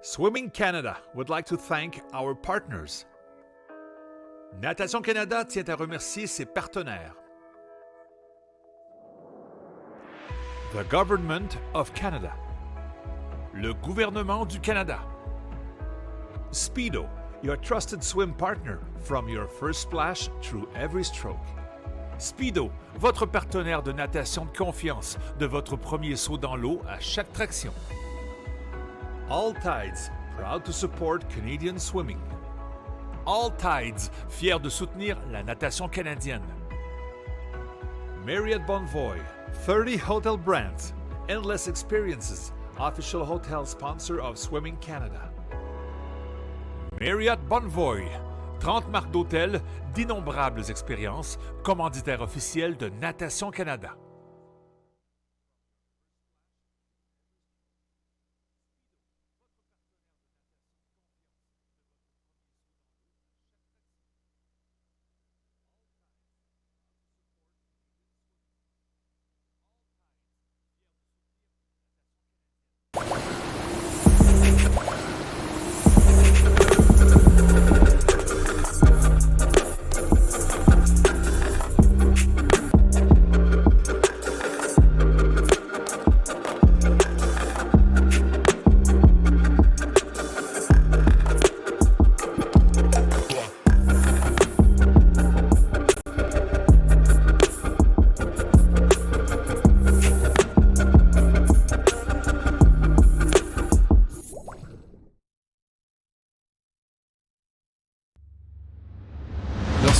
Swimming Canada would like to thank our partners. Natation Canada tient à remercier ses partenaires. The Government of Canada. Le gouvernement du Canada. Speedo, your trusted swim partner from your first splash through every stroke. Speedo, votre partenaire de natation de confiance, de votre premier saut dans l'eau à chaque traction. All Tides, proud to support Canadian swimming. All Tides, fier de soutenir la natation canadienne. Marriott Bonvoy, 30 hotel brands, endless experiences, official hotel sponsor of Swimming Canada. Marriott Bonvoy, 30 marques d'hôtels, d'innombrables expériences, commanditaire officiel de Natation Canada.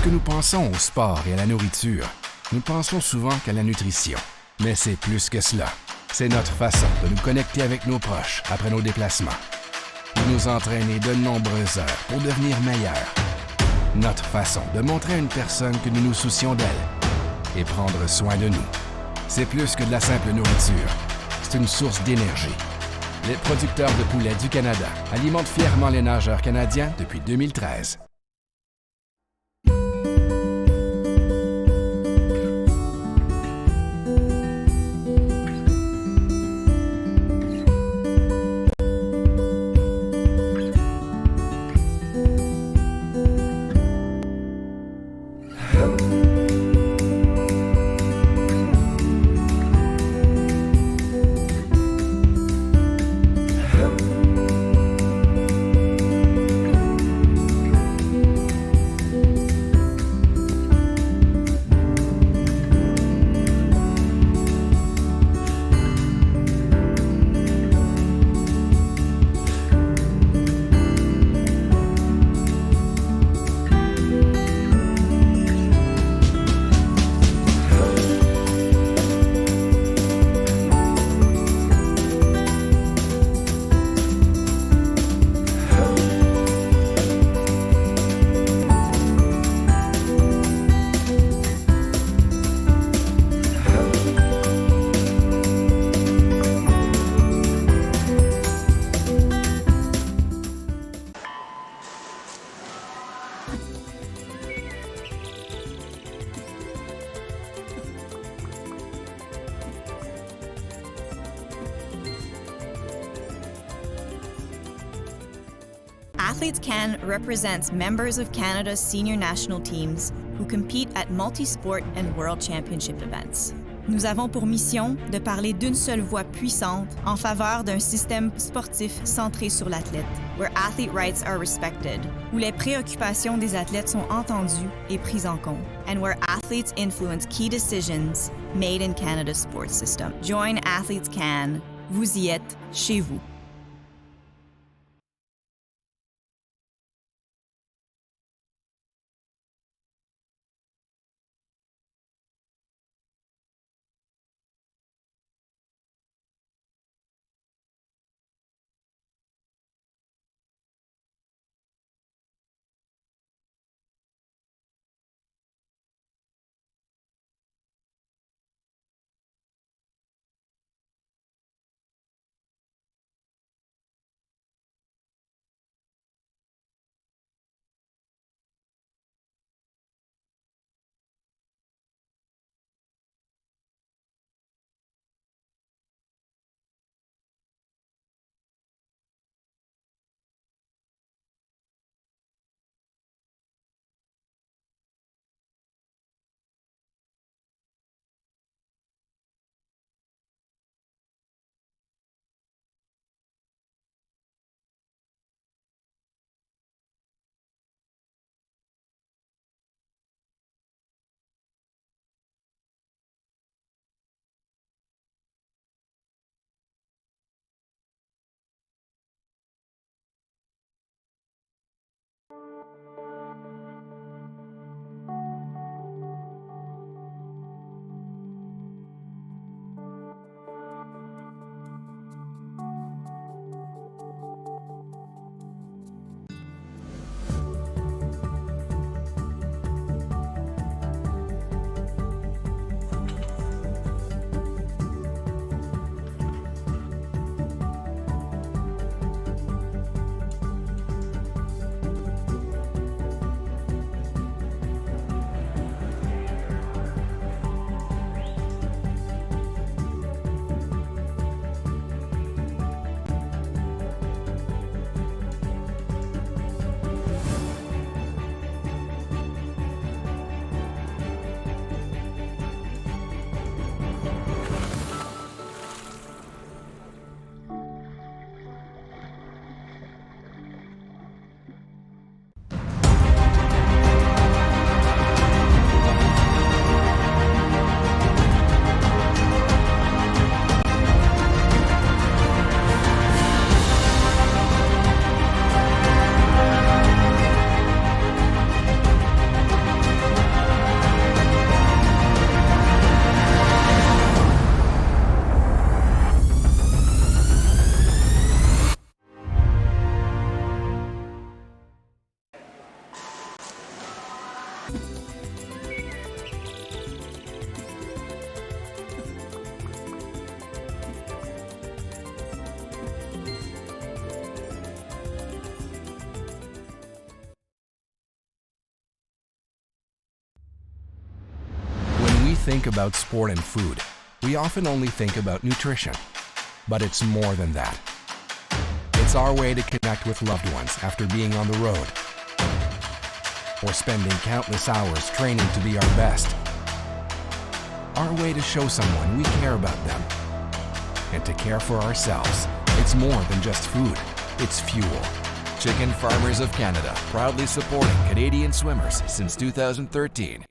Lorsque nous pensons au sport et à la nourriture, nous pensons souvent qu'à la nutrition. Mais c'est plus que cela. C'est notre façon de nous connecter avec nos proches après nos déplacements. De nous entraîner de nombreuses heures pour devenir meilleurs. Notre façon de montrer à une personne que nous nous soucions d'elle et prendre soin de nous. C'est plus que de la simple nourriture. C'est une source d'énergie. Les producteurs de poulets du Canada alimentent fièrement les nageurs canadiens depuis 2013. Athletes Can represents members of Canada's senior national teams who compete at multi-sport and world championship events. Nous avons pour mission de parler d'une seule voix puissante en faveur d'un système sportif centré sur l'athlète, where athlete rights are respected, où les préoccupations des athlètes sont entendues et prises en compte, and where athletes influence key decisions made in Canada's sports system. Join Athletes Can. Vous y êtes chez vous. Think about sport and food, we often only think about nutrition. But it's more than that. It's our way to connect with loved ones after being on the road, or spending countless hours training to be our best. Our way to show someone we care about them, and to care for ourselves. It's more than just food, it's fuel. Chicken Farmers of Canada, proudly supporting Canadian swimmers since 2013.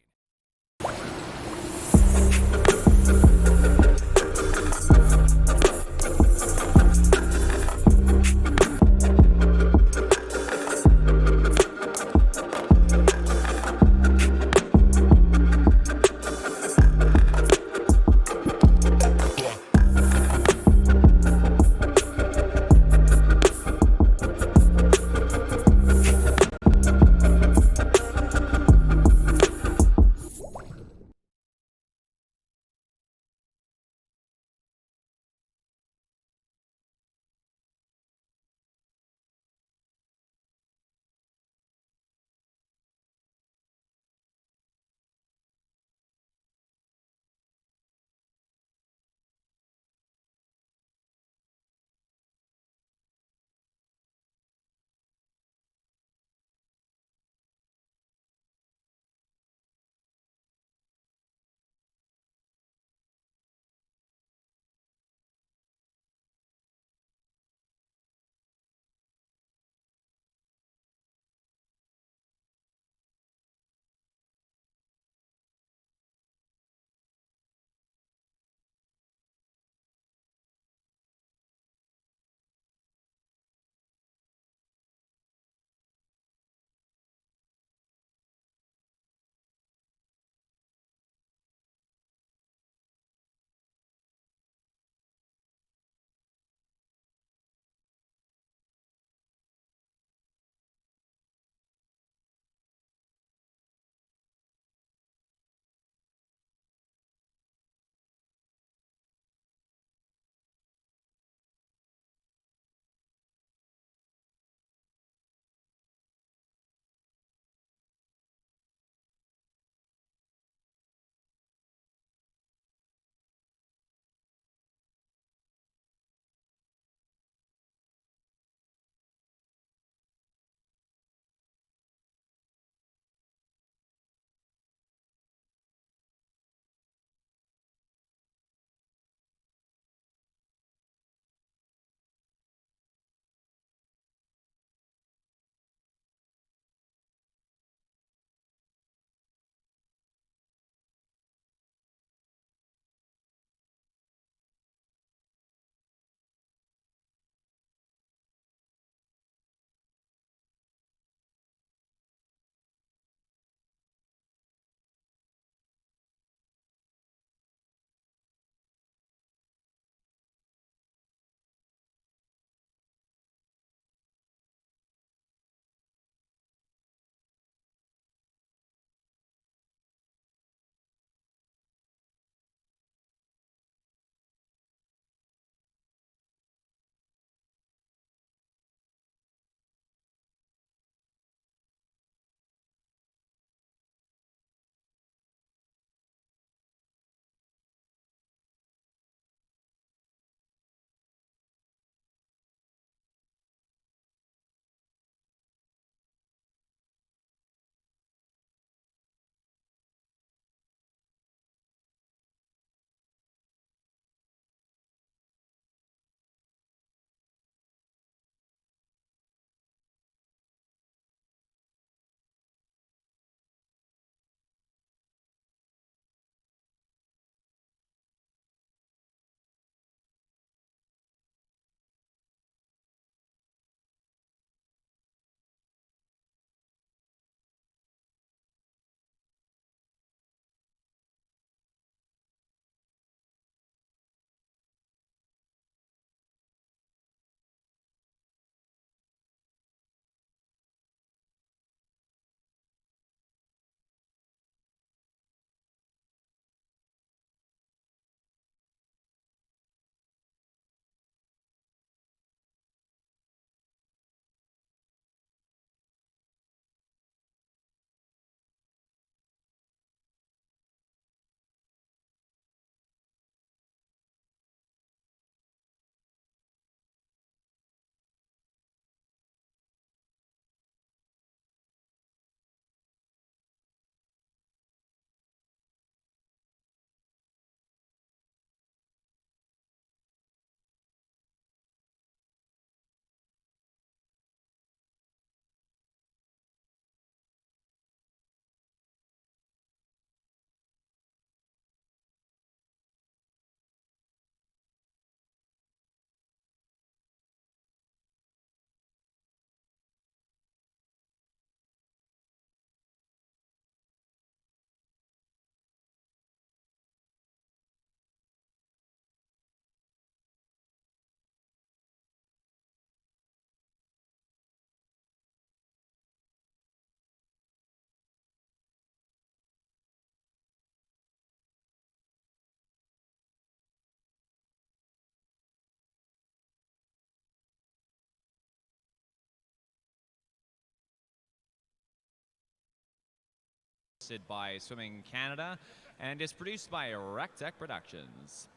By Swimming Canada and is produced by RecTech Productions.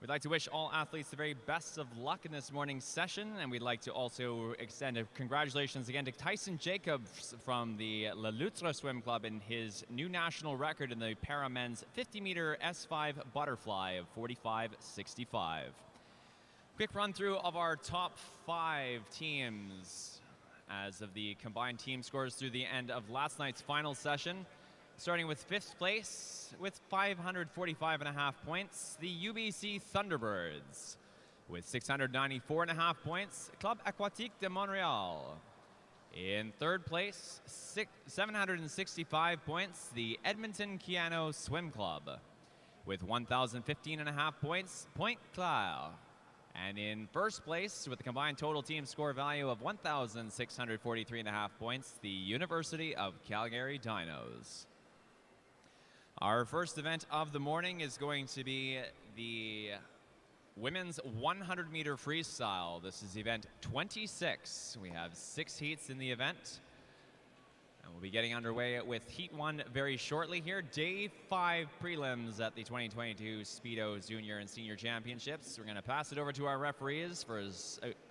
We'd like to wish all athletes the very best of luck in this morning's session, and we'd like to also extend a congratulations again to Tyson Jacobs from the Le Loutre Swim Club in his new national record in the para men's 50-meter S5 butterfly of 45.65. Quick run through of our top 5 teams as of the combined team scores through the end of last night's final session. Starting with 5th place with 545.5 points, the UBC Thunderbirds. With 694.5 points, Club Aquatique de Montréal. In 3rd place, 765 points, the Edmonton Keano Swim Club. With 1,015.5 points, Pointe Claire. And in 1st place, with a combined total team score value of 1,643.5 points, the University of Calgary Dinos. Our first event of the morning is going to be the women's 100-meter freestyle. This is event 26. We have 6 heats in the event. And we'll be getting underway with Heat 1 very shortly here. Day 5 prelims at the 2022 Speedo Junior and Senior Championships. We're going to pass it over to our referees for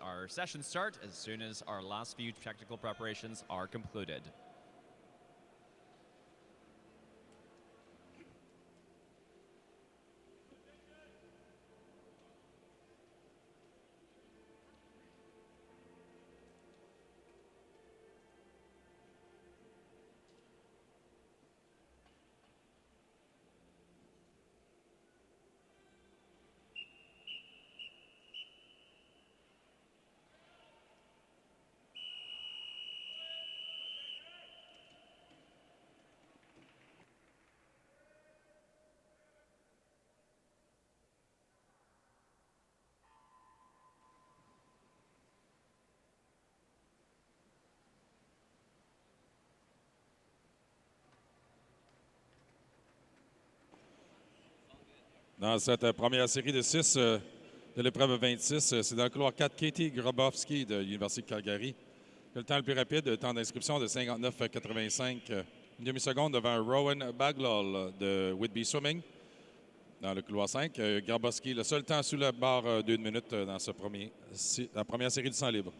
our session start as soon as our last few technical preparations are concluded. Dans cette première série de 6 de l'épreuve 26, c'est dans le couloir 4, Katie Grabowski de l'Université de Calgary. Le temps le plus rapide, le temps d'inscription de 59,85. Une demi-seconde devant Rowan Baglall de Whitby Swimming. Dans le couloir 5, Grabowski, le seul temps sous la barre d'1 minute dans la première série du 100 libre.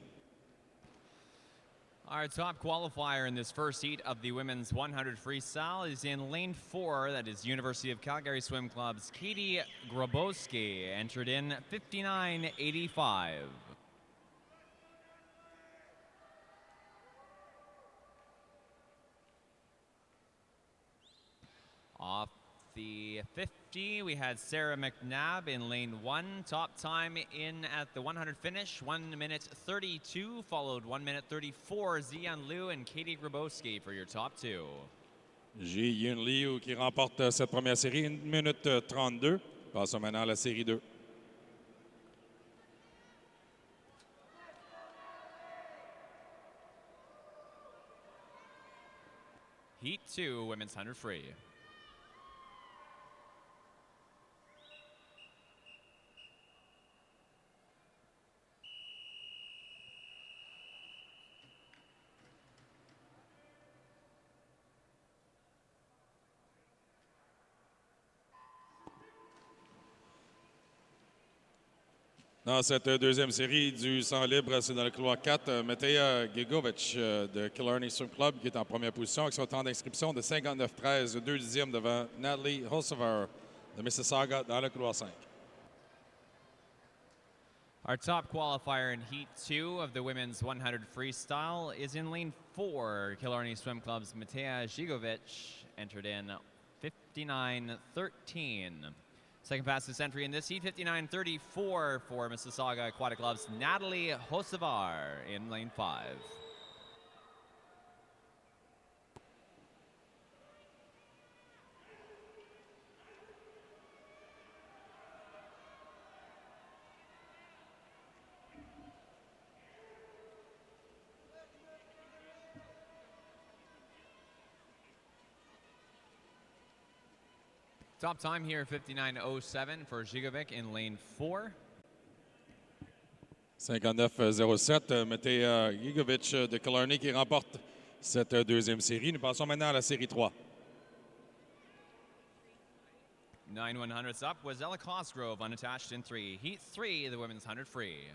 Our top qualifier in this first heat of the women's 100 freestyle is in lane 4. That is University of Calgary Swim Club's Katie Grabowski, entered in 59.85. Off the 50, we had Sarah McNabb in lane 1. Top time in at the 100 finish, 1 minute 32, followed 1 minute 34, Zian Liu and Katie Grabowski for your top 2. Ji-Yun Liu qui remporte cette première série, 1 minute 32. Passons maintenant à la série 2. Heat 2, women's 100 free. Dans cette deuxième série du 100 libre, c'est dans le couloir 4, Mateja Gigovic de Killarney Swim Club qui est en première position avec son temps d'inscription de 59,13, 2 dixièmes devant Natalie Hosevar de Mississauga dans le couloir 5. Our top qualifier in Heat 2 of the women's 100 freestyle is in lane 4, Killarney Swim Club's Mateja Gigovic, entered in 59.13. Second fastest entry in this heat, 59.34 for Mississauga Aquatic Club's Natalie Hosevar in lane 5. Top time here, 59.07 for Gigovic in lane 4. 59,07, Mateja Gigovic de Killarney qui remporte cette deuxième série. Nous passons maintenant à la série 3. 9 100ths up was Ella Cosgrove, unattached in 3. Heat 3, the women's 100 free.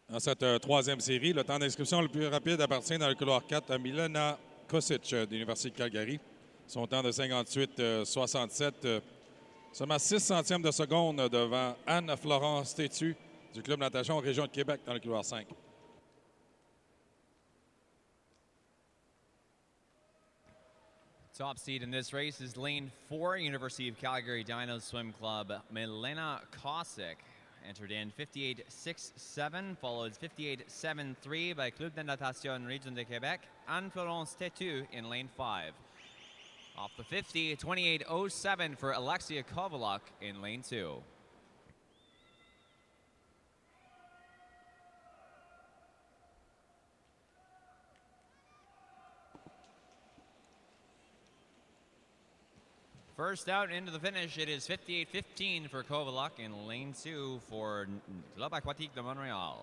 Dans cette troisième série, le temps d'inscription le plus rapide appartient dans le couloir 4 à Milena Kosic de l'Université de Calgary. Son temps de 58,67, seulement 6 centièmes de seconde devant Anne-Florence Tétu du Club natation Région de Québec dans le couloir 5. Top seed in this race is lane 4, University of Calgary Dino Swim Club, Milena Kosic. Entered in 58.67, followed 58.73 by Club de Natation Région de Québec, Anne-Florence Tétu in lane 5. Off the 50, 28.07 for Alexia Kovaluk in lane 2. First out into the finish, it is 58.15 for Kovaluk in lane 2 for Club Aquatique de Montréal.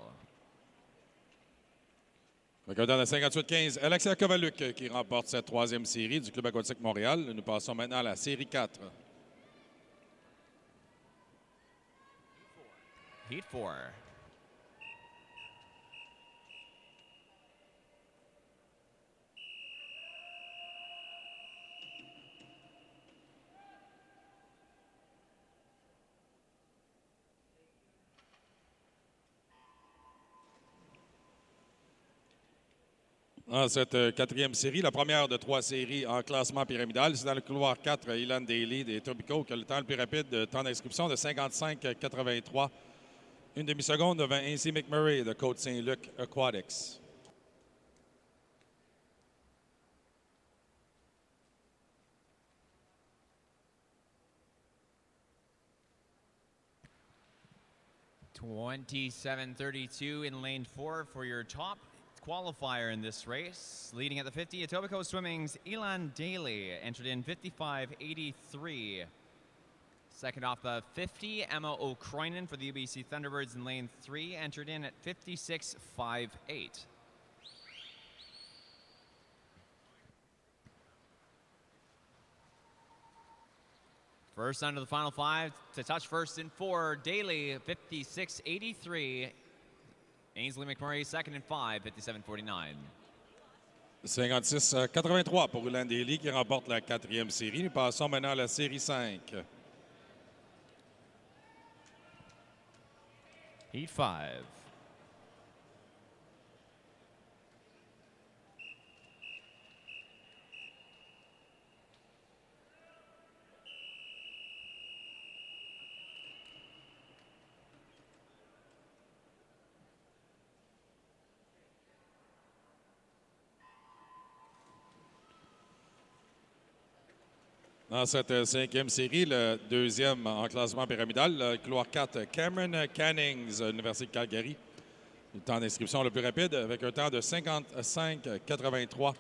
Regardant la 58-15, Alexia Kovaluk qui remporte cette troisième série du Club Aquatique Montréal. Nous passons maintenant à la série 4. Heat 4. Dans cette quatrième série, la première de 3 séries en classement pyramidal, c'est dans le couloir 4, Ilan Daly des Etobicoke qui a le temps le plus rapide de temps d'inscription de 55,83. Une demi-seconde devant Ainsley McMurray de Côte-Saint-Luc Aquatics. $27.32 in lane 4 for your top qualifier in this race. Leading at the 50, Etobicoke Swimming's Elan Daly entered in 55.83. Second off the 50, Emma O'Croynan for the UBC Thunderbirds in lane 3 entered in at 56.58. First under the final 5 to touch first in 4, Daly 56.83. Ainsley McMurray second in 5, 57.49. 56-83 pour Ilan Daly qui remporte la quatrième série. Nous passons maintenant à la série 5. Heat 5. Dans cette cinquième série, le deuxième en classement pyramidal, le couloir 4, Cameron Cannings, Université de Calgary. Le temps d'inscription le plus rapide avec un temps de 55,83.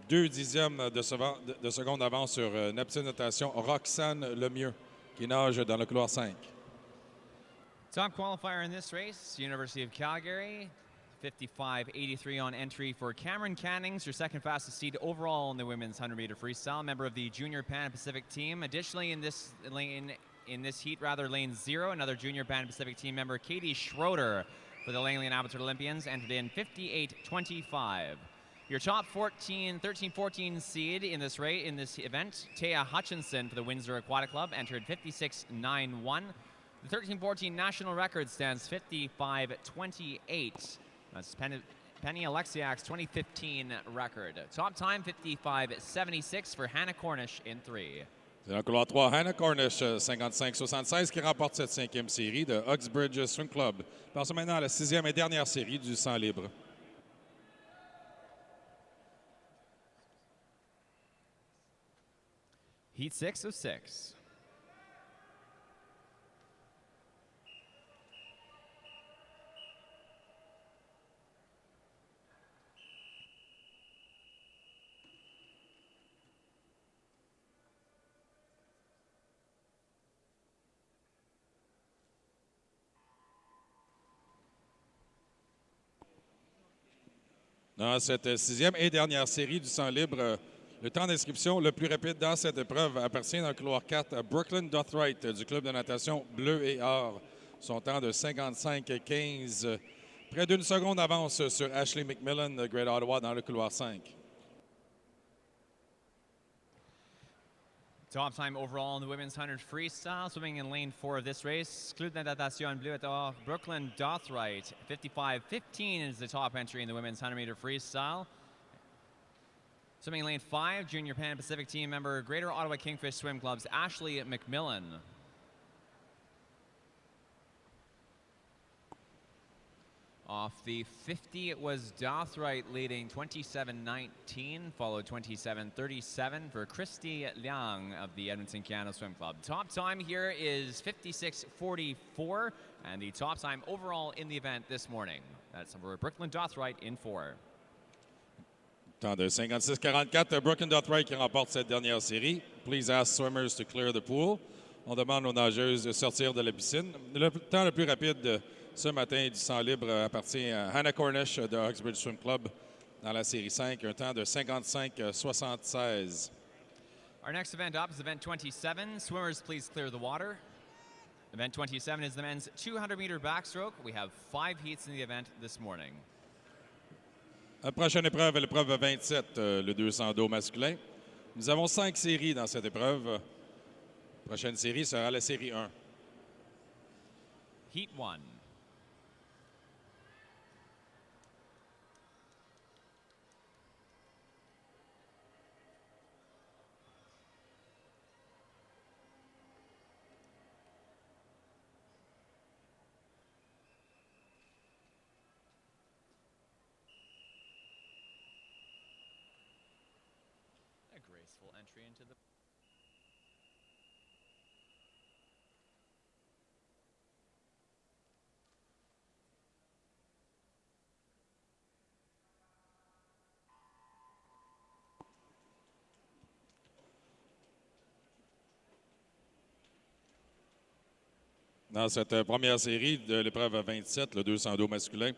2 dixièmes de seconde d'avance sur Neptune Natation, Roxane Lemieux, qui nage dans le couloir 5. Top qualifier in this race, University of Calgary. 55.83 on entry for Cameron Cannings, your second fastest seed overall in the women's 100-meter freestyle, member of the Junior Pan Pacific team. Additionally, in this heat, lane 0, another Junior Pan Pacific team member, Katie Schroeder, for the Langley and Abbotsford Olympians, entered in 58.25. Your top 13-14 seed in this event, Taya Hutchinson for the Windsor Aquatic Club, entered 56.91. The 13-14 national record stands 55.28. That's Penny Alexiak's 2015 record. Top time, 55.76 for Hannah Cornish in 3. C'est dans le couloir 3, Hannah Cornish, 55-76, qui remporte cette cinquième série de Uxbridge Swim Club. Passons maintenant à la sixième et dernière série du 100 libre. Heat 6 of 6. Dans cette sixième et dernière série du 100 libre, le temps d'inscription le plus rapide dans cette épreuve appartient dans le couloir 4 à Brooklyn Dothright du club de natation bleu et or. Son temps de 55-15, près d'une seconde d'avance sur Ashley McMillan de Great Ottawa dans le couloir 5. Top time overall in the women's 100 freestyle, swimming in lane 4 of this race. Club de natation bleu et or, Brooklyn Dothright. 55-15 is the top entry in the women's 100 meter freestyle. Swimming in lane 5, Junior Pan Pacific team member, Greater Ottawa Kingfish Swim Club's Ashley McMillan. Off the 50, it was Dothright leading 27-19, followed 27-37 for Christy Liang of the Edmonton Canada Swim Club. Top time here is 56-44, and the top time overall in the event this morning. That's for Brooklyn Dothright in 4. Temps de 56-44, Brooklyn Dothright qui remporte cette dernière série. Please ask swimmers to clear the pool. On demande aux nageuses de sortir de la piscine. Le temps le plus rapide ce matin du 100 libre appartient à Hannah Cornish de Uxbridge Swim Club dans la série 5, un temps de 55-76. Our next event up is event 27. Swimmers, please clear the water. Event 27 is the men's 200-meter backstroke. We have 5 heats in the event this morning. La prochaine épreuve est l'épreuve 27, le 200 dos masculin. Nous avons 5 séries dans cette épreuve. La prochaine série sera la série 1. Heat 1. A graceful entry into the Dans cette première série de l'épreuve 27, le 200 dos masculin,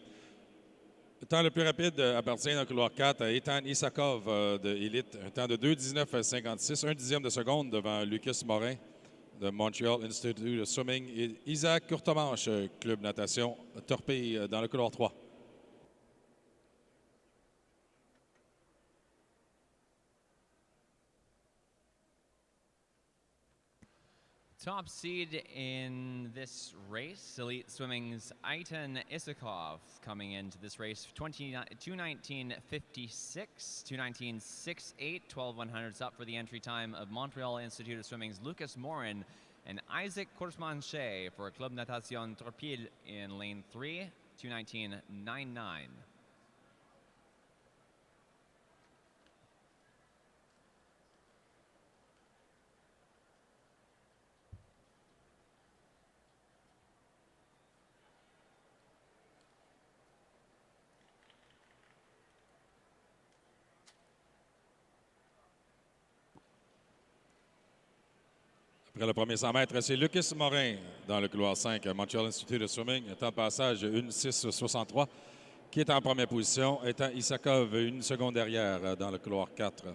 le temps le plus rapide appartient dans le couloir 4 à Ethan Isakov de Elite, un temps de 2:19:56, un dixième de seconde devant Lucas Morin de Montreal Institute of Swimming et Isaac Courtemanche, club natation Torpille dans le couloir 3. top seed in this race, Elite Swimming's Aitan Isakov coming into this race, 2:19:56, 2:19:68, 12:100s up for the entry time of Montreal Institute of Swimming's Lucas Morin and Isaac Courtemanche for Club Natation Torpille in lane 3, 2:19:99. Après le premier 100 mètres, c'est Lucas Morin dans le couloir 5 à Montreal Institute of Swimming. Un temps de passage 1:06:63 qui est en première position, étant Isakov une seconde derrière dans le couloir 4.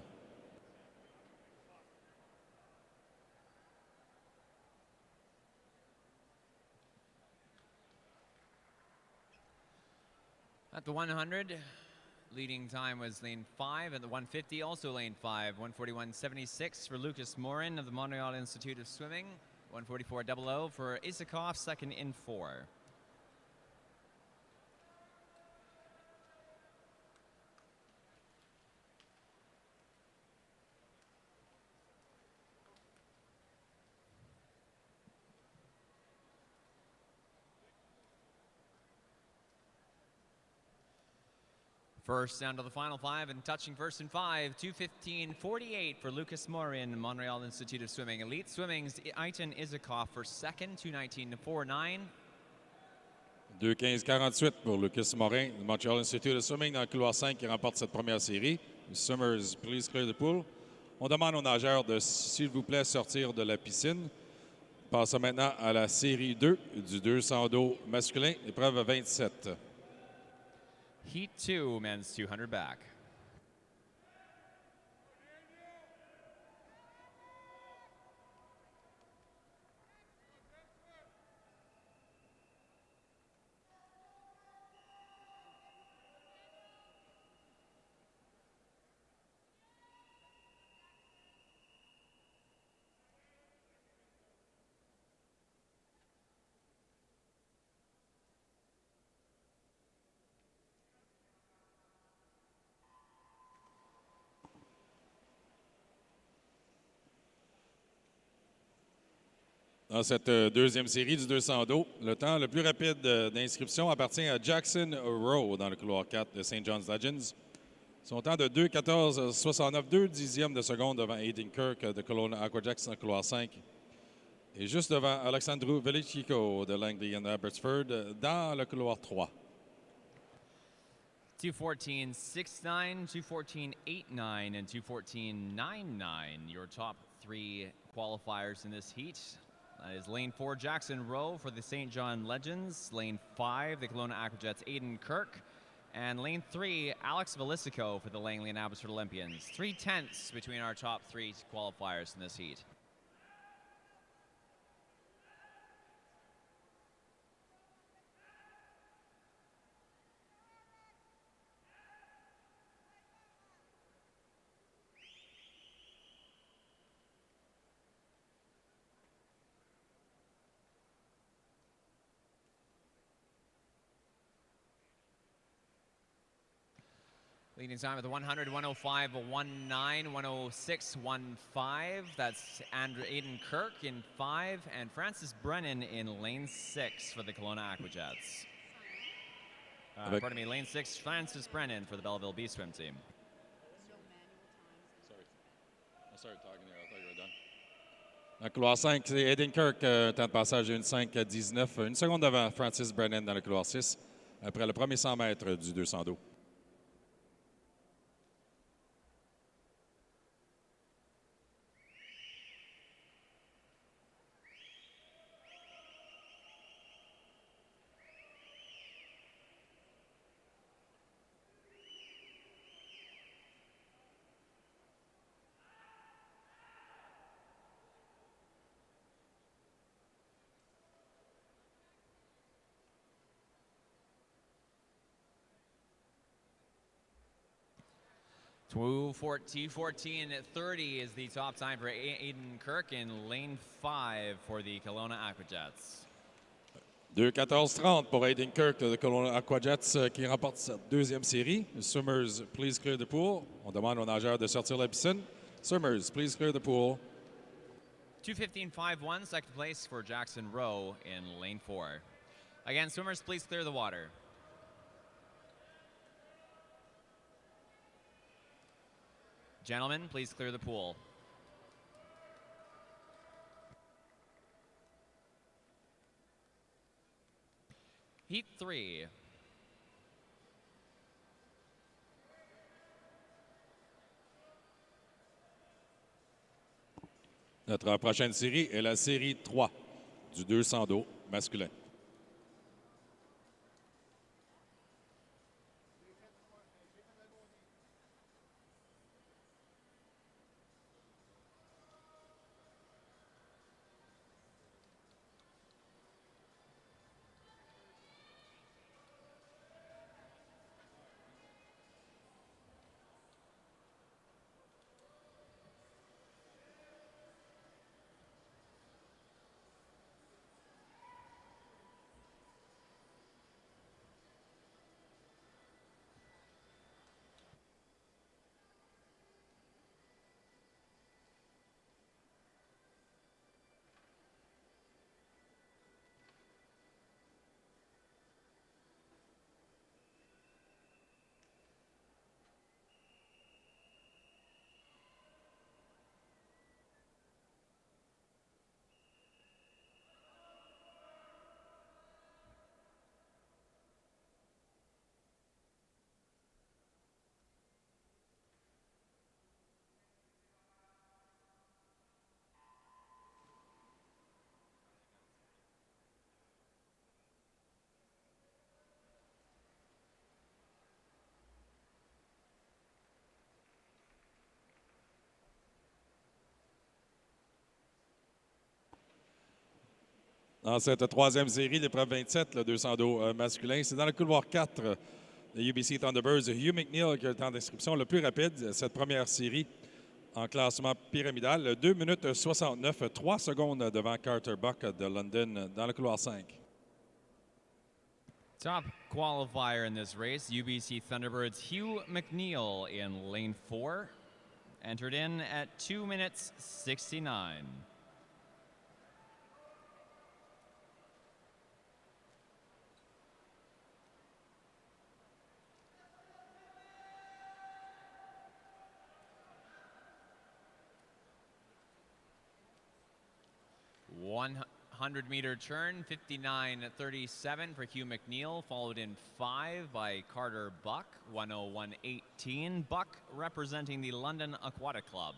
At the 100, leading time was lane 5. At the 150, also lane 5, 1:41:76 for Lucas Morin of the Montreal Institute of Swimming, 1:44:00 for Isakov, second in 4. First down to the final 5 and touching first and 5, 2:15:48 for Lucas Morin, Montreal Institute of Swimming. Elite Swimming's Aitan Isakov for second, 2:19:49. 2:15:48 pour Lucas Morin, Montreal Institute of Swimming dans le couloir 5 qui remporte cette première série. Swimmers, please clear the pool. On demande aux nageurs de, s'il vous plaît, sortir de la piscine. Passons maintenant à la série 2 du 200 dos masculin, épreuve 27. Heat 2, men's 200 back. Dans cette deuxième série du 200 dos, le temps le plus rapide d'inscription appartient à Jackson Rowe dans le couloir 4 de St. John's Legends. Son temps de 2:14,69, 2 dixièmes de seconde devant Aiden Kirk de Kelowna Aquajacks dans le couloir 5. Et juste devant Alexandru Velichiko de Langley and Abbotsford dans le couloir 3. 2:14.69, 2:14.89, and 2:14.99, your top 3 qualifiers in this heat. That is lane 4, Jackson Rowe for the St. John Legends. Lane 5, the Kelowna Aquajets, Aiden Kirk. And lane 3, Alex Velicico for the Langley and Abbotsford Olympians. 3/10 between our top 3 qualifiers in this heat. Leading time of the 100, 105.19, 106.15. That's Aiden Kirk in 5, and Francis Brennan in lane 6 for the Kelowna Aquajets. Pardon me, lane 6, Francis Brennan for the Belleville B-Swim team. Sorry. I started talking there. I thought you were done. Dans le couloir 5, c'est Aiden Kirk, temps de passage de 1:05.19, une seconde devant Francis Brennan dans le couloir 6, après le premier 100 mètres du 200 dos. .2:14.30 is the top time for Aiden Kirk in lane 5 for the Kelowna Aquajets. 2:14.30 pour Aiden Kirk de Kelowna Aquajets qui remporte cette deuxième série. Swimmers, please clear the pool. On demande aux nageurs de sortir la piscine. Swimmers, please clear the pool. 2:15.51, second place for Jackson Rowe in lane 4. Again, swimmers, please clear the water. Gentlemen, please clear the pool. Heat 3. Notre prochaine série est la série 3 du 200 dos masculin. Dans cette troisième série, l'épreuve 27, le 200 dos masculin, c'est dans le couloir 4 de UBC Thunderbirds. Hugh McNeil qui a le temps d'inscription le plus rapide, cette première série en classement pyramidal. 2 minutes 69, 3 secondes devant Carter Buck de London dans le couloir 5. Top qualifier in this race, UBC Thunderbirds Hugh McNeil in lane 4. Entered in at 2 minutes 69. One 100-meter turn, 59.37 for Hugh McNeil, followed in 5 by Carter Buck, 101.18. Buck representing the London Aquatic Club.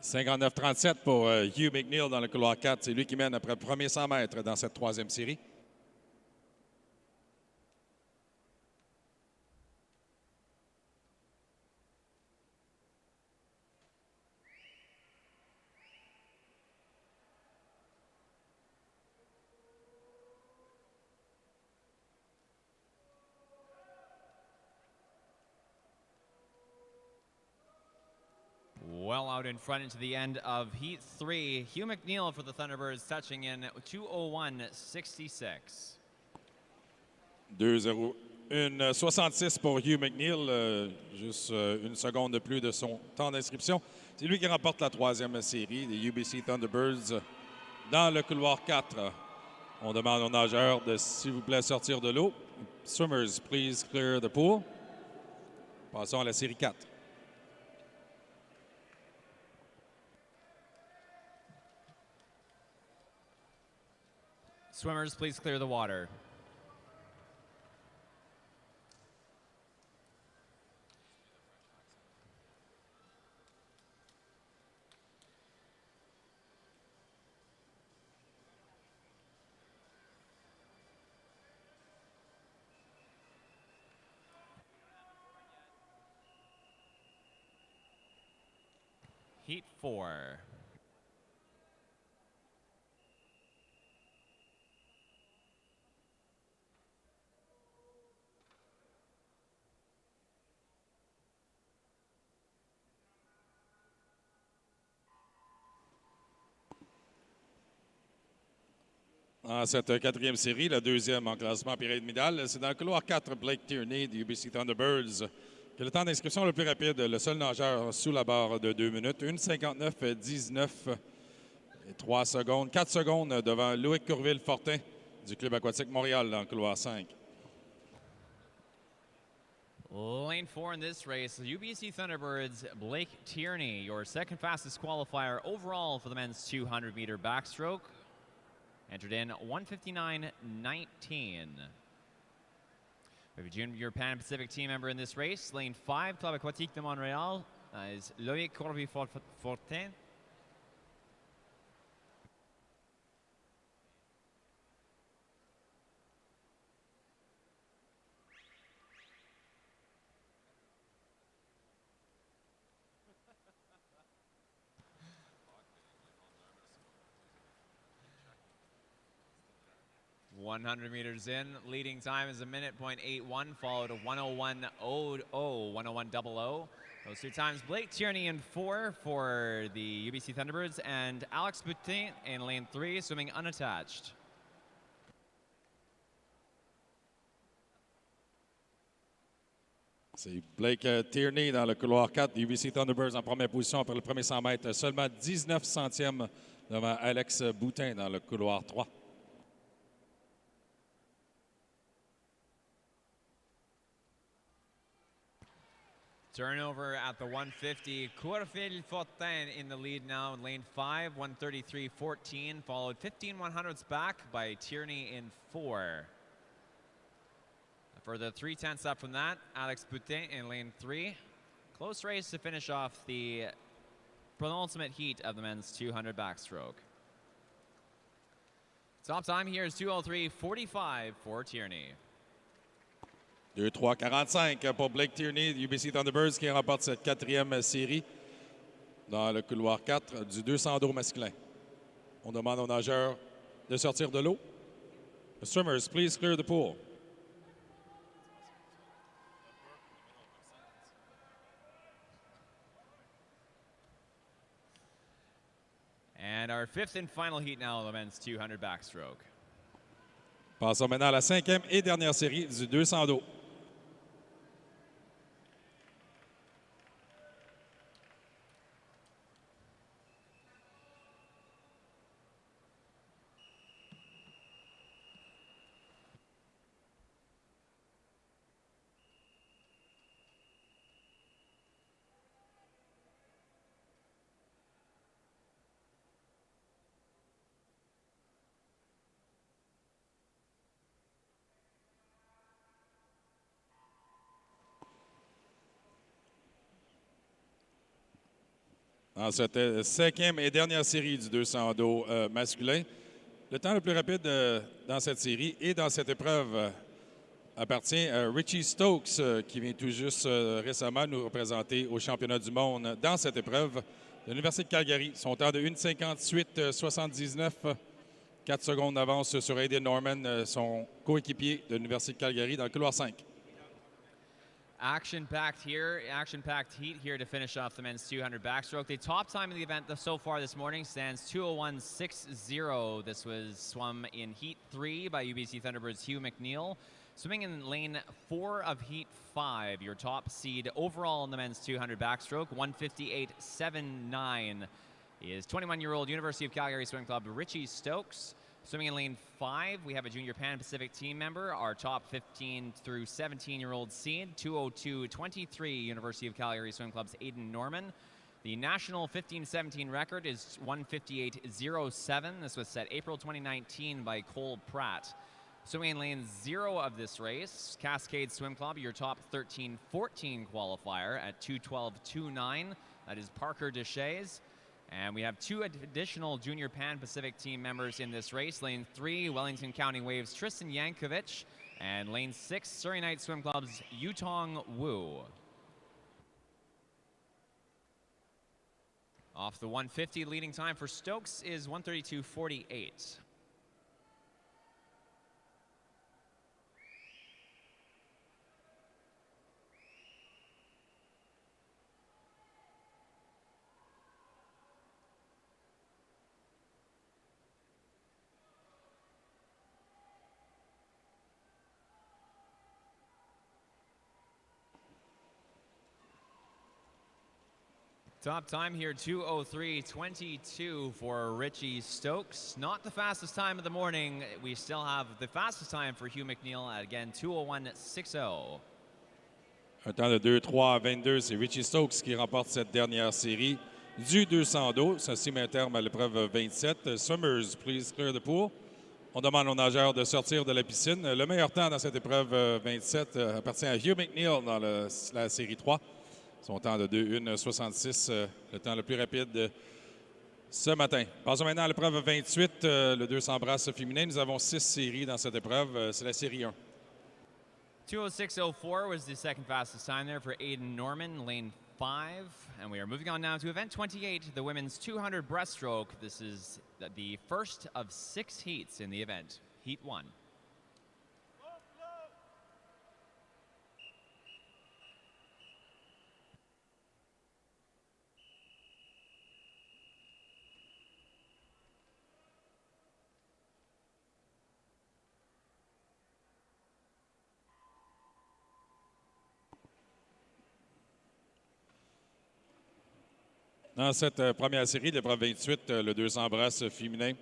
« 59-37 pour Hugh McNeil dans le couloir 4. C'est lui qui mène après le premier 100 mètres dans cette troisième série. Well out in front into the end of Heat 3. Hugh McNeil for the Thunderbirds touching in 2:01.66. 2-0. Une 66 pour Hugh McNeil, juste une seconde de plus de son temps d'inscription. C'est lui qui remporte la troisième série des UBC Thunderbirds dans le couloir 4. On demande aux nageurs de, s'il vous plaît, sortir de l'eau. Swimmers, please clear the pool. Passons à la série 4. Swimmers, please clear the water. Heat 4. Dans cette quatrième série, la deuxième en classement pyramidal, c'est dans le couloir 4, Blake Tierney du UBC Thunderbirds, qui a le temps d'inscription le plus rapide, le seul nageur sous la barre de 2 minutes, 1:59.19 et 3 secondes, 4 secondes devant Loïc Courville-Fortin du Club aquatique Montréal dans le couloir 5. Lane 4 in this race, the UBC Thunderbirds, Blake Tierney, your second fastest qualifier overall for the men's 200-meter backstroke. Entered in 1:59.19. We have a junior Pan Pacific team member in this race. Lane 5, Club Aquatique de Montréal, is Loïc Courville-Fortin. .100 meters in, leading time is 1:81, followed to 1:01.00, 1:01.00. Those two times, Blake Tierney in 4 for the UBC Thunderbirds, and Alex Boutin in lane 3, swimming unattached. C'est Blake Tierney dans le couloir 4, UBC Thunderbirds en première position après le premier 100 mètres, seulement 19 centièmes devant Alex Boutin dans le couloir 3. Turnover at the 150. Courville-Fortin in the lead now in lane 5, 1:33.14, followed 15/100ths back by Tierney in 4. For the 3/10ths up from that, Alex Boutin in lane 3. Close race to finish off the penultimate heat of the men's 200 backstroke. Top time here is 2:03:45 for Tierney. 2-3-45 pour Blake Tierney, UBC Thunderbirds, qui remporte cette quatrième série dans le couloir 4 du 200 dos masculin. On demande aux nageurs de sortir de l'eau. The swimmers, please clear the pool. And our fifth and final heat now, the men's 200 backstroke. Passons maintenant à la cinquième et dernière série du 200 dos. Dans cette cinquième et dernière série du 200 dos masculin, le temps le plus rapide dans cette série et dans cette épreuve appartient à Richie Stokes, qui vient tout juste récemment nous représenter au championnat du monde dans cette épreuve de l'Université de Calgary. Son temps de 1:58:79, 4 secondes d'avance sur Aiden Norman, son coéquipier de l'Université de Calgary dans le couloir 5. Action-packed heat here to finish off the men's 200 backstroke. The top time of the event so far this morning stands 2:01:60. This was swum in heat 3 by UBC Thunderbirds' Hugh McNeil. Swimming in lane 4 of heat 5, your top seed overall in the men's 200 backstroke, 1:58:79, is 21-year-old University of Calgary Swimming Club Richie Stokes. Swimming in lane 5, we have a Junior Pan Pacific team member, our top 15 through 17-year-old seed, 2:02:23, University of Calgary Swim Club's Aiden Norman. The national 15-17 record is 1:58:07. This was set April 2019 by Cole Pratt. Swimming in lane 0 of this race, Cascade Swim Club, your top 13-14 qualifier at 2:12:29. That is Parker Deshays. And we have 2 additional Junior Pan Pacific team members in this race. Lane 3, Wellington County Waves' Tristan Yankovic. And lane 6, Surrey Knight Swim Club's Yutong Wu. Off the 150, leading time for Stokes is 1:32:48. Top time here, 2:03:22 for Richie Stokes. Not the fastest time of the morning. We still have the fastest time for Hugh McNeil at, again, 2:01:60. Un temps de 2:03:22, c'est Richie Stokes qui remporte cette dernière série du 200 dos. Ceci met un terme à l'épreuve 27. Swimmers, please clear the pool. On demande aux nageurs de sortir de la piscine. Le meilleur temps dans cette épreuve 27 appartient à Hugh McNeil dans la série 3. Son temps de 2:01:66, le temps le plus rapide ce matin. Passons maintenant à l'épreuve 28, le 200 brasses féminin. Nous avons 6 séries dans cette épreuve. C'est la série 1. 2:06:04 was the second fastest time there for Aiden Norman, lane 5. And we are moving on now to event 28, the women's 200 breaststroke. This is the first of 6 heats in the event, heat 1. Dans cette première série, l'épreuve 28, le 200 brasses féminin,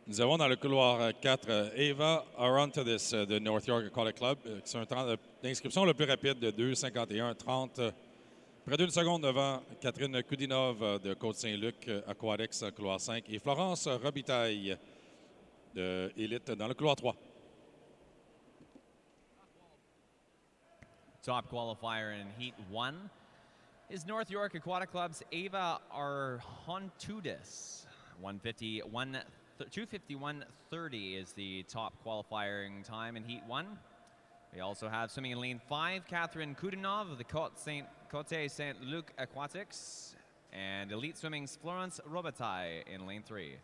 nous avons dans le couloir 4 Eva Arontadis de North York Aquatic Club, qui a un temps d'inscription le plus rapide de 2:51:30, près d'une seconde devant Catherine Koudinov de Côte-Saint-Luc Aquatics, couloir 5, et Florence Robitaille de Élite dans le couloir 3. Top qualifier in heat 1 is North York Aquatic Club's Ava Arhontudis. 1:50:1 2:51:30 is the top qualifying time in Heat 1. We also have swimming in lane 5, Catherine Kudinov of the Côte Saint-Luc Aquatics, and elite swimming's Florence Robitaille in lane 3.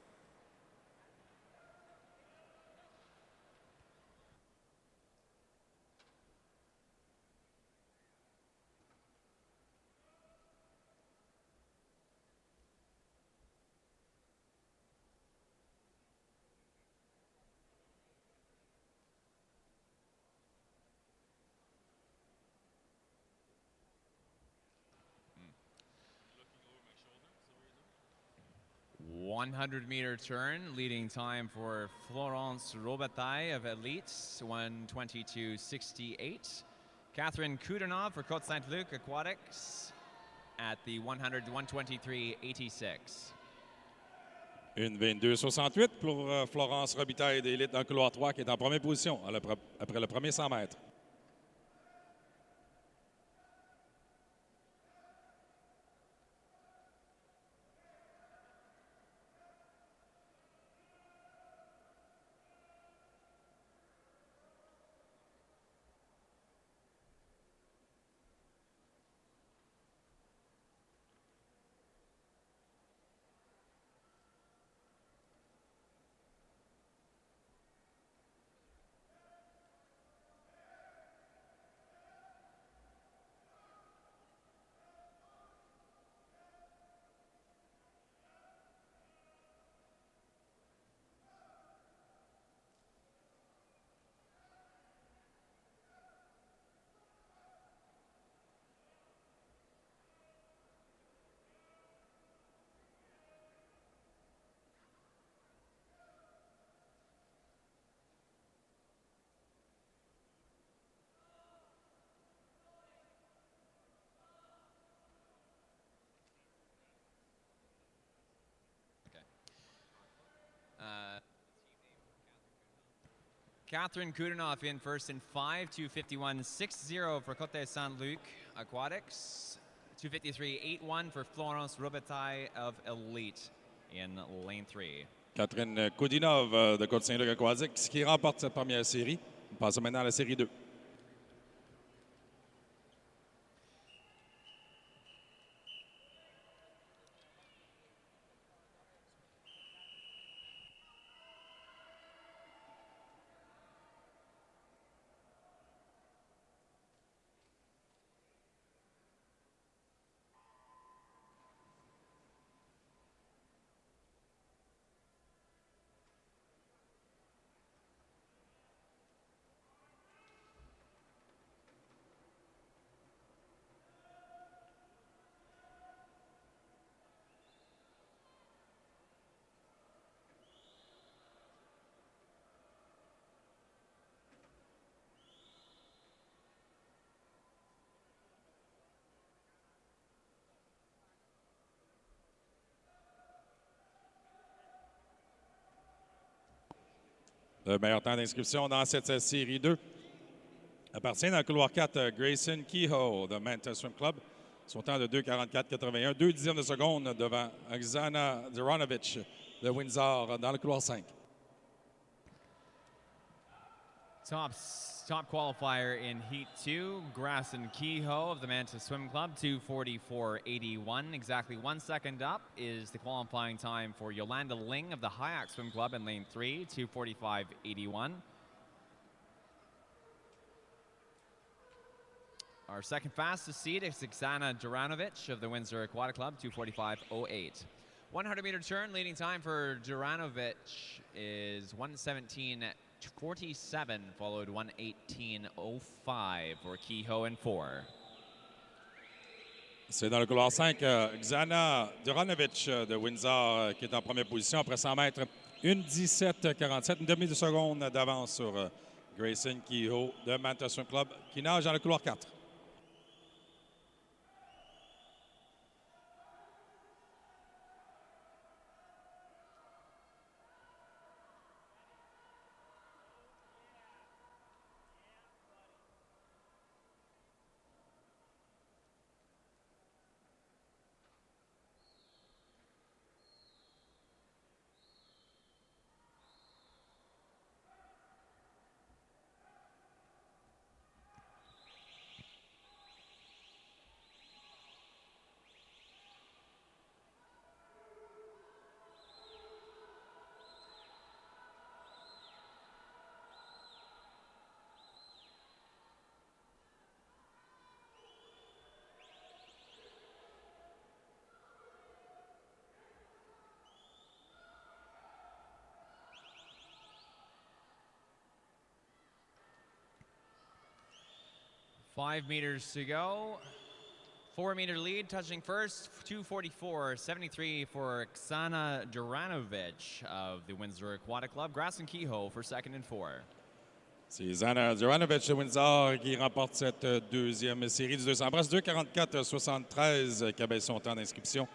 Mm. 100-meter turn, leading time for Florence Robitaille of Elite, 1:22:68. Catherine Kudinov for Côte Saint-Luc Aquatics at the 100, 1:23:86. 1:22:68 pour Florence Robitaille d'Élite dans le couloir 3 qui est en première position après le premier 100 mètres. Catherine Kudinov in first in 5, 2:51:60 for Côte Saint-Luc Aquatics, 2:53:81 for Florence Robitaille of Elite in lane 3. Catherine Kudinov de Côte Saint-Luc Aquatics qui remporte cette première série. On passe maintenant à la série 2. Le meilleur temps d'inscription dans cette série 2 appartient dans le couloir 4, Grayson Kehoe de Manta Swim Club. Son temps de 2:44:81, 2 dixièmes de seconde devant Oksana Duranovic de Windsor dans le couloir 5. Top qualifier in Heat 2, Grayson Kehoe of the Manta Swim Club, 2:44:81. Exactly 1 second up is the qualifying time for Yolanda Ling of the Hayak Swim Club in lane 3, 2:45:81. Our second fastest seed is Oksana Duranovic of the Windsor Aquatic Club, 2:45:08. 100-meter turn, leading time for Duranovic is 1:17:47, followed 1:18:05 for Kehoe in 4. C'est dans le couloir 5, Oksana Duranovic de Windsor qui est en première position après 100 mètres. 1:17:47, une demi de seconde d'avance sur Grayson Kehoe de Manta Swim Club qui nage dans le couloir 4. 5 meters to go. 4-meter lead, touching first, 2:44.73 for Oksana Duranovic of the Windsor Aquatic Club. Grass and Kehoe for second and 4. C'est Zana Duranovic de Windsor qui remporte cette deuxième série du 200 brasses. 2:44.73 qui abaisse son temps d'inscription.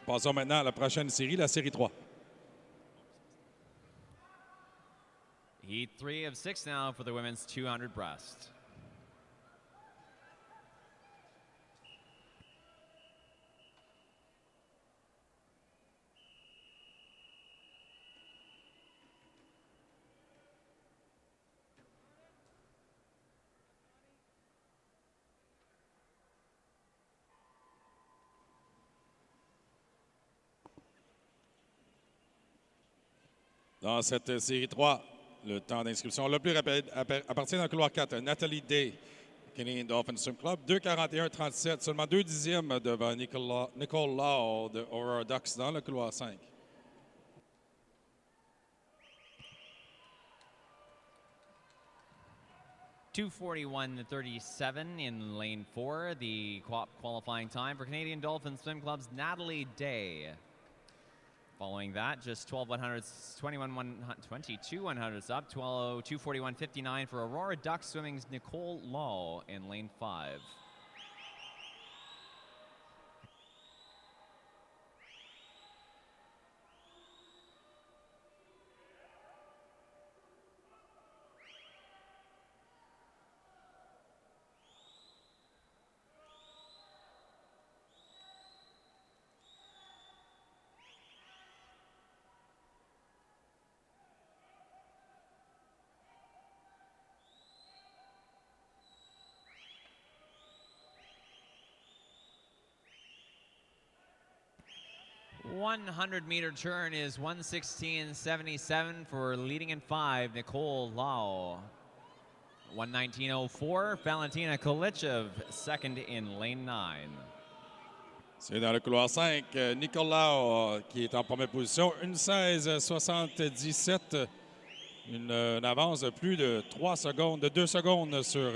Passons maintenant à la prochaine série, la série 3. Heat 3 of 6 now for the women's 200 breast. Dans cette série 3, le temps d'inscription le plus rapide appartient dans le couloir 4. Nathalie Day, Canadian Dolphin Swim Club, 2:41.37, seulement 2 dixièmes devant Nicole Law de Aurora Ducks dans le couloir 5. .241.37 in lane 4, the qualifying time for Canadian Dolphin Swim Club's Natalie Day. Following that, just 22 100s up, 2:41.59 for Aurora Ducks Swimming's Nicole Law in lane 5. .100-meter turn is 1:16.77 for leading in 5, Nicole Lau. 1:19.04, Valentina Kolichev, second in lane 9. C'est dans le couloir 5, Nicolas qui est en première position, 1:16.77, une avance de plus de 3 secondes, de 2 secondes sur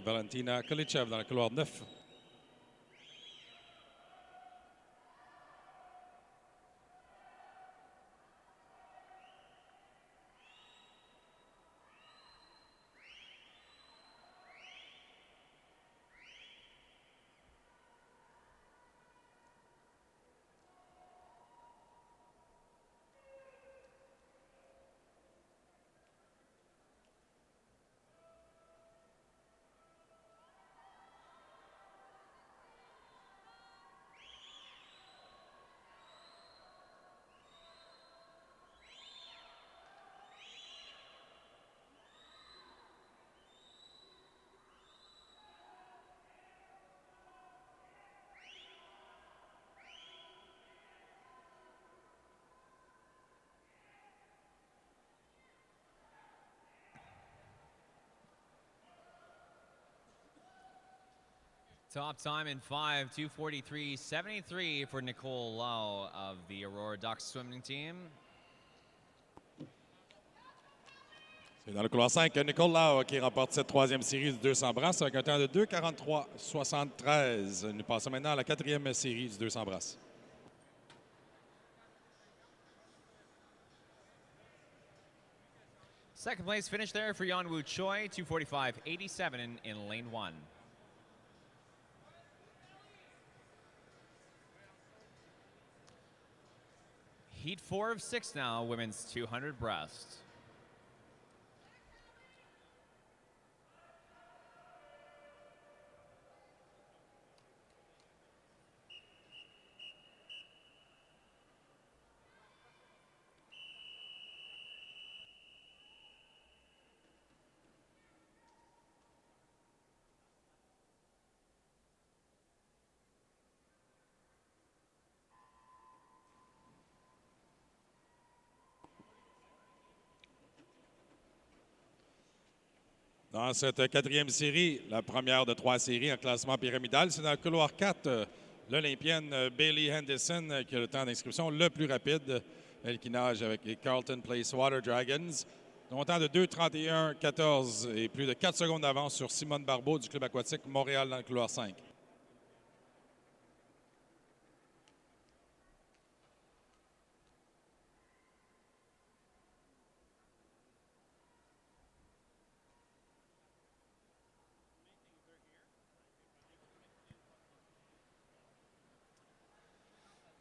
Valentina Kolichev dans le couloir 9. Top time in 5, 2:43.73 for Nicole Lau of the Aurora Ducks swimming team. C'est dans le couloir 5, Nicole Lau qui remporte cette troisième série du 200 brasses avec un temps de 2:43.73. Nous passons maintenant à la quatrième série du 200 brasses. Second place finish there for Yeonwoo Choi, 2:45.87 in lane 1. Heat 4 of 6 now, women's 200 breast. Dans cette quatrième série, la première de 3 séries en classement pyramidal, c'est dans le couloir 4, l'Olympienne Bailey Henderson qui a le temps d'inscription le plus rapide. Elle qui nage avec les Carleton Place Water Dragons. Longtemps de 2,31,14 et plus de 4 secondes d'avance sur Simone Barbeau du Club aquatique Montréal dans le couloir 5.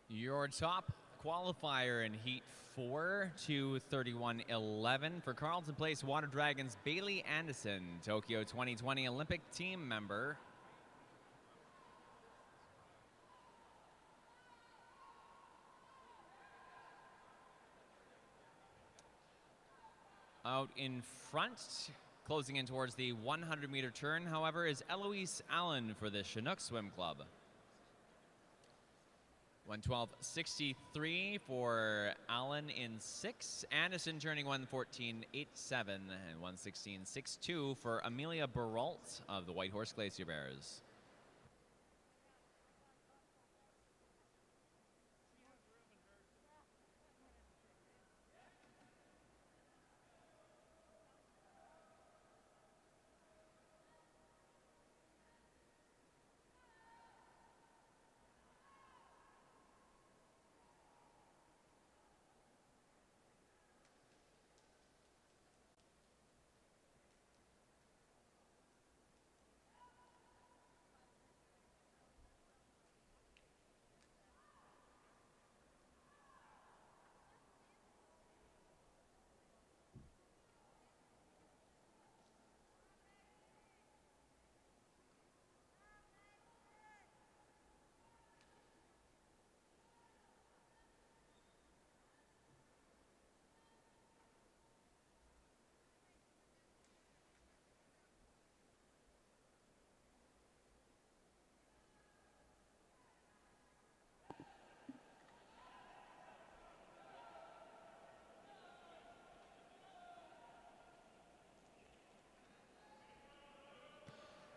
Your top qualifier in Heat 4, 2:31.11 for Carleton Place Water Dragons, Bailey Anderson, Tokyo 2020 Olympic team member. Out in front, closing in towards the 100-meter turn, however, is Eloise Allen for the Chinook Swim Club. 1:12.63 for Allen in 6. Anderson turning 1:14.87 and 1:16.62 for Amelia Baralt of the White Horse Glacier Bears.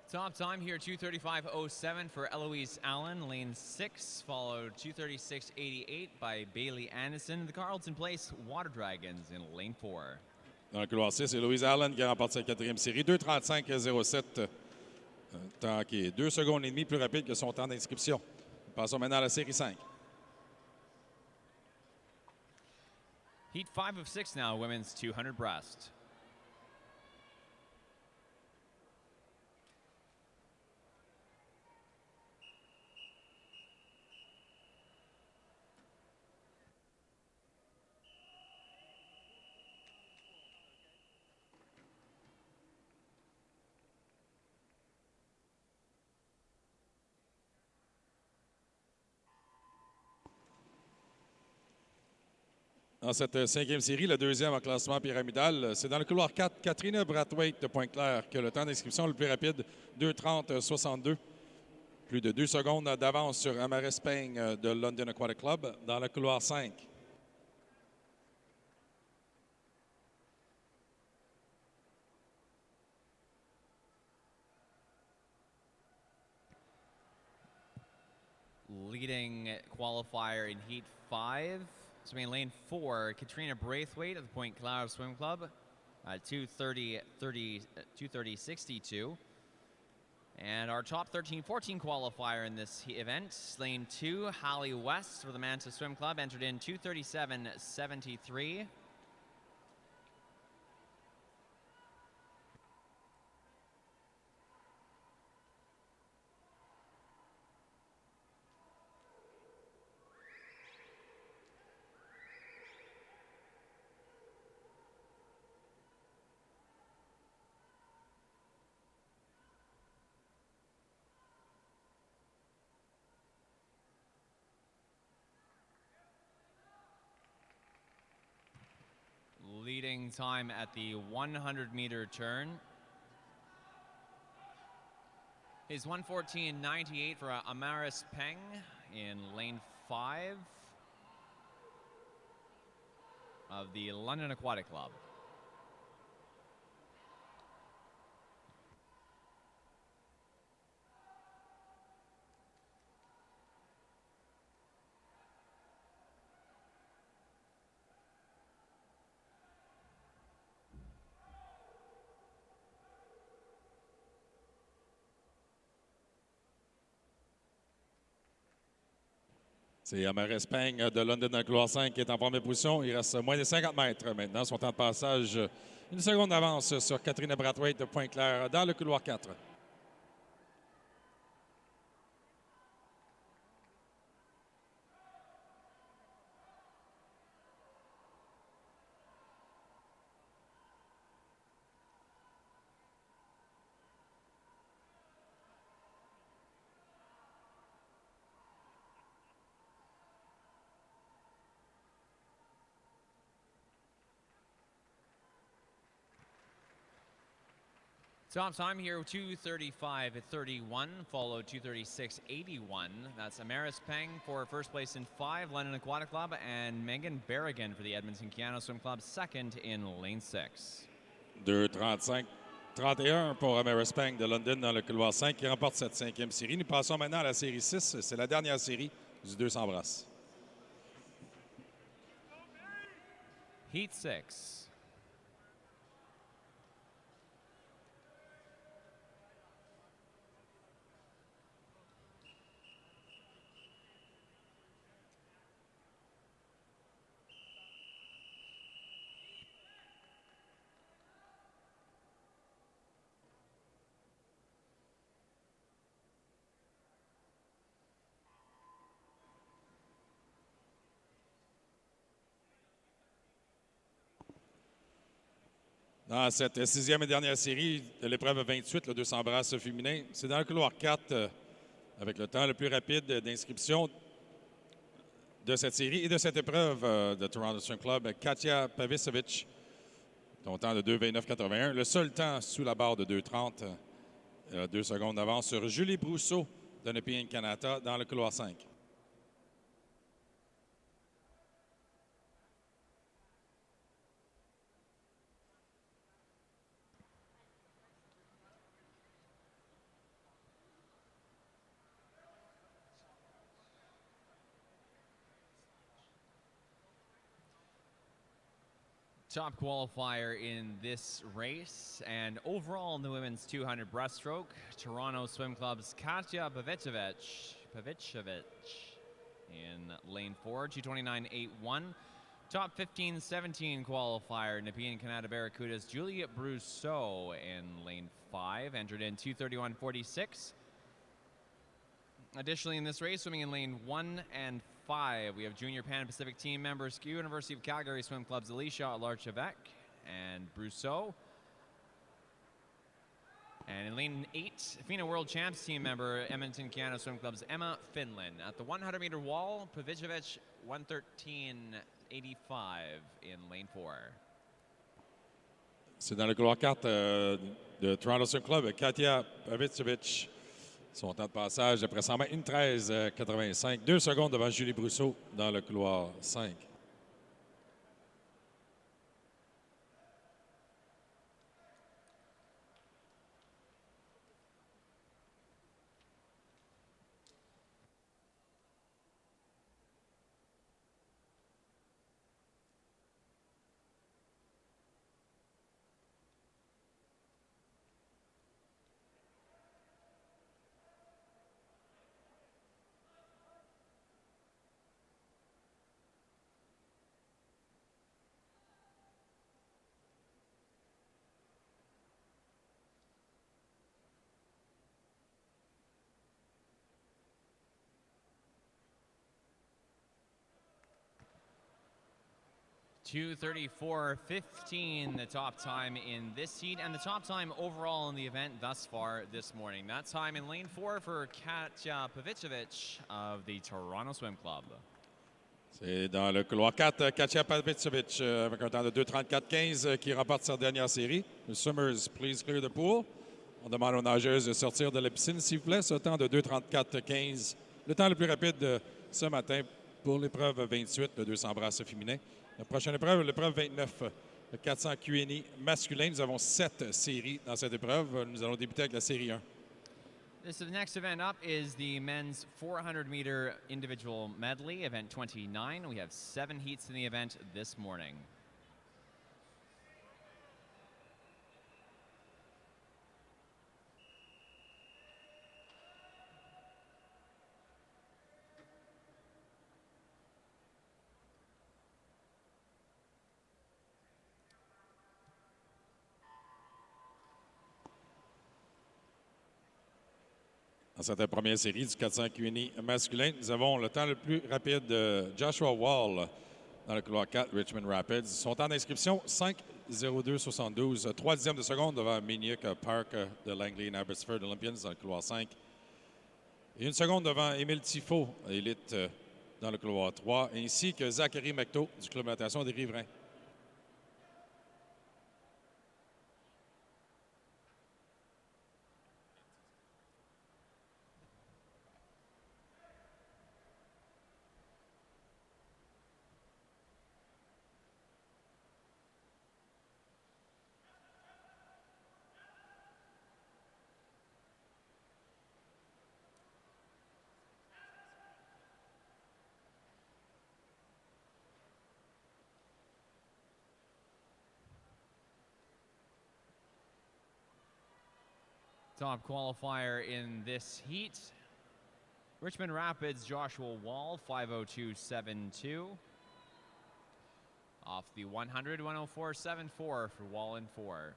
Top time here, 2:35.07 for Eloise Allen, lane 6, followed 2:36.88 by Bailey Anderson, the Carleton Place Water Dragons in lane 4. Dans le couloir 6, c'est Louise Allen qui a remporté sa 4e série, 2:35.07, un temps qui est 2 secondes et demie plus rapide que son temps d'inscription. Passons maintenant à la série 5. Heat 5 of 6 now, women's 200 breast. Dans cette 5e série, la 2e en classement pyramidal, c'est dans le couloir 4, Katrina Brathwaite de Pointe-Claire qui a le temps d'inscription le plus rapide, 2:30.62. Plus de 2 secondes d'avance sur Amaris Payne de London Aquatic Club dans le couloir 5. Leading qualifier in Heat 5. So in lane 4, Katrina Braithwaite of the Point Cloud Swim Club, 2:30.62. And our top 13-14 qualifier in this event, lane 2, Holly West for the Manta Swim Club, entered in 2:37.73. Leading time at the 100-meter turn is 1:14.98 for Amaris Peng in lane 5 of the London Aquatic Club. C'est Amaris Peng de London dans le couloir 5 qui est en première position. Il reste moins de 50 mètres maintenant. Son temps de passage, une seconde d'avance sur Catherine Brathwaite de Pointe-Claire dans le couloir 4. Top time here, 2:35.31, followed 2:36.81. That's Amaris Peng for first place in 5, London Aquatic Club, and Megan Berrigan for the Edmonton Canada Swim Club, second in lane 6. 2:35-31 pour Amaris Peng de London dans le couloir 5 qui remporte cette 5e série. Nous passons maintenant à la série 6. C'est la dernière série du 200 brasses. Heat 6. Dans cette 6e et dernière série de l'épreuve 28, le 200 brasses féminin, c'est dans le couloir 4 avec le temps le plus rapide d'inscription de cette série et de cette épreuve de Toronto Swim Club, Katia Pavicevic, son temps de 2:29.81. Le seul temps sous la barre de 2:30, 2 secondes d'avance sur Julie Brousseau de Nepean Canada dans le couloir 5. Top qualifier in this race, and overall in the women's 200 breaststroke, Toronto Swim Club's Katya Pavicevic in lane 4, 2:29.81. Top 15-17 qualifier, Nepean Canada Barracuda's Juliette Brousseau in lane 5, entered in 2:31.46. Additionally, in this race, swimming in lane 1 and 5, we have junior Pan Pacific team members, SKU University of Calgary Swim Club's Alicia Larchevêque and Brousseau. And in lane 8, FINA World Champs team member, Edmonton Canada Swim Club's Emma Finland. At the 100-meter wall, Pavicevic 1:13.85 in lane 4. C'est dans le couloir 4 de Toronto Swim Club, Katia Pavicevic. Son temps de passage après 100 mètres, 1:13.85. 2 secondes devant Julie Brousseau dans le couloir 5. .2:34.15, the top time in this heat, and the top time overall in the event thus far this morning. That time in lane 4 for Katya Pavicevic of the Toronto Swim Club. C'est dans le couloir 4, Katia Pavicevic avec un temps de 2:34.15 qui remporte sa dernière série. The Swimmers, please clear the pool. On demande aux nageuses de sortir de la piscine, s'il vous plaît. Ce temps de 2:34.15, le temps le plus rapide de ce matin pour l'épreuve 28, le 200 brasses féminin. La prochaine épreuve, l'épreuve 29, le 400 Q&E masculin. Nous avons 7 séries dans cette épreuve. Nous allons débuter avec la série 1. The next event up is the men's 400-meter individual medley, event 29. We have 7 heats in the event this morning. Dans cette première série du 400 QNI masculin, nous avons le temps le plus rapide de Joshua Wall dans le couloir 4, Richmond Rapids. Son temps d'inscription, 5:02.72. 3 dixièmes de seconde devant Miniuk Park de Langley et Abbotsford Olympians dans le couloir 5. Et 1 seconde devant Émile Tifo, élite dans le couloir 3, ainsi que Zachary McTo du Club de natation des Riverains. Top qualifier in this heat. Richmond Rapids, Joshua Wall, 5:02.72. Off the 100, 104.74 for Wall in 4.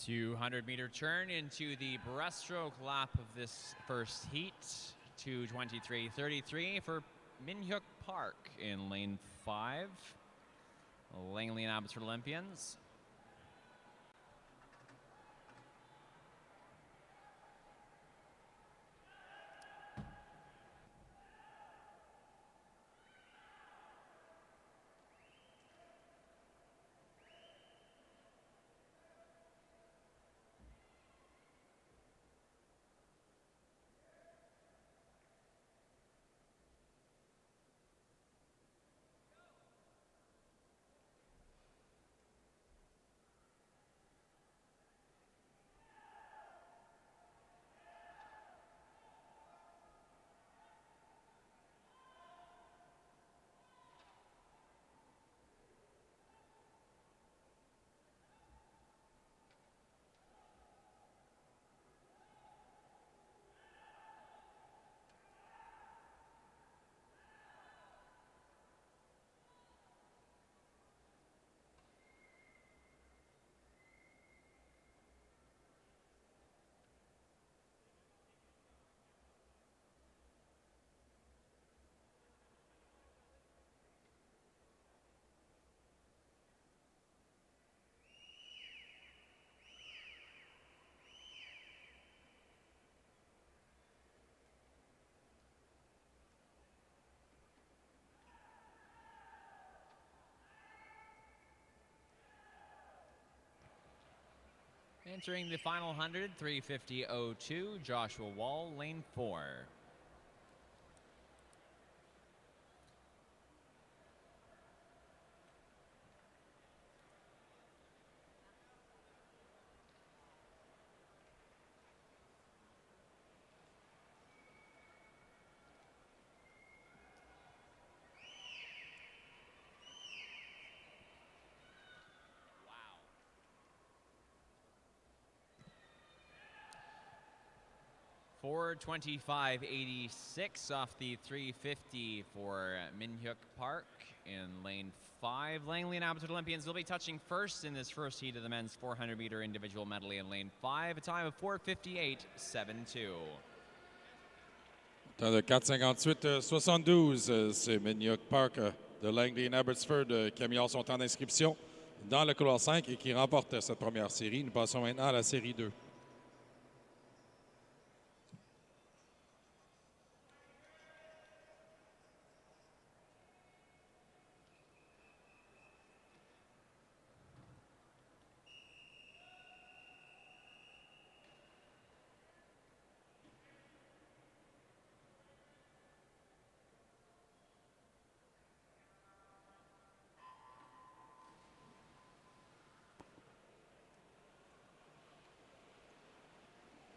.200-meter turn into the breaststroke lap of this first heat. 2:23.33 for Minhyuk Park in lane 5. Langley and Abbotsford Olympians. Entering the final 100, 3:50.02, Joshua Wall, lane 4. Wow. 4:25.86 off the 350 for Minhyuk Park in lane 5. Langley and Abbotsford Olympians will be touching first in this first heat of the men's 400-meter individual medley in lane 5, a time of 4:58.72. Temps de 4,58,72. C'est Minyook Park de Langley et Abbotsford qui améliore son temps d'inscription dans le couloir 5 et qui remporte cette première série. Nous passons maintenant à la série 2.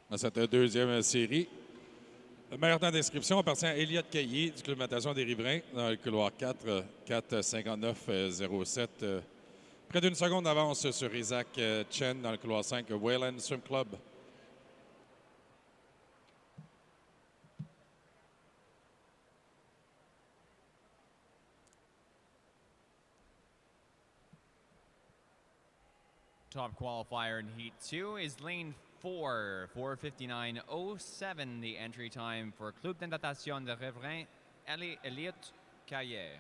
Dans cette deuxième série, le meilleur temps d'inscription appartient à Elliott Caillé du Club Natation des Riverains dans le couloir 4, 4,59,07. Près d'une seconde d'avance sur Isaac Chen dans le couloir 5, Wayland Swim Club. Top qualifier in Heat 2 is lane 4, 4:59.07, the entry time for Club de Natation de Riverains, Elliott Caillé.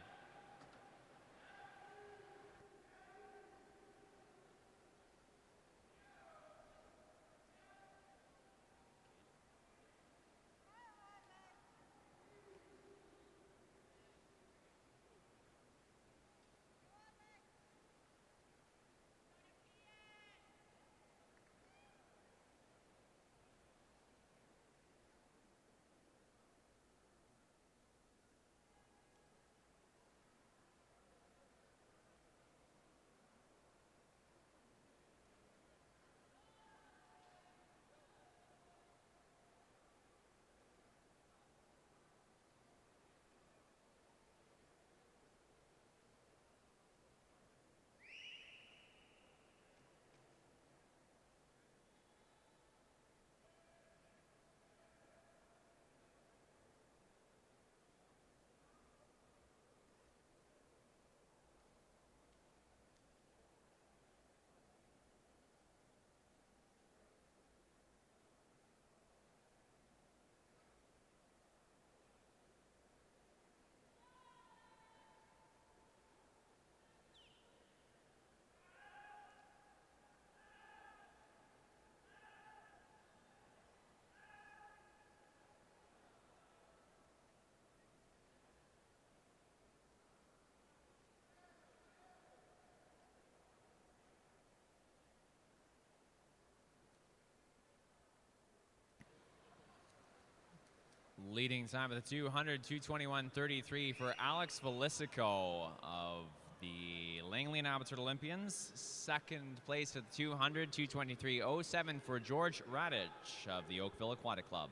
Leading time of the 200, 2:21.33 for Alex Felicico of the Langley and Abbotsford Olympians. Second place at the 200, 2:23.07 for George Radich of the Oakville Aquatic Club.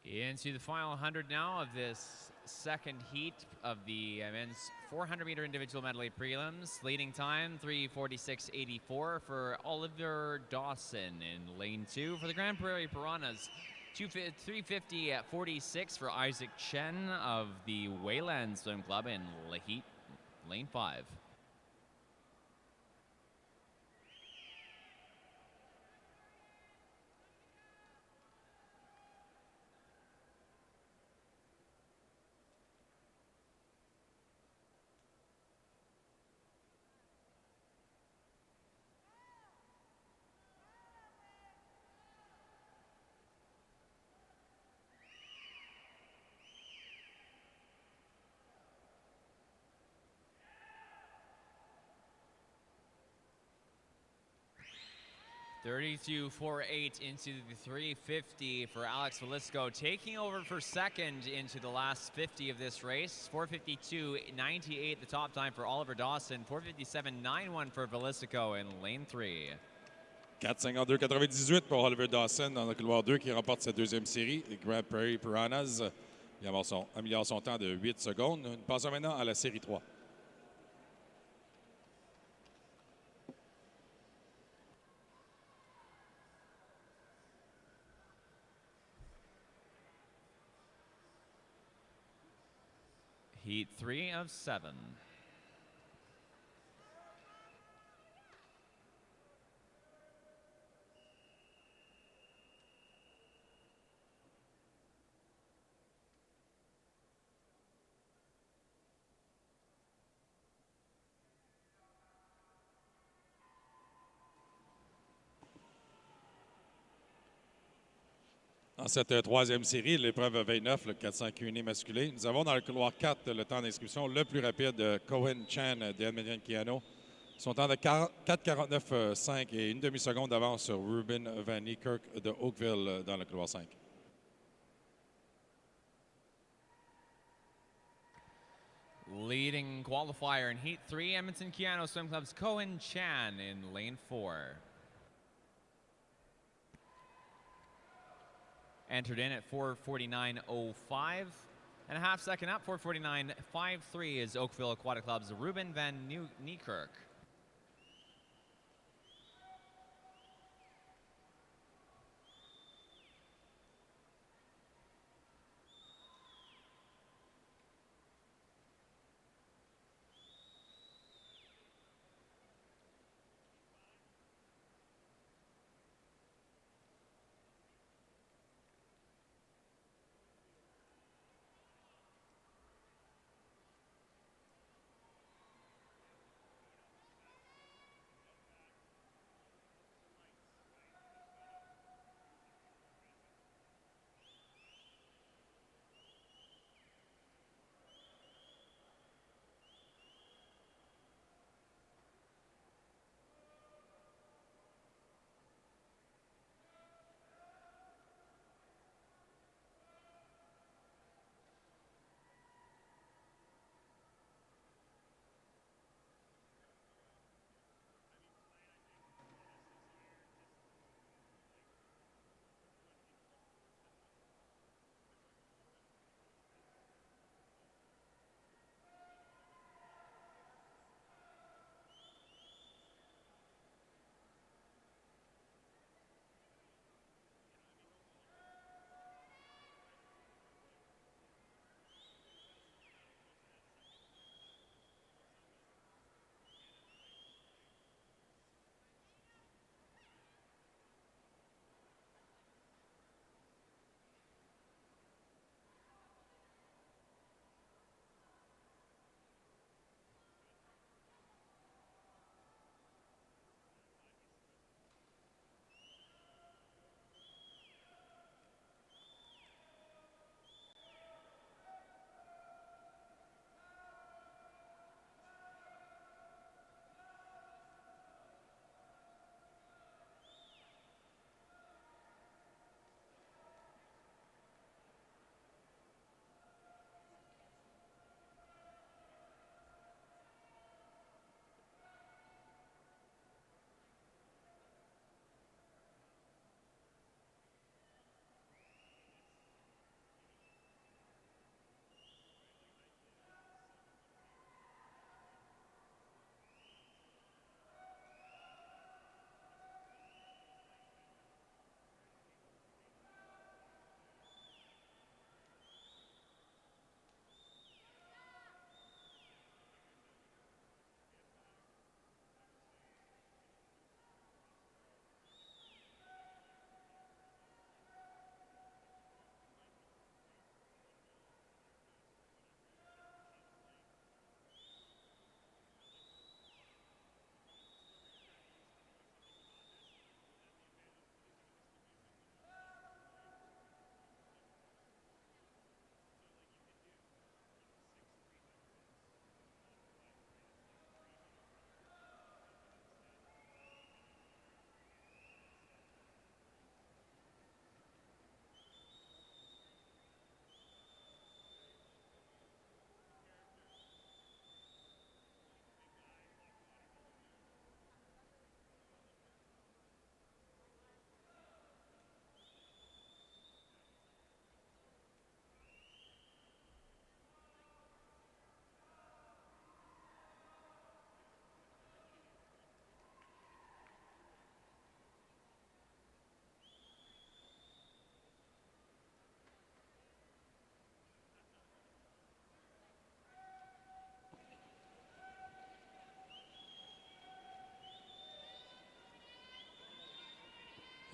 Into the final 100 now of this second heat of the men's 400-meter individual medley prelims. Leading time, 3:46.84 for Oliver Dawson in lane 2. For the Grand Prairie Piranhas, 3:50.46 for Isaac Chen of the Wayland Swim Club in heat lane 5. 32.48 into the 350 for Alex Velisco, taking over for second into the last 50 of this race. 4:52.98 the top time for Oliver Dawson. 4:57.91 for Velisco in lane 3. 4:52.98 pour Oliver Dawson dans le couloir 2 qui remporte sa deuxième série. Les Grand Prairie Piranhas améliore son temps de 8 secondes. Nous passons maintenant à la série 3. Heat 3 of 7. Dans cette troisième série, l'épreuve 29, le 400 Q&A masculin, nous avons dans le couloir 4 le temps d'inscription le plus rapide, Cohen Chan d'Edmonton Keano. Son temps de 4:49.5 et une demi-seconde d'avance sur Ruben Van Niekerk de Oakville dans le couloir 5. Leading qualifier in Heat 3, Edmonton Keano Swim Club's Cohen Chan in lane 4. Entered in at 4:49.05. And a half second up, 4:49.53 is Oakville Aquatic Club's Ruben Van Niekerk.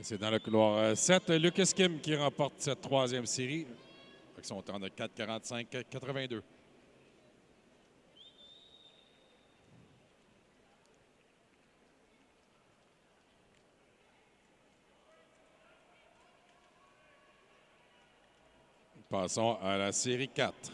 C'est dans le couloir 7, Lucas Kim qui remporte cette troisième série avec son temps de 4,45,82. Passons à la série 4.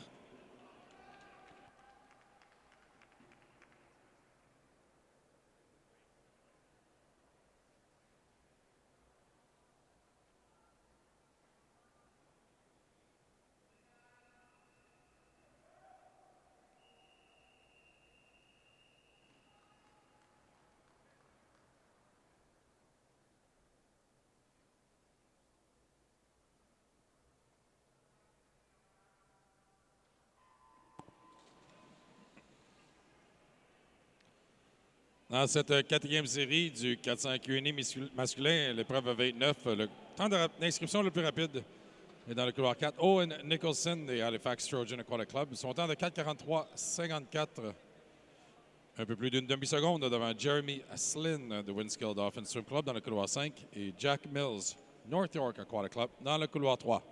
Dans cette quatrième série du 400 Q&A masculin, l'épreuve 29, le temps d'inscription le plus rapide est dans le couloir 4. Owen Nicholson des Halifax Trojan Aquatic Club. Son temps de 4,43,54. Un peu plus d'une demi-seconde devant Jeremy Aslin de Winskill Dolphin Swim Club dans le couloir 5 et Jack Mills, North York Aquatic Club dans le couloir 3.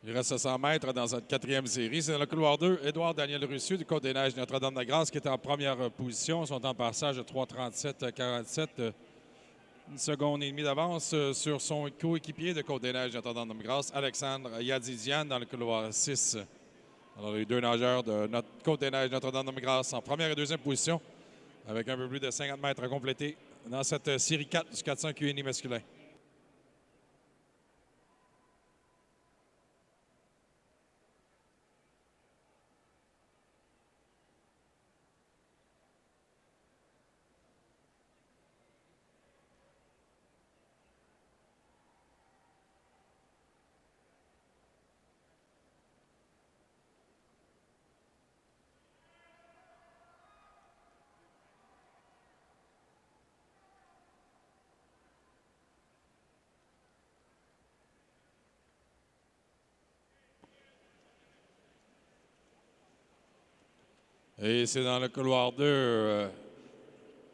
Il reste 100 mètres dans cette quatrième série. C'est dans le couloir 2, Édouard Daniel Russu du Côte-des-Neiges Notre-Dame-de-Grâce qui est en première position. Son temps de passage de 3,37,47. Une seconde et demie d'avance sur son coéquipier de Côte-des-Neiges Notre-Dame-de-Grâce, Alexandre Yadizian, dans le couloir 6. Alors, les deux nageurs de notre Côte-des-Neiges Notre-Dame-de-Grâce en première et deuxième position avec un peu plus de 50 mètres à compléter dans cette série 4 du 400 Q&A masculin. Et c'est dans le couloir 2,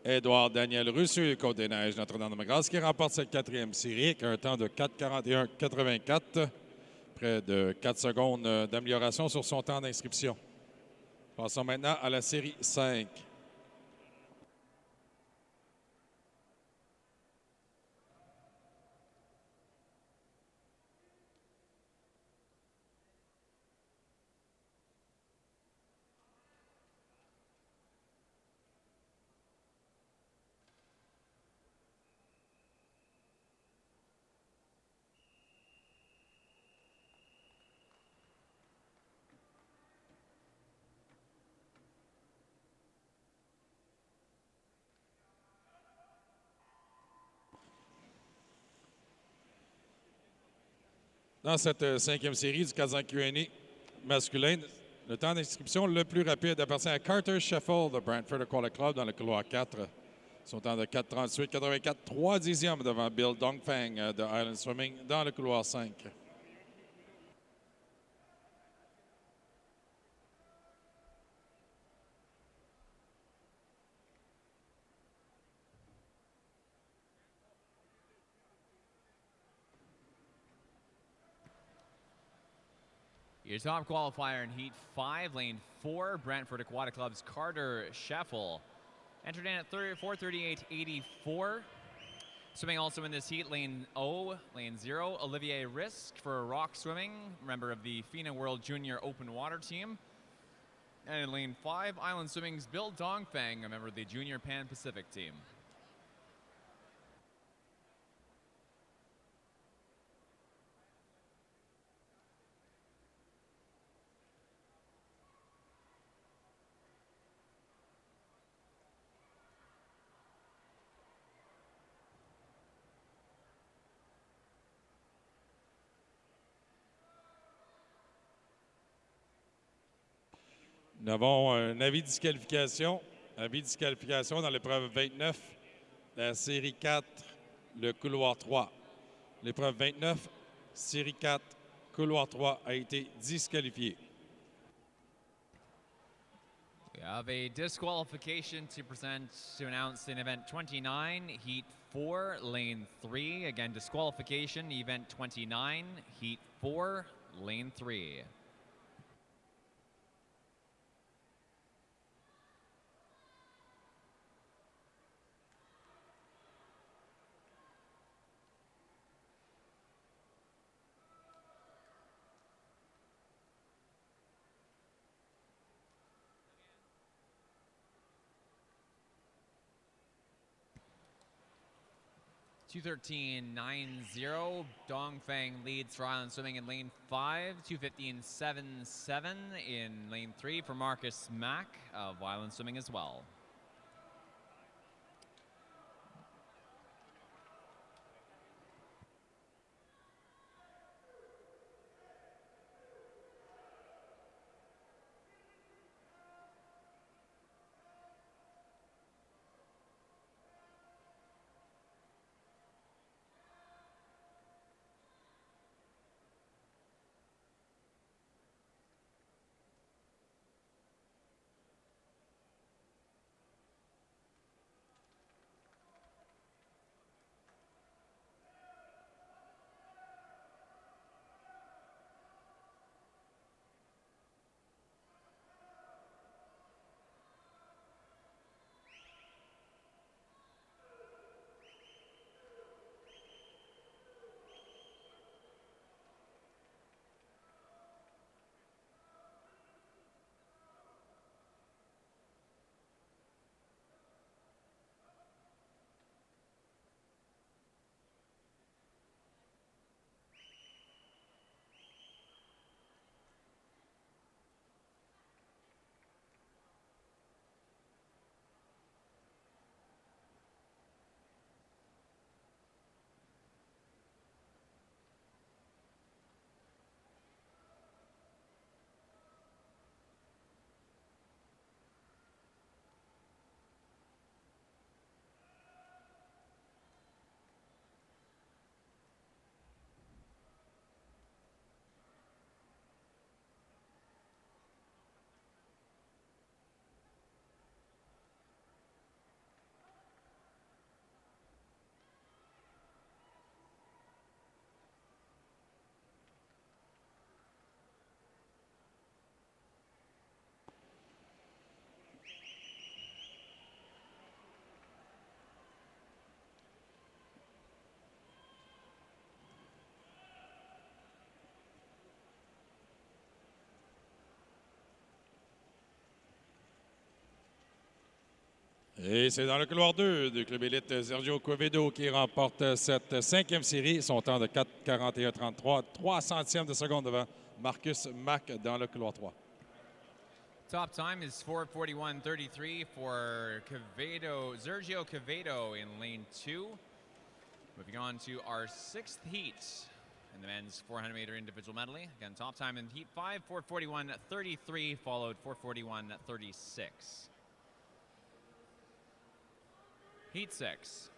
Édouard Daniel Russu, Côte-des-Neiges, Notre-Dame-de-Grâce, qui remporte cette quatrième série avec un temps de 4,41,84. Près de 4 secondes d'amélioration sur son temps d'inscription. Passons maintenant à la série 5. Dans cette cinquième série du Kazan Q&A masculin, le temps d'inscription le plus rapide appartient à Carter Sheffield de Brantford Aquatic Club dans le couloir 4. Son temps de 4,38,84, 3 dixièmes devant Bill Dongfang de Island Swimming dans le couloir 5. Your top qualifier in Heat 5, Lane 4, Brantford Aquatic Club's Carter Scheffel. Entered in at 4:38.84. Swimming also in this heat, Lane 0, Olivier Risk for rock swimming, member of the FINA World Junior Open Water Team. And in Lane 5, Island Swimming's Bill Dongfang, a member of the Junior Pan Pacific Team. Nous avons un avis de disqualification. Avis de disqualification dans l'épreuve 29, la série 4, le couloir 3. L'épreuve 29, série 4, couloir 3 a été disqualifié. We have a disqualification to announce in event 29, heat 4, lane 3. Again, disqualification, event 29, heat 4, lane 3. $2:13.90. Dongfang leads for Island Swimming in lane 5. $2:15.77 in lane 3 for Marcus Mack of Island Swimming as well. Et c'est dans le couloir 2 du club élite Sergio Quevedo qui remporte cette 5e série. Son temps de 4,41,33, 3 centièmes de seconde devant Marcus Mack dans le couloir 3. Top time is 4:41.33 for Quevedo, Sergio Quevedo in lane 2. Moving on to our 6th heat in the men's 400-meter individual medley. Again, top time in heat 5, 4:41.33, followed 4:41.36. Heat 6.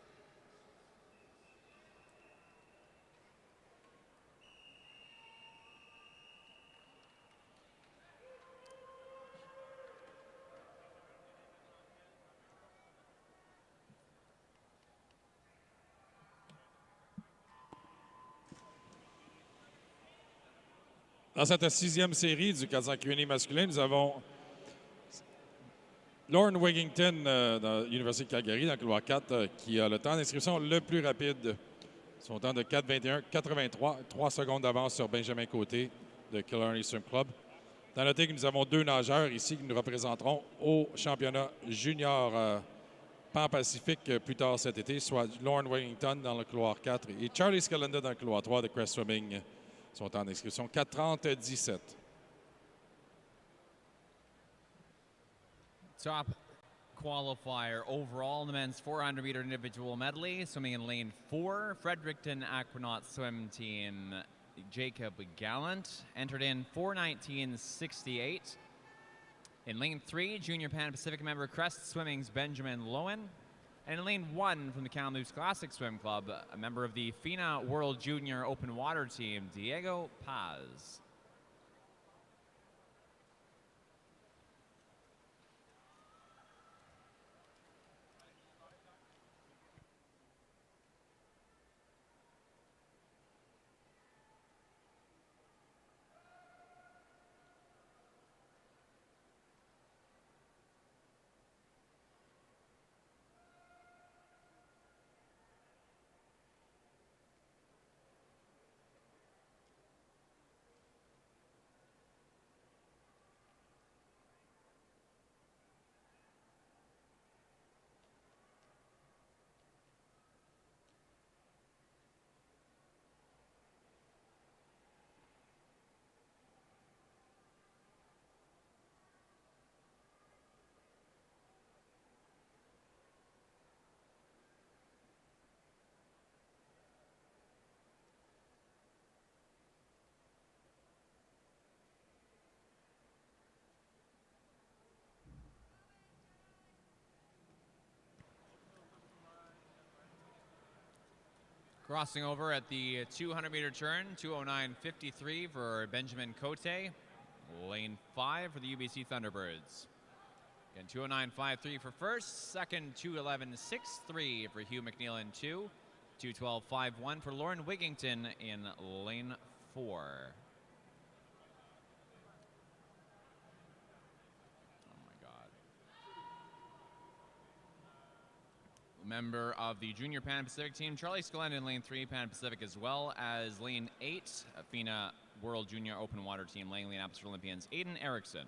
Dans cette 6e série du 400 Q&A masculin, nous avons Lorne Wigington de l'Université de Calgary, dans le couloir 4, qui a le temps d'inscription le plus rapide. Son temps de 4,21,83, 3 secondes d'avance sur Benjamin Côté de Killarney Swim Club. Dans noter que nous avons 2 nageurs ici qui nous représenteront au championnat junior Pan-Pacifique plus tard cet été, soit Lorne Wigington dans le couloir 4 et Charlie Scalenda dans le couloir 3 de Crest Swimming. Son temps d'inscription, 4:30,17. Top qualifier overall in the men's 400-meter individual medley. Swimming in lane 4, Fredericton Aquanaut Swim Team, Jacob Gallant. Entered in 4:19.68. In lane 3, Junior Pan Pacific member Crest Swimming's Benjamin Lowen. And in lane 1 from the Kamloops Classic Swim Club, a member of the FINA World Junior Open Water Team, Diego Paz. Crossing over at the 200-meter turn, 2:09.53 for Benjamin Cote. Lane 5 for the UBC Thunderbirds. Again, 2:09.53 for first. Second, 2:11.63 for Hugh McNeil in 2. 2:12.51 for Lauren Wigington in lane 4. Member of the Junior Pan Pacific team, Charlie Scalenda in lane 3, Pan Pacific, as well as lane 8, FINA World Junior Open Water Team, Langley and Abbotsford Olympians, Aiden Erickson.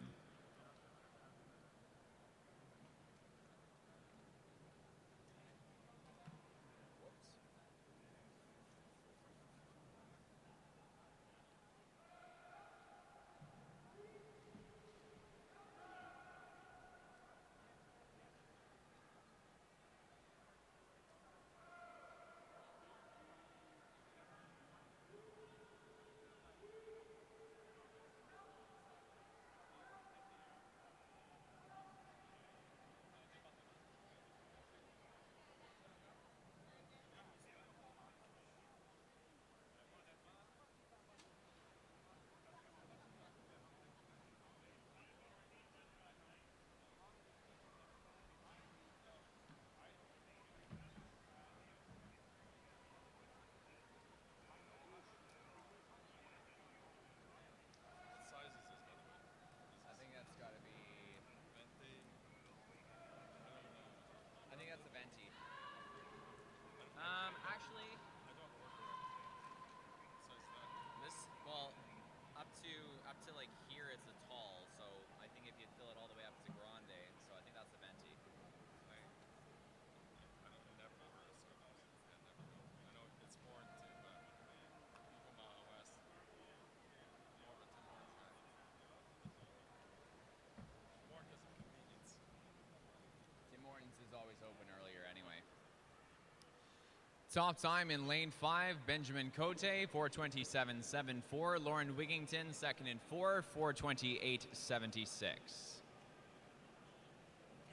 Top time in lane 5, Benjamin Cote, 4:27.74. Lauren Wigington, second in 4, 4:28.76.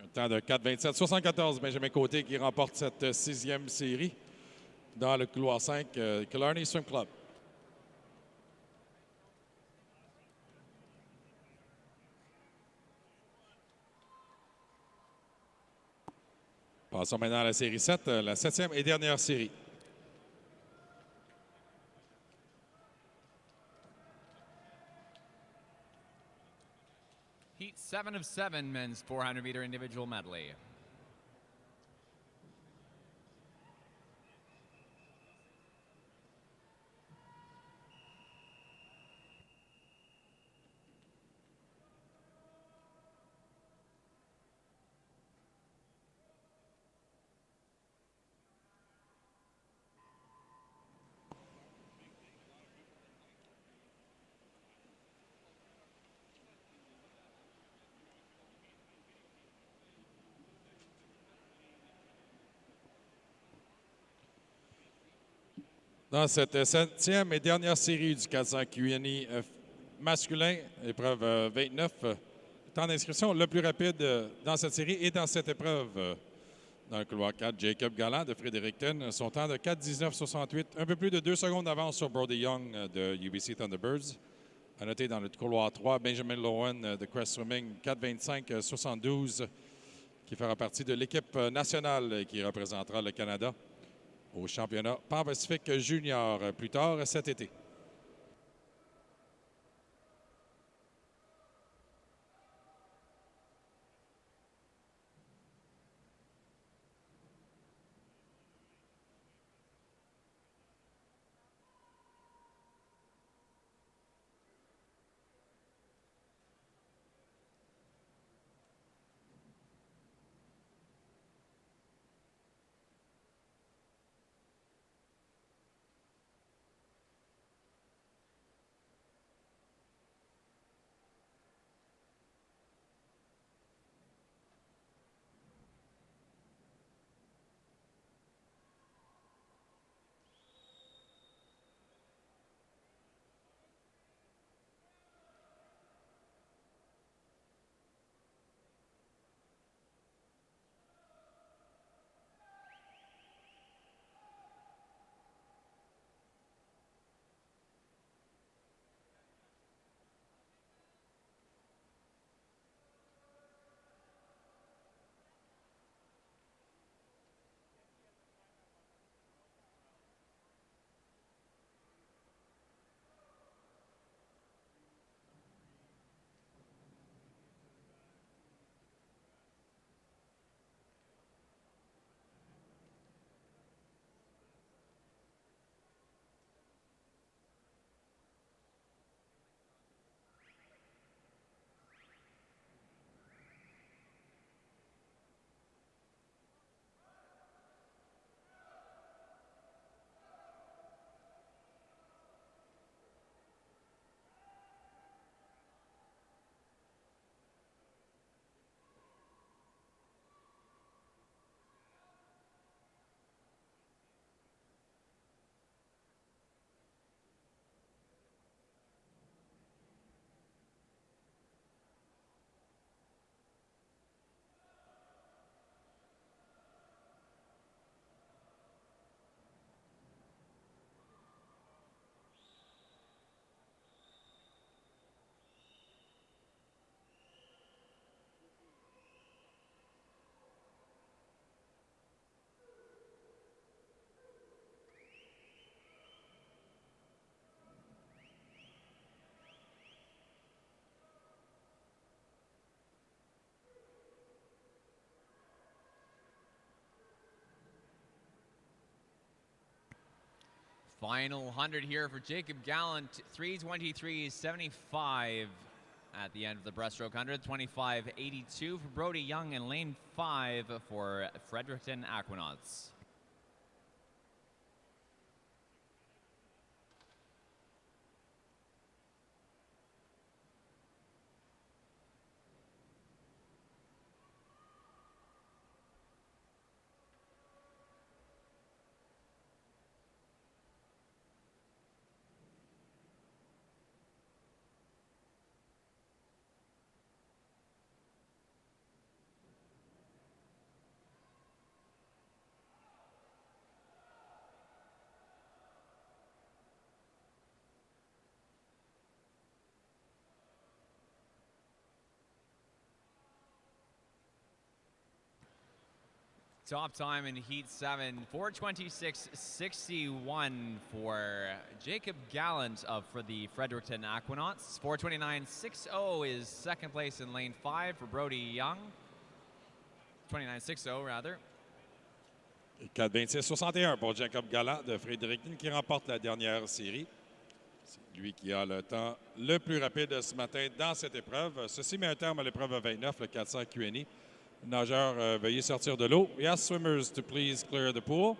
Un temps de 4:27.74, Benjamin Côté qui remporte cette sixième série dans le couloir 5, Killarney Swim Club. Passons maintenant à la série 7, la septième et dernière série. Heat 7 of 7, men's 400-meter individual medley. Dans cette septième et dernière série du 400 QNI masculin, épreuve 29, temps d'inscription le plus rapide dans cette série et dans cette épreuve. Dans le couloir 4, Jacob Galland de Fredericton, son temps de 4:19.68, un peu plus de 2 secondes d'avance sur Brody Young de UBC Thunderbirds. À noter dans le couloir 3, Benjamin Lowen de Crest Swimming, 4:25.72, qui fera partie de l'équipe nationale qui représentera le Canada au championnat Pan-Pacifique junior plus tard cet été. Final 100 here for Jacob Gallant, 3:23.75 at the end of the breaststroke 100, 25.82 for Brody Young in lane 5 for Fredericton Aquanauts. Top time in Heat 7, 4:26.61 for Jacob Gallant for the Fredericton Aquanauts. 4:29.60 is second place in lane 5 for Brody Young. 29.60 rather. 4:26.61 pour Jacob Gallant de Fredericton qui remporte la dernière série. C'est lui qui a le temps le plus rapide ce matin dans cette épreuve. Ceci met un terme à l'épreuve 29, le 400 Q&A. Nageurs, veuillez sortir de l'eau. We ask swimmers to please clear the pool.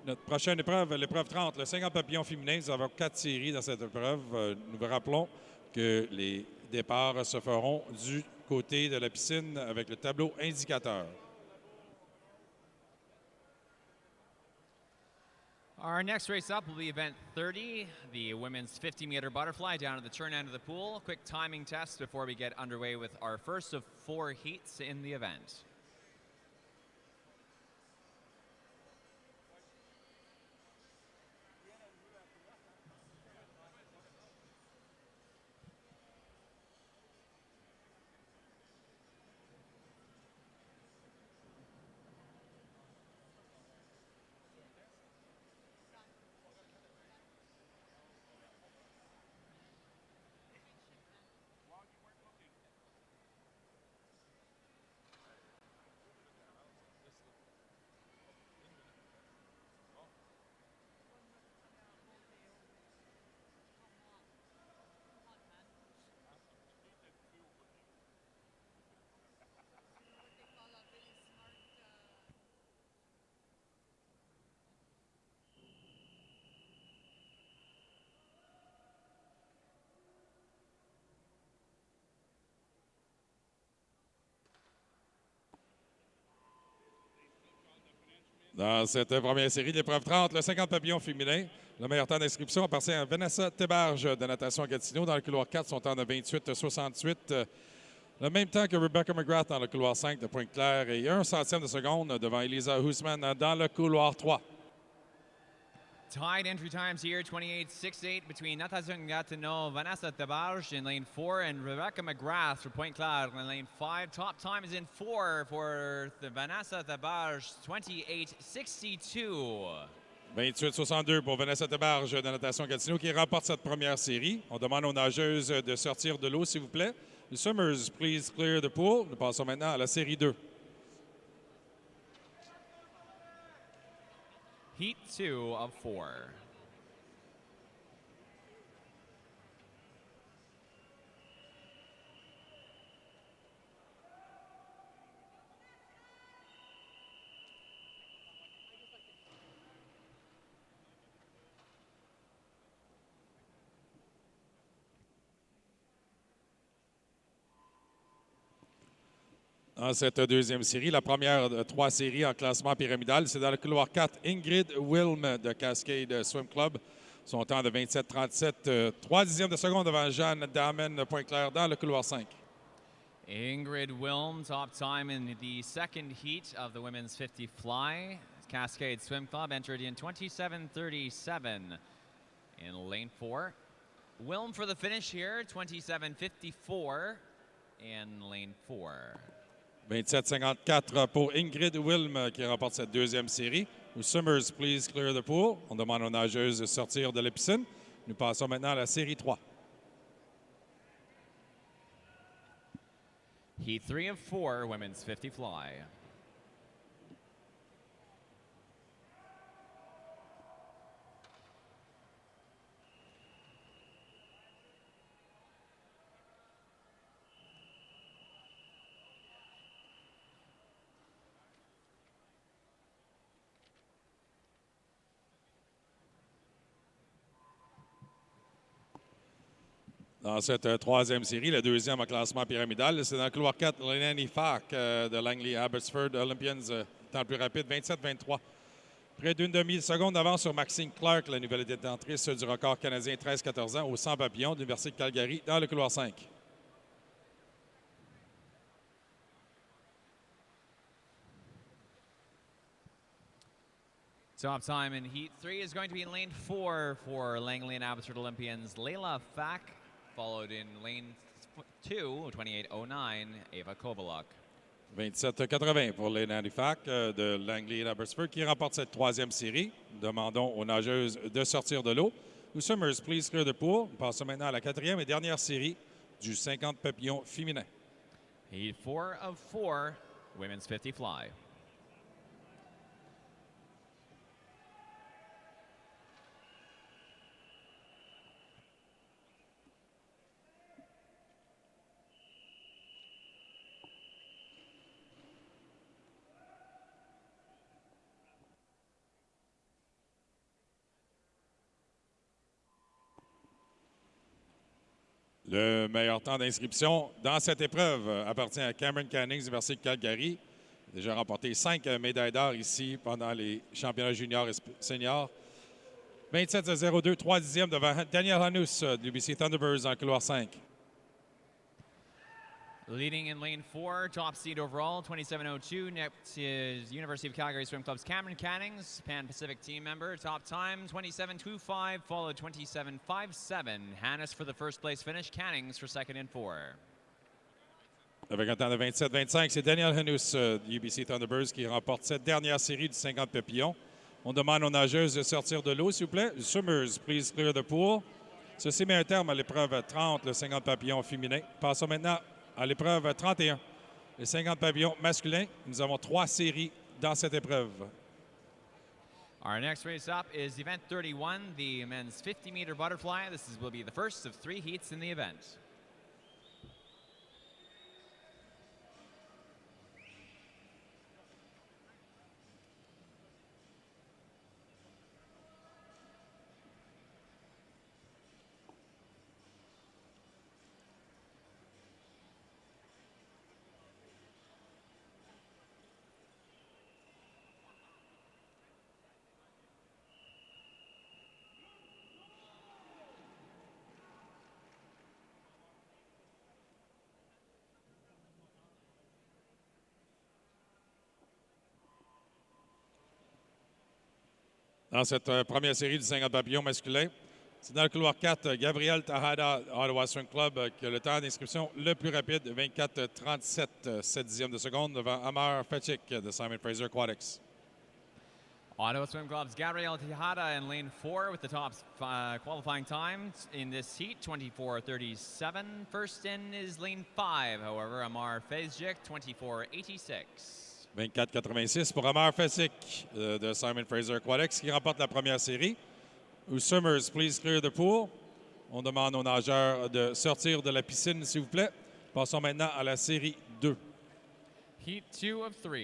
Notre prochaine épreuve, l'épreuve 30, le 50 papillons féminin. Nous avons 4 séries dans cette épreuve. Nous vous rappelons que les départs se feront du côté de la piscine avec le tableau indicateur. Our next race up will be event 30, the women's 50-meter butterfly down at the turn end of the pool. Quick timing test before we get underway with our first of 4 heats in the event. Dans cette première série de l'épreuve 30, le 50 papillons féminin, le meilleur temps d'inscription appartient à Vanessa Théberge de natation à Gatineau. Dans le couloir 4, son temps de 28,68. Le même temps que Rebecca McGrath dans le couloir 5 de Pointe-Claire et 1 centième de seconde devant Elisa Husman dans le couloir 3. Tied entry times here, 28.68 between Natation Gatineau, Vanessa Théberge in lane 4 and Rebecca McGrath for Pointe-Claire in lane 5. Top time is in 4 for the Vanessa Théberge, 28.62. 28,62 pour Vanessa Théberge de natation à Gatineau qui remporte cette première série. On demande aux nageuses de sortir de l'eau, s'il vous plaît. Les swimmers, please clear the pool. Nous passons maintenant à la série 2. Heat 2 of 4. Dans cette deuxième série, la première de 3 séries en classement pyramidal, c'est dans le couloir 4, Ingrid Wilm de Cascade Swim Club. Son temps de 27,37, 3 dixièmes de seconde devant Jeanne Damen de Pointe-Claire dans le couloir 5. Ingrid Wilm, top time in the second heat of the women's 50 fly. Cascade Swim Club entered in 27:37 in lane 4. Wilm for the finish here, 27:54 in lane 4. 27,54 pour Ingrid Wilm qui remporte cette deuxième série. Aux swimmers, please clear the pool. On demande aux nageuses de sortir de la piscine. Nous passons maintenant à la série 3. Heat 3 of 4, women's 50 fly. Dans cette troisième série, la deuxième en classement pyramidal, c'est dans le couloir 4, Lenny Falk de Langley Abbotsford Olympians, temps plus rapide, 27-23. Près d'une demi-seconde d'avance sur Maxine Clark, la nouvelle détentrice du record canadien 13-14 ans au 100 papillons de l'Université de Calgary dans le couloir 5. Top time in Heat 3 is going to be in lane 4 for Langley and Abbotsford Olympians Layla Fack, followed in lane 2, 28.09, Ava Kovaluk. 27-80 pour les Nandifac de Langley et Abbotsford qui remportent cette troisième série. Demandons aux nageuses de sortir de l'eau. Nous Swimmers, please clear the pool. Nous passons maintenant à la quatrième et dernière série du 50 papillons féminin. Heat 4 of 4, women's 50 fly. Le meilleur temps d'inscription dans cette épreuve appartient à Cameron Cannings, Université de Calgary. Il a déjà remporté 5 médailles d'or ici pendant les championnats juniors et seniors. 27-02, 3 dixièmes devant Daniel Hanus du BC Thunderbirds en couloir 5. Leading in lane 4, top seed overall, 27.02. Next is University of Calgary Swim Club's Cameron Cannings, Pan-Pacific team member. Top time, 27.25, followed 27.57. Hannes for the first place finish, Cannings for second and 4. Avec un temps de 27-25, c'est Daniel Hanus du UBC Thunderbirds qui remporte cette dernière série du 50 papillons. On demande aux nageuses de sortir de l'eau, s'il vous plaît. Swimmers, please clear the pool. Ceci met un terme à l'épreuve 30, le 50 papillons féminin. Passons maintenant à l'épreuve 31, les 50 pavillons masculins. Nous avons 3 séries dans cette épreuve. Our next race up is event 31, the men's 50-meter butterfly. Will be the first of 3 heats in the event. Dans cette première série du 50 papillons masculin, c'est dans le couloir 4, Gabriel Tahada, Ottawa Swim Club, qui a le temps d'inscription le plus rapide, 24-37, 7 dixièmes de seconde, devant Amar Fetchik de Simon Fraser Aquatics. Ottawa Swim Club's Gabriel Tejada in lane 4 with the top qualifying time in this heat, 24:37. First in is lane 5, however, Amar Fezjik, 24:86. 24-86 pour Amar Fetchik de Simon Fraser Aquatics qui remporte la première série. Aux Swimmers, please clear the pool. On demande aux nageurs de sortir de la piscine, s'il vous plaît. Passons maintenant à la série 2. Heat 2 of 3.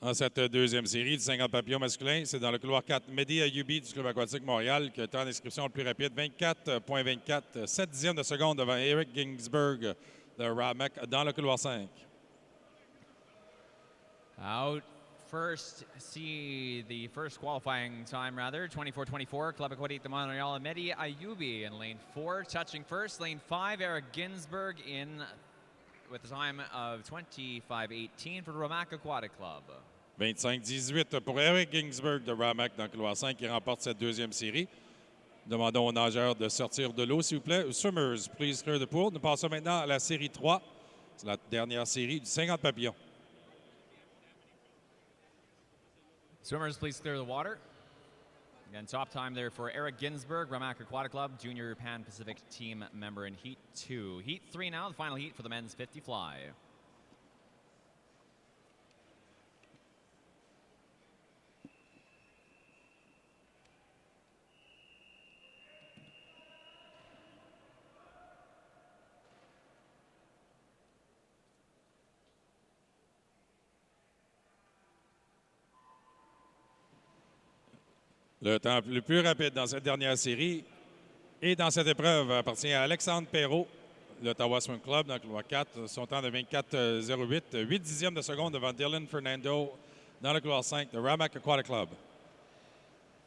Dans cette deuxième série du 50 papillons masculins, c'est dans le couloir 4, Mehdi Ayoubi du Club aquatique Montréal qui a le temps d'inscription le plus rapide, 24.24, 7 dixièmes de seconde devant Eric Ginsberg de Ramek dans le couloir 5. Out first, see the first qualifying time, 24:24. Club Aquatique de Montréal, Mehdi Ayoubi in lane 4, touching first. Lane 5, Eric Ginsberg in with a time of 25:18 for the Ramak Aquatic Club. 25-18 pour Eric Ginsberg de Ramek dans le couloir 5 qui remporte cette deuxième série. Demandons aux nageurs de sortir de l'eau, s'il vous plaît. Swimmers, please clear the pool. Nous passons maintenant à la série 3. C'est la dernière série du 50 papillons. Swimmers, please clear the water. Again, top time there for Eric Ginsberg, Ramak Aquatic Club, Junior Pan-Pacific team member in Heat 2. Heat 3 now, the final heat for the men's 50 fly. Le temps le plus rapide dans cette dernière série et dans cette épreuve appartient à Alexandre Perrault, l'Ottawa Swim Club, dans le couloir 4. Son temps de 24:08, 8 dixièmes de seconde devant Dylan Fernando Dans le couloir 5, the Ramac Aquatic Club.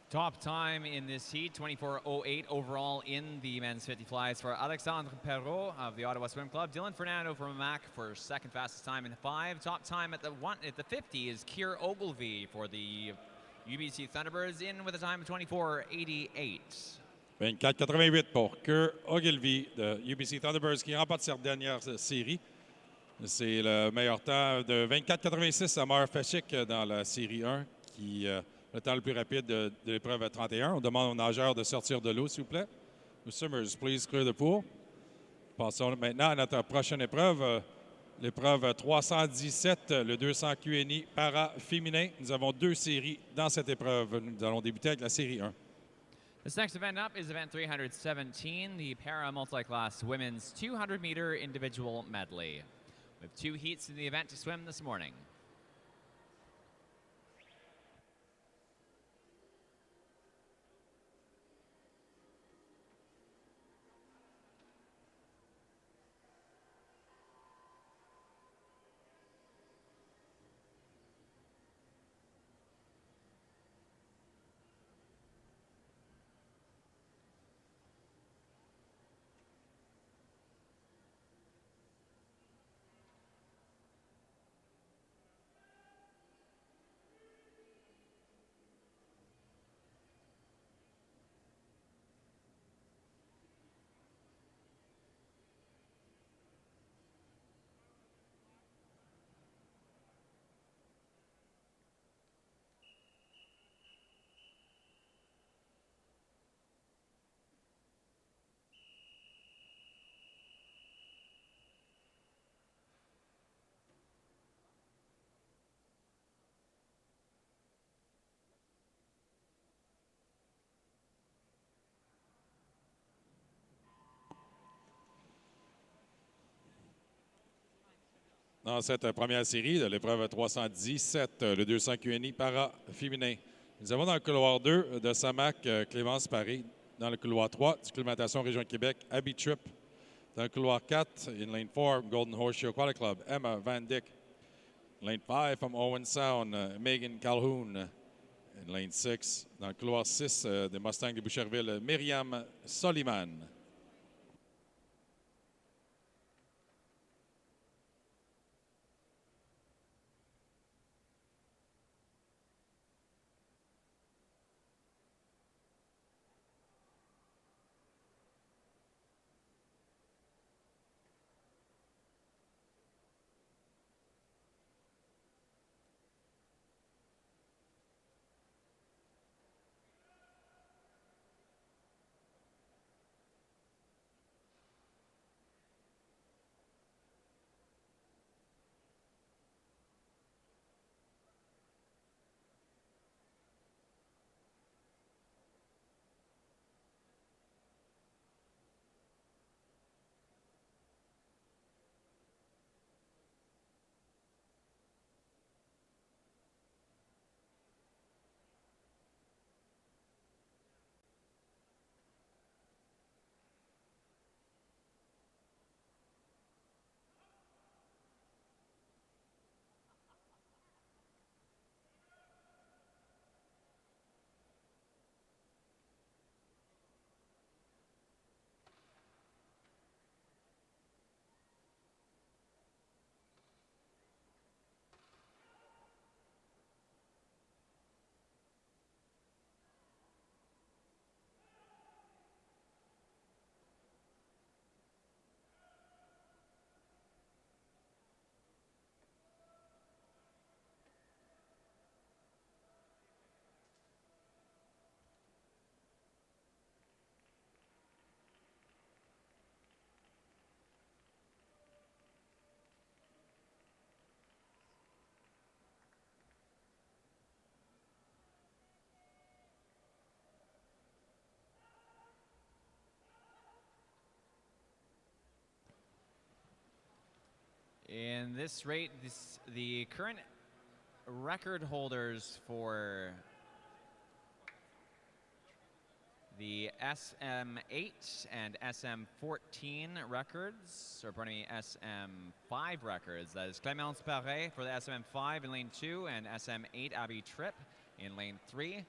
Top time in this heat, 24:08 overall in the men's 50 flies for Alexandre Perrault of the Ottawa Swim Club. Dylan Fernando from Mac for second fastest time in 5. Top time at the 50 is Keir Ogilvie for the UBC Thunderbirds, in with a time of 24:88. 24,88 pour Keir Ogilvie de UBC Thunderbirds qui remporte cette dernière série. C'est le meilleur temps de 24,86 à Mar Feshik dans la série 1 qui le temps le plus rapide de l'épreuve 31. On demande aux nageurs de sortir de l'eau, s'il vous plaît. The swimmers, please clear the pool. Passons maintenant à notre prochaine épreuve, l'épreuve 317, le 200 QNI para-féminin. Nous avons 2 séries dans cette épreuve. Nous allons débuter avec la série 1. This next event up is event 317, the para multi-class women's 200-meter individual medley. We have 2 heats in the event to swim this morning. Dans cette première série de l'épreuve 317, le 200 QNI para-féminin. Nous avons dans le couloir 2 de Samac, Clémence Paré. Dans le couloir 3, du Climatation Région de Québec, Abby Tripp. Dans le couloir 4, in lane 4, Golden Horseshoe Aquatic Club, Emma Van Dyck. Lane 5 from Owen Sound, Megan Calhoun. In lane 6, dans le couloir 6 des Mustangs de Boucherville, Myriam Soliman. In this rate, the current record holders for the SM8 and SM14 records, or pardon me, SM5 records. That is Clémence Paré for the SM5 in lane 2 and SM8 Abby Tripp in lane 3.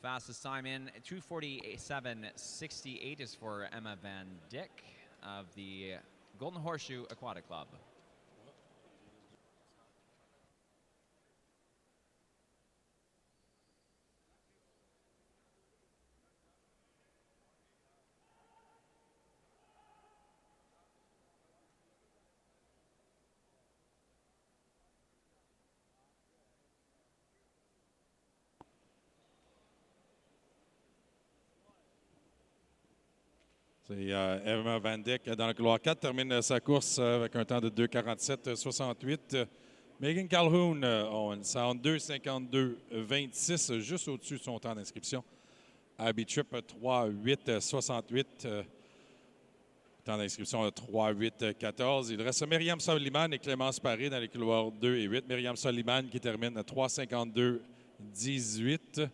Fastest time in 2:47.68 is for Emma Van Dyck of the Golden Horseshoe Aquatic Club. C'est Emma Van Dyck dans le couloir 4, termine sa course avec un temps de 2:47.68. Megan Calhoun a une sound 2:52.26, juste au-dessus de son temps d'inscription. Abby Tripp 3:08.68. Temps d'inscription de 3:08.14. Il reste Myriam Soliman et Clémence Paré dans les couloirs 2 et 8. Myriam Soliman qui termine à 3:52.18.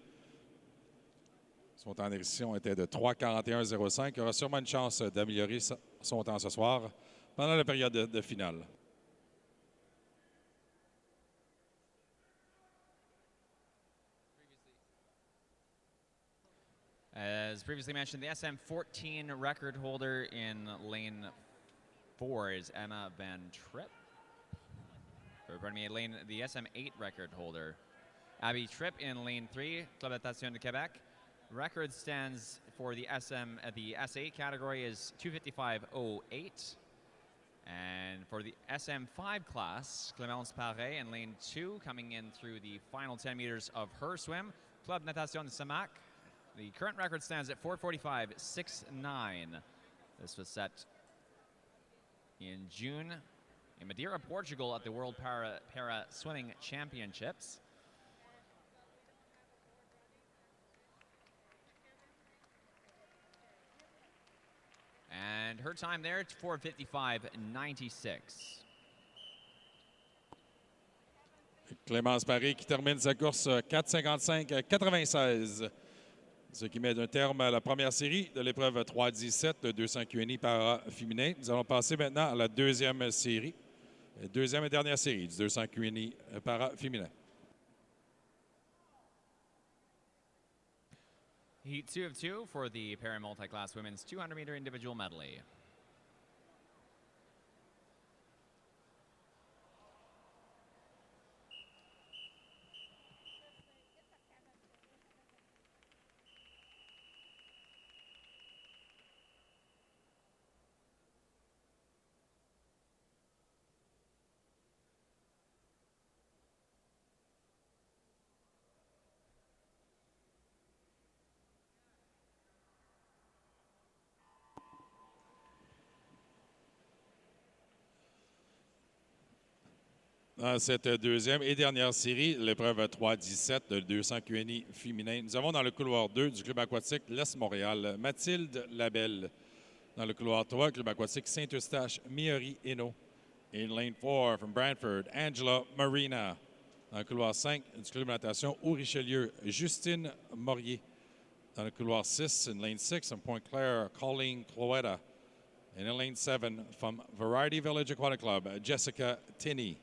Son temps d'inscription était de 3:41.05. Il aura sûrement une chance d'améliorer son temps ce soir pendant la période de finale. As previously mentioned, the SM14 record holder in lane 4 is Emma Van Tripp. Or pardon me, the SM8 record holder, Abby Tripp in lane 3, Club Natation de Québec. Record stands for the S8 category is 2:55.08. And for the SM5 class, Clémence Paré in lane 2, coming in through the final 10 meters of her swim, Club Natation de Samac. The current record stands at 4:45.69. This was set in June in Madeira, Portugal at the World Para Swimming Championships. And her time there, 4:55.96. Clémence Paré qui termine sa course 4:55.96. Ce qui met un terme à la première série de l'épreuve 3:17 de 200 Q&E para féminin. Nous allons passer maintenant à la deuxième série, deuxième et dernière série du 200 Q&E para féminin. Heat 2 of 2 for the para multi-class women's 200-meter individual medley. Dans cette deuxième et dernière série, l'épreuve 3:17 de 200 Q&E féminin, nous avons dans le couloir 2 du club aquatique l'Est Montréal, Mathilde Labelle. Dans le couloir 3, club aquatique Saint-Eustache, Miori Eno. In lane 4, from Brantford, Angela Marina. Dans le couloir 5 du club de natation au Richelieu, Justine Morier. Dans le couloir 6, in lane 6, from Pointe-Claire, Colleen Cloetta. And in lane 7, from Variety Village Aquatic Club, Jessica Tinney.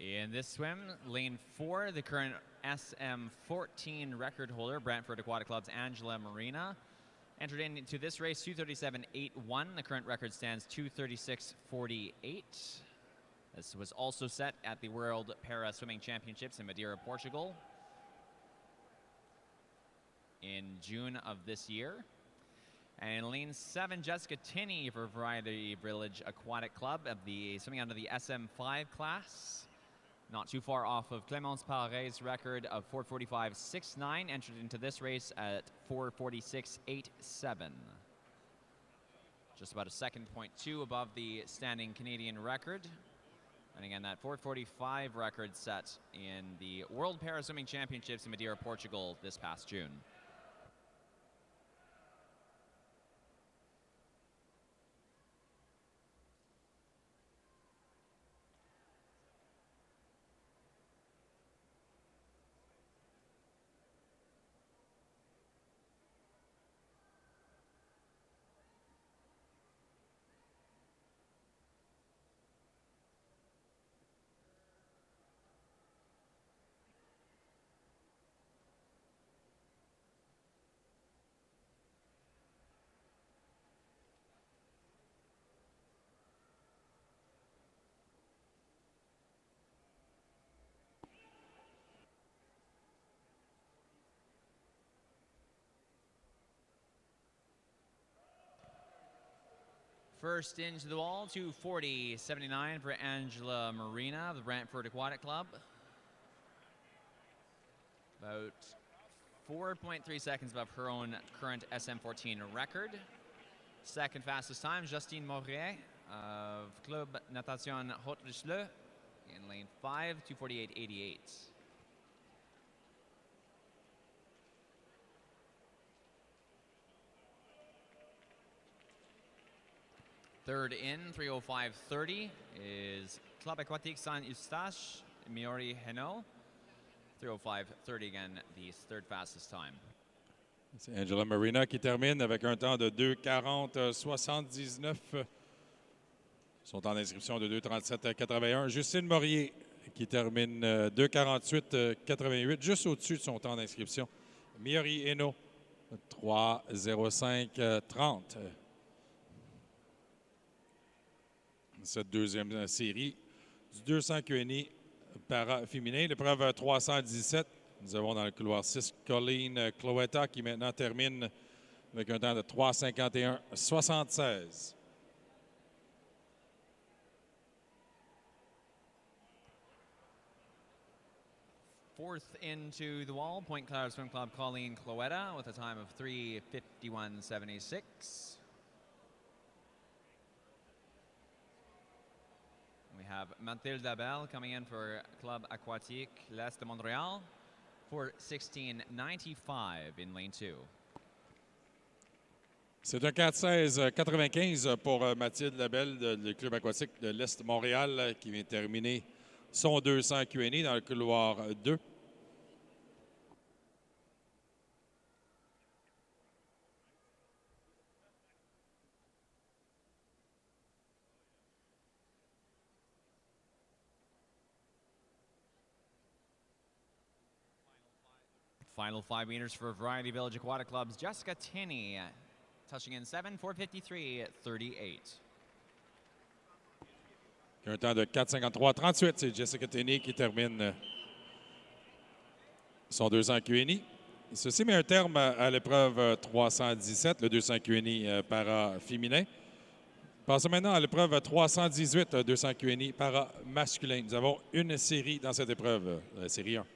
In this swim, lane 4, the current SM14 record holder, Brantford Aquatic Club's Angela Marina, entered into this race 2:37.81. The current record stands 2:36.48. This was also set at the World Para Swimming Championships in Madeira, Portugal in June of this year. And in lane 7, Jessica Tinney for Variety Village Aquatic Club of the swimming under the SM5 class. Not too far off of Clémence Paré's record of 4:45.69, entered into this race at 4:46.87. Just about a second, 0.2 above the standing Canadian record. And again, that 4:45 record set in the World Paraswimming Championships in Madeira, Portugal this past June. First into the wall, 2:40.79 for Angela Marina of the Brantford Aquatic Club. About 4.3 seconds above her own current SM14 record. Second fastest time, Justine Mauret of Club Natation Haute-Richelieu in lane 5, 2:48.88. Third in, 3:05.30 is Club Aquatique Saint-Eustache, Miori Heno. 3:05.30 again, the third fastest time. C'est Angela Marina qui termine avec un temps de 2:40.79. Son temps d'inscription de 2:37.81. Justine Morier qui termine 2:48.88, juste au-dessus de son temps d'inscription. Miori Heno, 3:05.30. Cette deuxième série du 200 QNI para féminin. L'épreuve 317. Nous avons dans le couloir 6 Colleen Cloetta qui maintenant termine avec un temps de 3:51.76. Fourth into the wall, Point Cloud Swim Club Colleen Cloetta with a time of 3:51.76. We have Mathilde Abel coming in for Club Aquatique L'Est de Montréal for 16:95 in lane 2. C'est un 4:16.95 pour Mathilde Labelle du Club aquatique de l'Est de Montréal qui vient terminer son 200 QNI dans le couloir 2. Final 5 meters for Variety Village Aquatic Club's Jessica Tinney, touching in 7:4:53.38. Un temps de 4:53.38. C'est Jessica Tinney qui termine son 200 QNI. Ceci met un terme à l'épreuve 317, le 200 QNI para féminin. Passons maintenant à l'épreuve 318, 200 QNI para masculin. Nous avons une série dans cette épreuve, la série 1.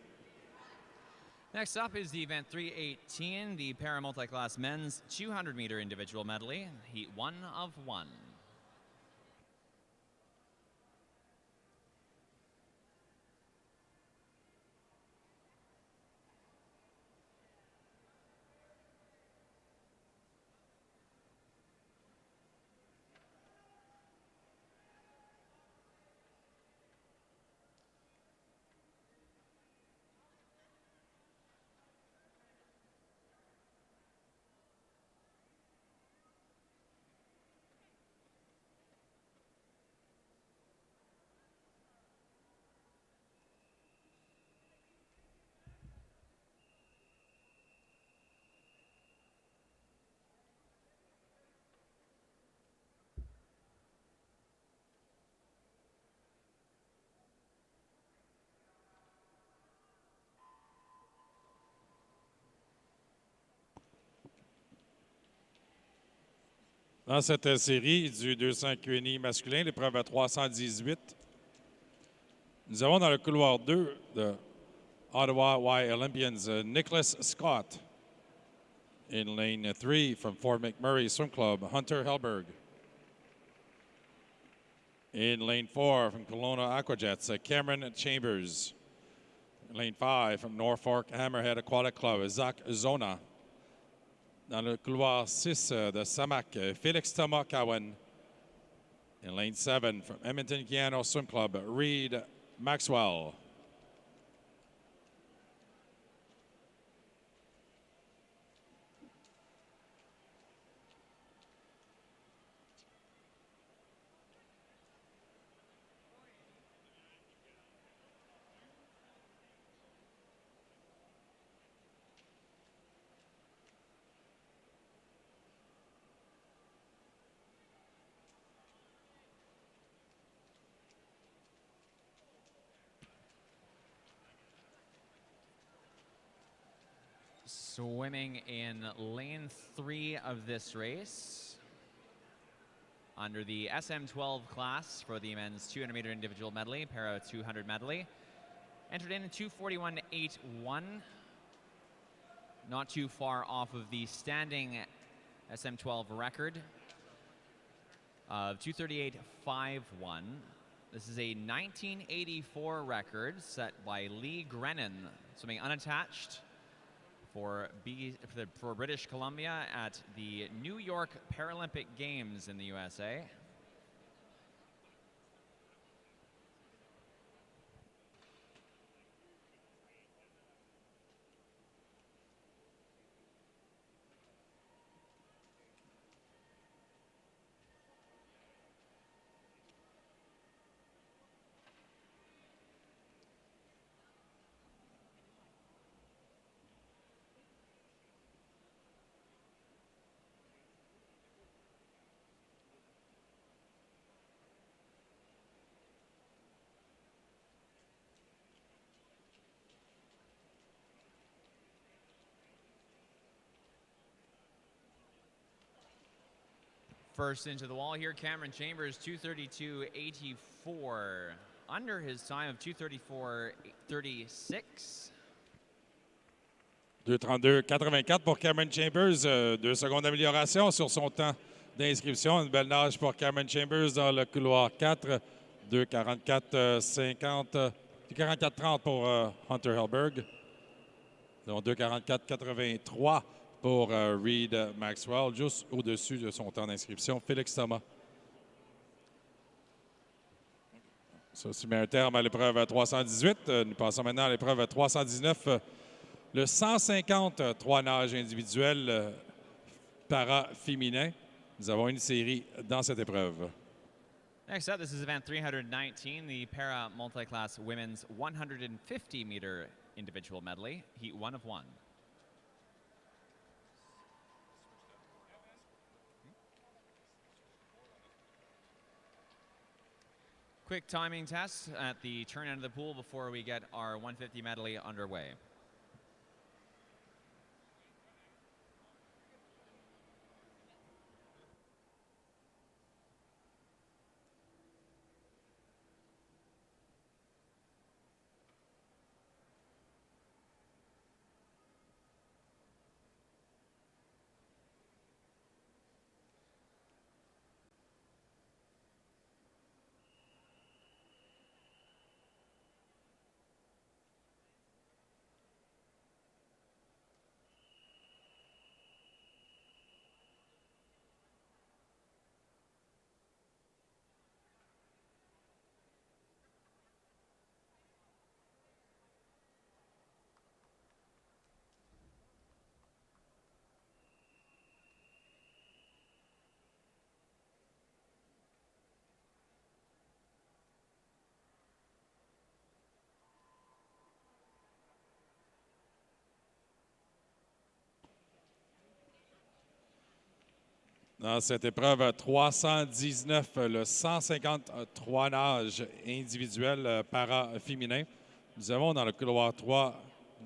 Next up is the event 318, the para multi-class men's 200-meter individual medley, heat 1 of 1. Dans cette série du 200 QNI masculin, l'épreuve à 318, nous avons dans le couloir 2 de Ottawa Y Olympians, Nicholas Scott. In lane 3 from Fort McMurray Swim Club, Hunter Helberg. In lane 4 from Kelowna Aquajets, Cameron Chambers. In lane 5 from Norfolk Hammerhead Aquatic Club, Zach Zona. Dans le couloir 6 de Samac, Félix Thomas Cowan. In lane 7 from Edmonton Kiano Swim Club, Reed Maxwell. Swimming in lane 3 of this race, under the SM12 class for the men's 200-meter individual medley, para 200 medley. Entered in 241.81, not too far off of the standing SM12 record of 238.51. This is a 1984 record set by Lee Grennan, swimming unattached for British Columbia at the New York Paralympic Games in the USA. First into the wall here, Cameron Chambers, 232.84, under his time of 234.36. 2:32.84 pour Cameron Chambers. 2 secondes d'amélioration sur son temps d'inscription. Une belle nage pour Cameron Chambers dans le couloir 4. 2:44.50. 2:44.30 pour Hunter Hellberg. Donc 2:44.83 pour Reed Maxwell, juste au-dessus de son temps d'inscription. Félix Thomas. Ça aussi met un terme à l'épreuve 318. Nous passons maintenant à l'épreuve 319. Le 150 3 nages individuels para-féminin. Nous avons une série dans cette épreuve. Next up, this is event 319, the para multi-class women's 150-meter individual medley, heat 1 of 1. Quick timing test at the turn end of the pool before we get our 150 medley underway. Dans cette épreuve 319, le 153 nages individuels para-féminin. Nous avons dans le couloir 3,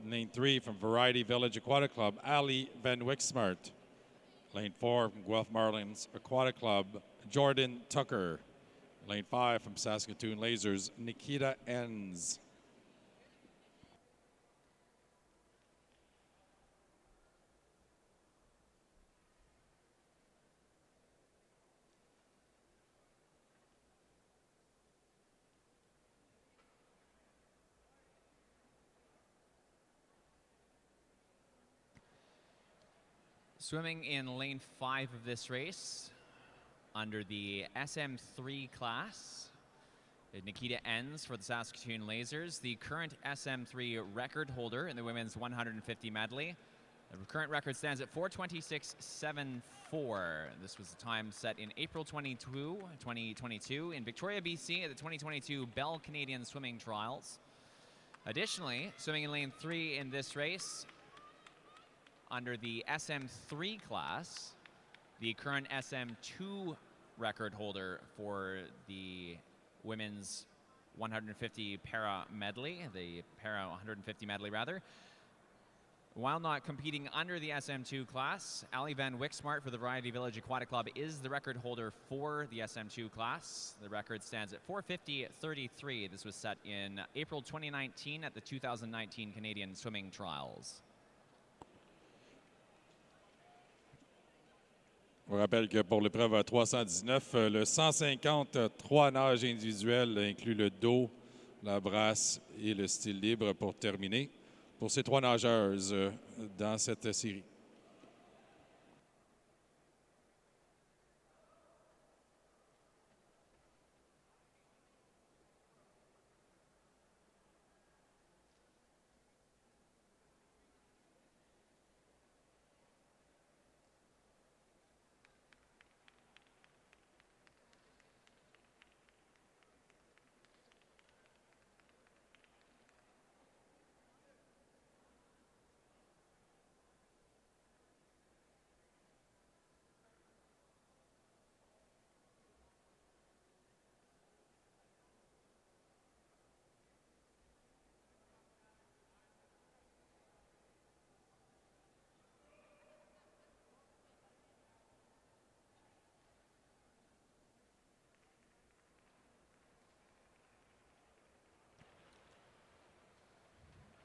lane 3 from Variety Village Aquatic Club, Ali Van Wyksmart. Lane 4 from Guelph Marlins Aquatic Club, Jordan Tucker. Lane 5 from Saskatoon Lasers, Nikita Enns. Swimming in lane 5 of this race, under the SM3 class, Nikita Enns for the Saskatoon Lasers, the current SM3 record holder in the women's 150 medley. The current record stands at 4:26.74. This was the time set in April 2022 in Victoria, BC at the 2022 Bell Canadian Swimming Trials. Additionally, swimming in lane 3 in this race, under the SM3 class, the current SM2 record holder for the women's 150 para medley, the para 150 medley rather. While not competing under the SM2 class, Ali Van Wixmart for the Variety Village Aquatic Club is the record holder for the SM2 class. The record stands at 4:50.33. This was set in April 2019 at the 2019 Canadian Swimming Trials. On rappelle que pour l'épreuve 319, le 150 3 nages individuels inclut le dos, la brasse et le style libre pour terminer pour ces 3 nageuses dans cette série.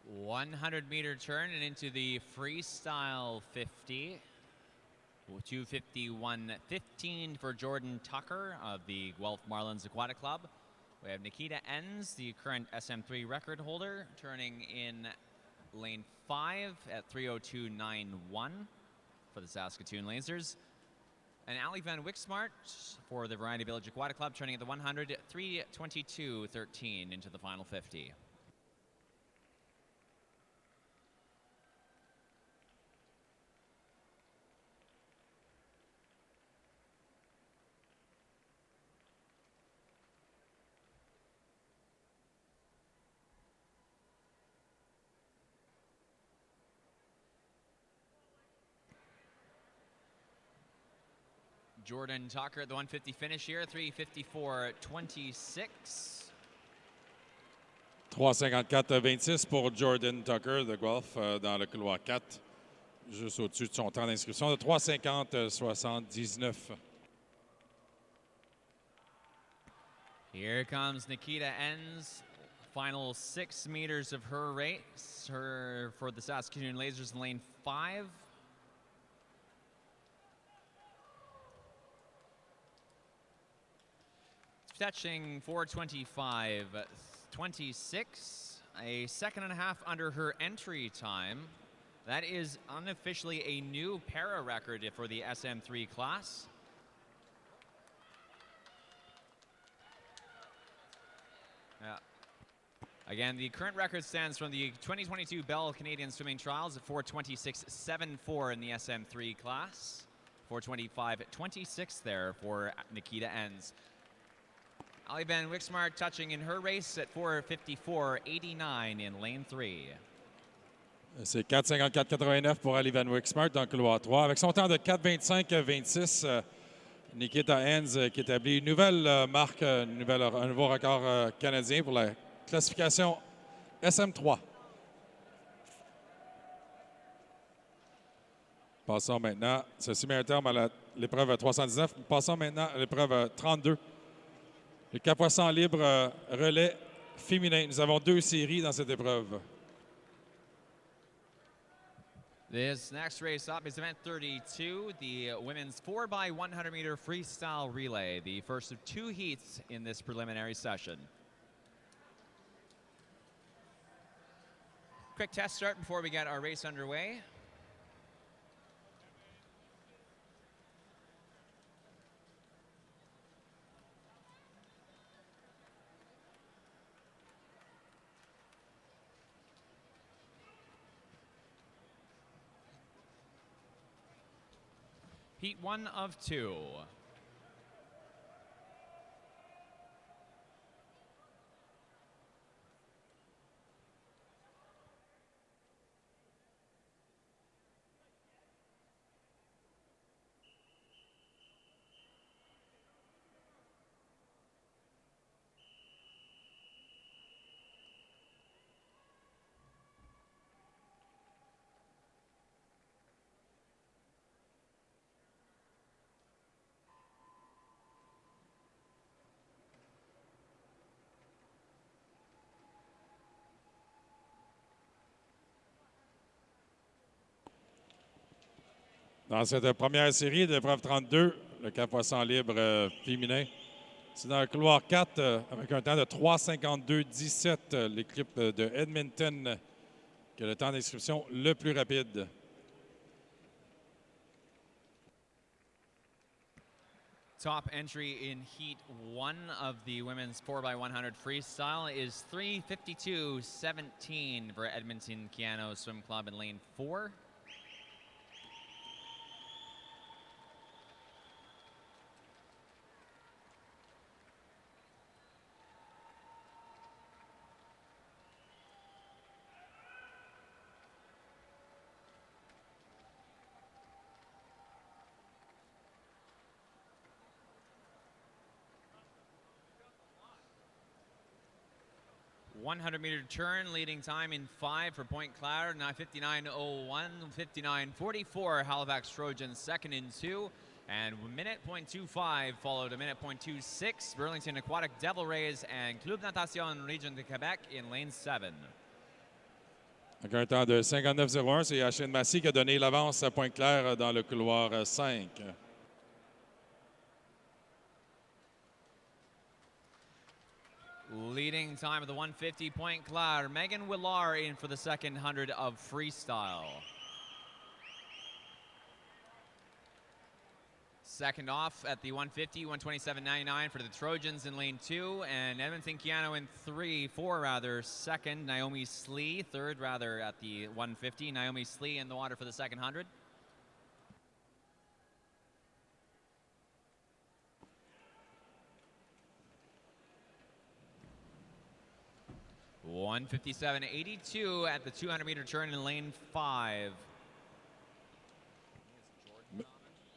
.100-meter turn and into the freestyle 50. 2:51.15 for Jordan Tucker of the Guelph Marlins Aquatic Club. We have Nikita Enns, the current SM3 record holder, turning in lane 5 at 3:02.91 for the Saskatoon Lasers. And Ali Van Wixmart for the Variety Village Aquatic Club, turning at the 100 at 3:22.13 into the final 50. Jordan Tucker at the 150 finish here, 3:54.26. 3:54.26 pour Jordan Tucker de Guelph dans le couloir 4, juste au-dessus de son temps d'inscription de 3:50.79. Here comes Nikita Enns. Final 6 meters of her race, for the Saskatoon Lasers in lane 5. Touching 4:25.26, a second and a half under her entry time. That is unofficially a new para record for the SM3 class. Again, the current record stands from the 2022 Bell Canadian Swimming Trials at 4:26.74 in the SM3 class. 4:25.26 there for Nikita Enns. Ali Van Wixmart touching in her race at 4:54.89 in lane 3. C'est 4:54.89 pour Ali Van Wixmart dans le couloir 3. Avec son temps de 4:25.26, Nikita Enns qui établit une nouvelle marque, un nouveau record canadien pour la classification SM3. Passons maintenant, ceci met un terme à l'épreuve 319. Passons maintenant à l'épreuve 32. Le 4 x 100 libre relais féminin. Nous avons 2 séries dans cette épreuve. This next race up is event 32, the women's 4x100-meter freestyle relay, the first of 2 heats in this preliminary session. Quick test start before we get our race underway. Heat 1 of 2. Dans cette première série de l'épreuve 32, le 4x100 libre féminin, c'est dans le couloir 4 avec un temps de 3,52,17, l'équipe de Edmonton qui a le temps d'inscription le plus rapide. Top entry in Heat 1 of the women's 4x100 freestyle is 3:52.17 for Edmonton Keano Swim Club in lane 4. .100-meter turn, leading time in 5 for Point Claire, 59.01, 59.44 Halifax Trojans second in 2, and minute .25 followed a minute .26 Burlington Aquatic Devil Rays and Club Natation Région de Québec in lane 7. Avec un temps de 59.01, c'est Achille Massy qui a donné l'avance à Point Claire dans le couloir 5. Leading time of the 150 Point Claire, Megan Willard in for the second 100 of freestyle. Second off at the 150, 127.99 for the Trojans in lane 2, and Edmonton Keano in 4 rather. Second, Naomi Slee. Third rather at the 150, Naomi Slee in the water for the second 100. 157.82 at the 200-meter turn in lane 5.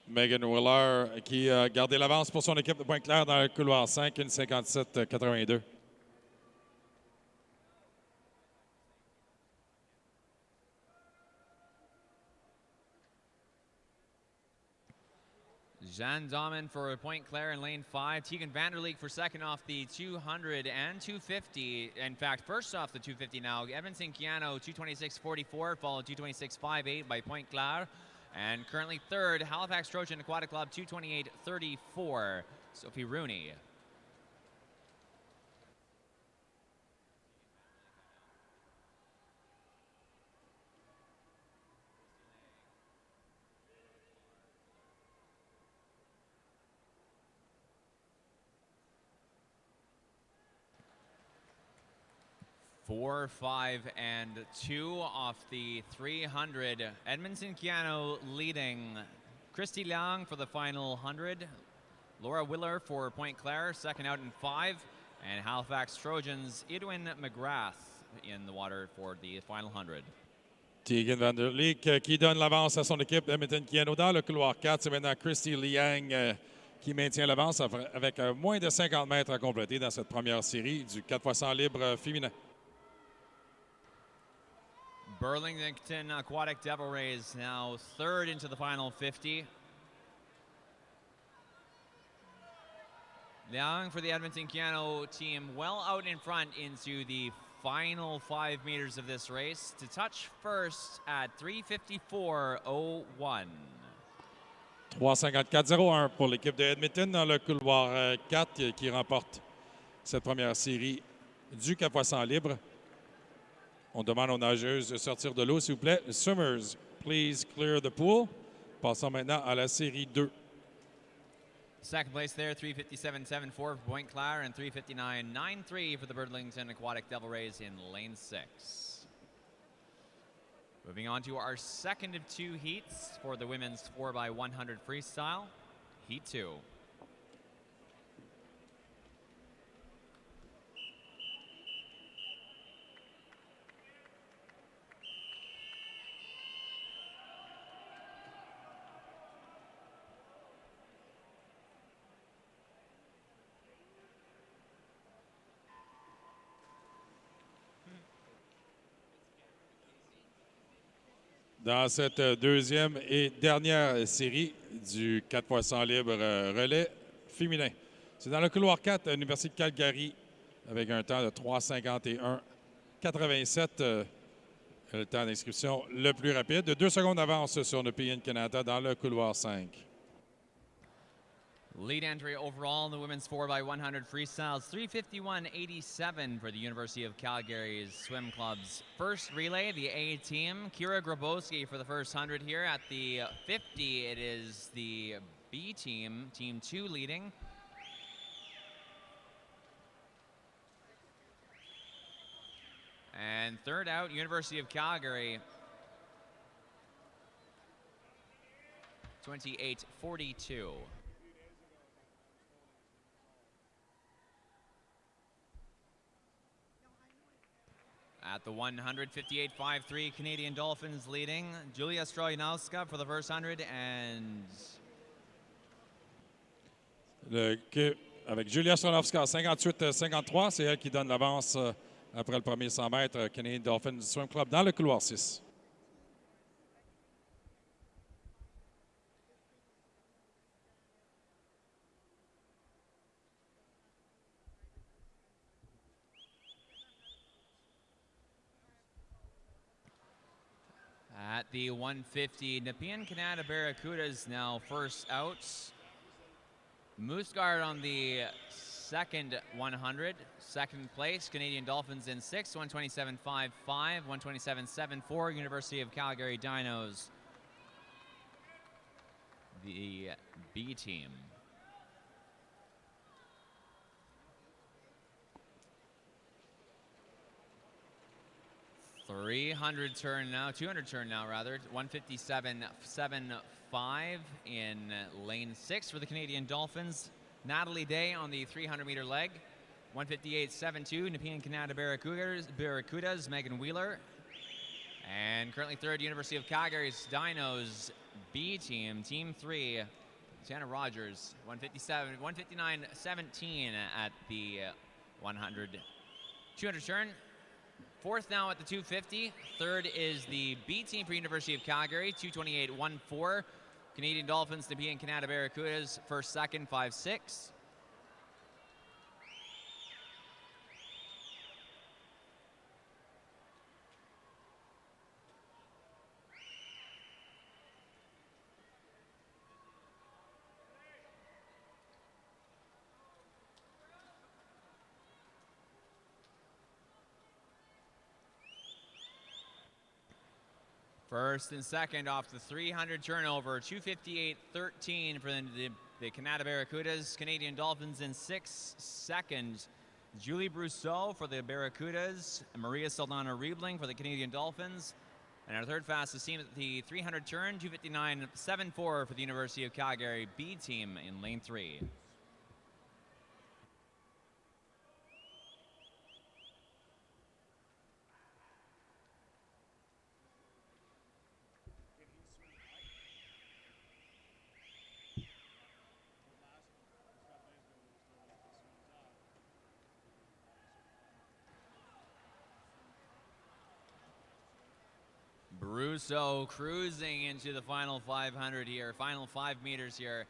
Megan Willard qui a gardé l'avance pour son équipe de Point Claire dans le couloir 5, 1,57.82. Jeanne Dahman for Point Claire in lane 5. Tegan Vanderleek for second off the 200 and 250. In fact, first off the 250 now. Edmonton Keano 226.44, followed 226.58 by Point Claire. And currently third, Halifax Trojan Aquatic Club 228.34, Sophie Rooney. Four, 5, and 2 off the 300. Edmonton Keano leading. Christy Liang for the final 100. Laura Willer for Point Claire, second out in 5. And Halifax Trojans, Edwin McGrath in the water for the final 100. Tegan Vanderleek qui donne l'avance à son équipe d'Edmonton Keano dans le couloir 4. C'est maintenant Christy Liang qui maintient l'avance avec moins de 50 mètres à compléter dans cette première série du 4x100 libre féminin. Burlington Aquatic Devil Rays now third into the final 50. Liang for the Edmonton Keano team well out in front into the final 5 meters of this race to touch first at 3:54.01. 3:54.01 pour l'équipe de Edmonton dans le couloir 4 qui remporte cette première série du 4x100 libre. On demande aux nageuses de sortir de l'eau, s'il vous plaît. Swimmers, please clear the pool. Passons maintenant à la série 2. Second place there, 3:57.74 for Point Claire and 3:59.93 for the Burlington Aquatic Devil Rays in lane 6. Moving on to our second of two heats for the women's 4x100 freestyle, Heat 2. Dans cette deuxième et dernière série du 4 x 100 libre relais féminin. C'est dans le couloir 4 à l'Université de Calgary avec un temps de 3,51,87. Le temps d'inscription le plus rapide. 2 secondes d'avance sur le pays Canada dans le couloir 5. Lead entry overall in the women's 4x100 freestyles, 3:51.87 for the University of Calgary's swim club's first relay, the A team. Kira Grabowski for the first 100 here. At the 50, it is the B team, Team 2 leading. And third out, University of Calgary, 28:42. At the 100, 58.53, Canadian Dolphins leading. Julia Strojanowska for the first 100 and... Avec Julia Strojanowska, 58-53, c'est elle qui donne l'avance après le premier 100 mètres. Canadian Dolphins Swim Club dans le couloir 6. At the 150, Nepean Canada Barracudas now first out. Moose Guard on the second 100, second place. Canadian Dolphins in sixth, 127.55, 127.74. University of Calgary Dinos, the B team. 200 turn now, rather. 157.75 in lane 6 for the Canadian Dolphins. Natalie Day on the 300-meter leg. 158.72, Nepean Canada Barracudas, Megan Wheeler. And currently third, University of Calgary's Dinos B team, Team 3, Santa Rogers. 159.17 at the 200 turn. Fourth now at the 250. Third is the B team for University of Calgary, 228.14. Canadian Dolphins, Nepean Canada Barracudas, first, second, 5-6. First and second off the 300 turnover, 258.13 for the Canada Barracudas. Canadian Dolphins in sixth, second, Julie Brousseau for the Barracudas, Maria Saldana Riebling for the Canadian Dolphins. And our third fastest team at the 300 turn, 259.74 for the University of Calgary B team in lane 3. Brousseau cruising into the final 500 here, final 5 meters here.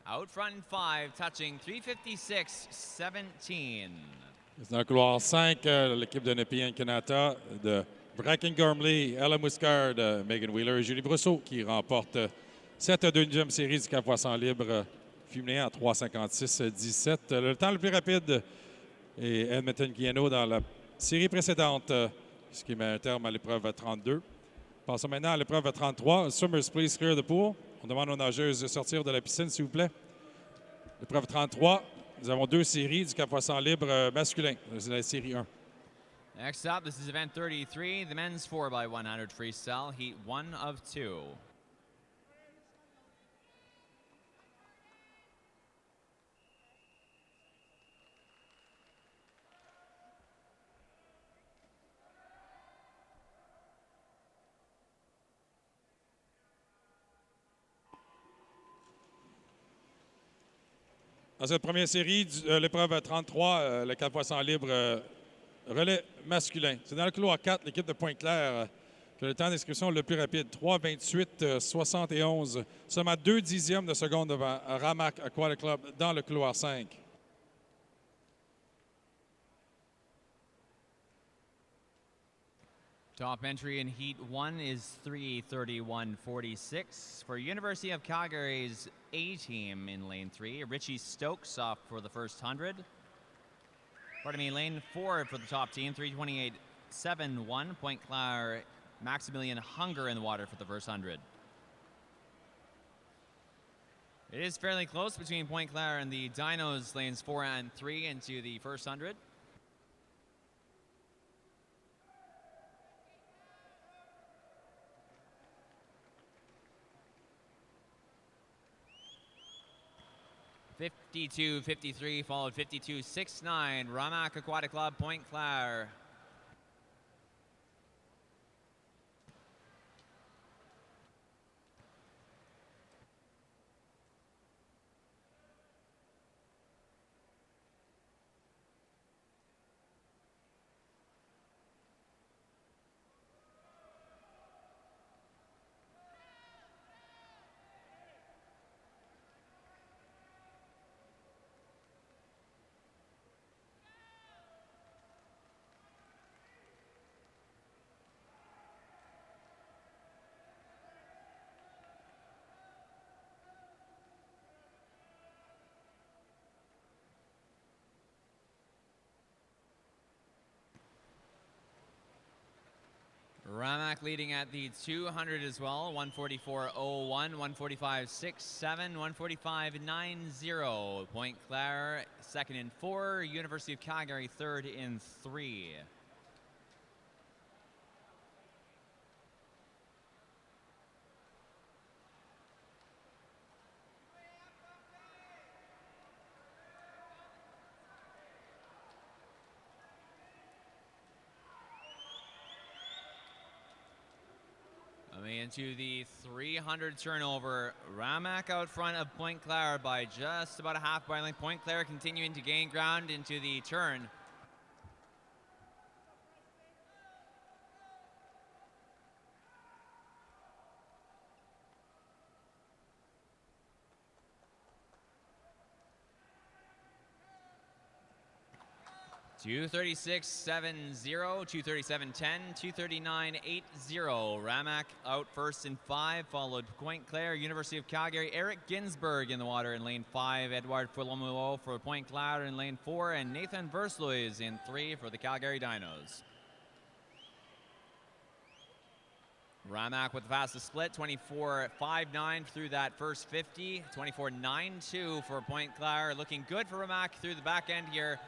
Out front in 5, touching 356.17. C'est dans le couloir 5, l'équipe de Nepean Canada, de Bracken Gormley, Ella Muscard, Megan Wheeler et Julie Brousseau qui remporte cette deuxième série du 4 x 100 libre féminin en 3:56.17. Le temps le plus rapide est Edmonton Guiano dans la série précédente, ce qui met un terme à l'épreuve 32. Passons maintenant à l'épreuve 33. Swimmers, please clear the pool. On demande aux nageuses de sortir de la piscine, s'il vous plaît. L'épreuve 33, nous avons 2 séries du 4 x 100 libre masculin. C'est la série 1. Next up, this is event 33, the men's 4x100 freestyle, heat 1 of 2. Dans cette première série, l'épreuve 33, le 4 x 100 libre relais masculin. C'est dans le couloir 4, l'équipe de Pointe-Claire qui a le temps d'inscription le plus rapide, 3:28:71. Seulement 2 dixièmes de seconde devant Ramac Aquatic Club dans le couloir 5. Top entry in Heat 1 is 3:31:46. For University of Calgary's A-team in lane 3, Richie Stokes off for the first 100. Pardon me, lane 4 for the top team, 3:28:71. Point Claire, Maximilian Hunger in the water for the first 100. It is fairly close between Point Claire and the Dinos lanes 4 and 3 into the first 100. (52:53) followed 52:69. Ramac Aquatic Club, Point Claire. Ramac leading at the 200 as well, 1:44:01, 1:45:67, 1:45:90. Point Claire second in 4, University of Calgary third in 3. Into the 300 turnover. Ramac out front of Point Claire by just about a half by length. Point Claire continuing to gain ground into the turn. (2:36:70), 2:37:10, 2:39:80. Ramac out first in 5, followed Point Claire, University of Calgary. Eric Ginsberg in the water in lane 5. Edouard Folomuo for Point Claire in lane 4, and Nathan Versluis in 3 for the Calgary Dinos. Ramac with the fastest split, 24:59 through that first 50, 24:92 for Point Claire. Looking good for Ramac through the back end here.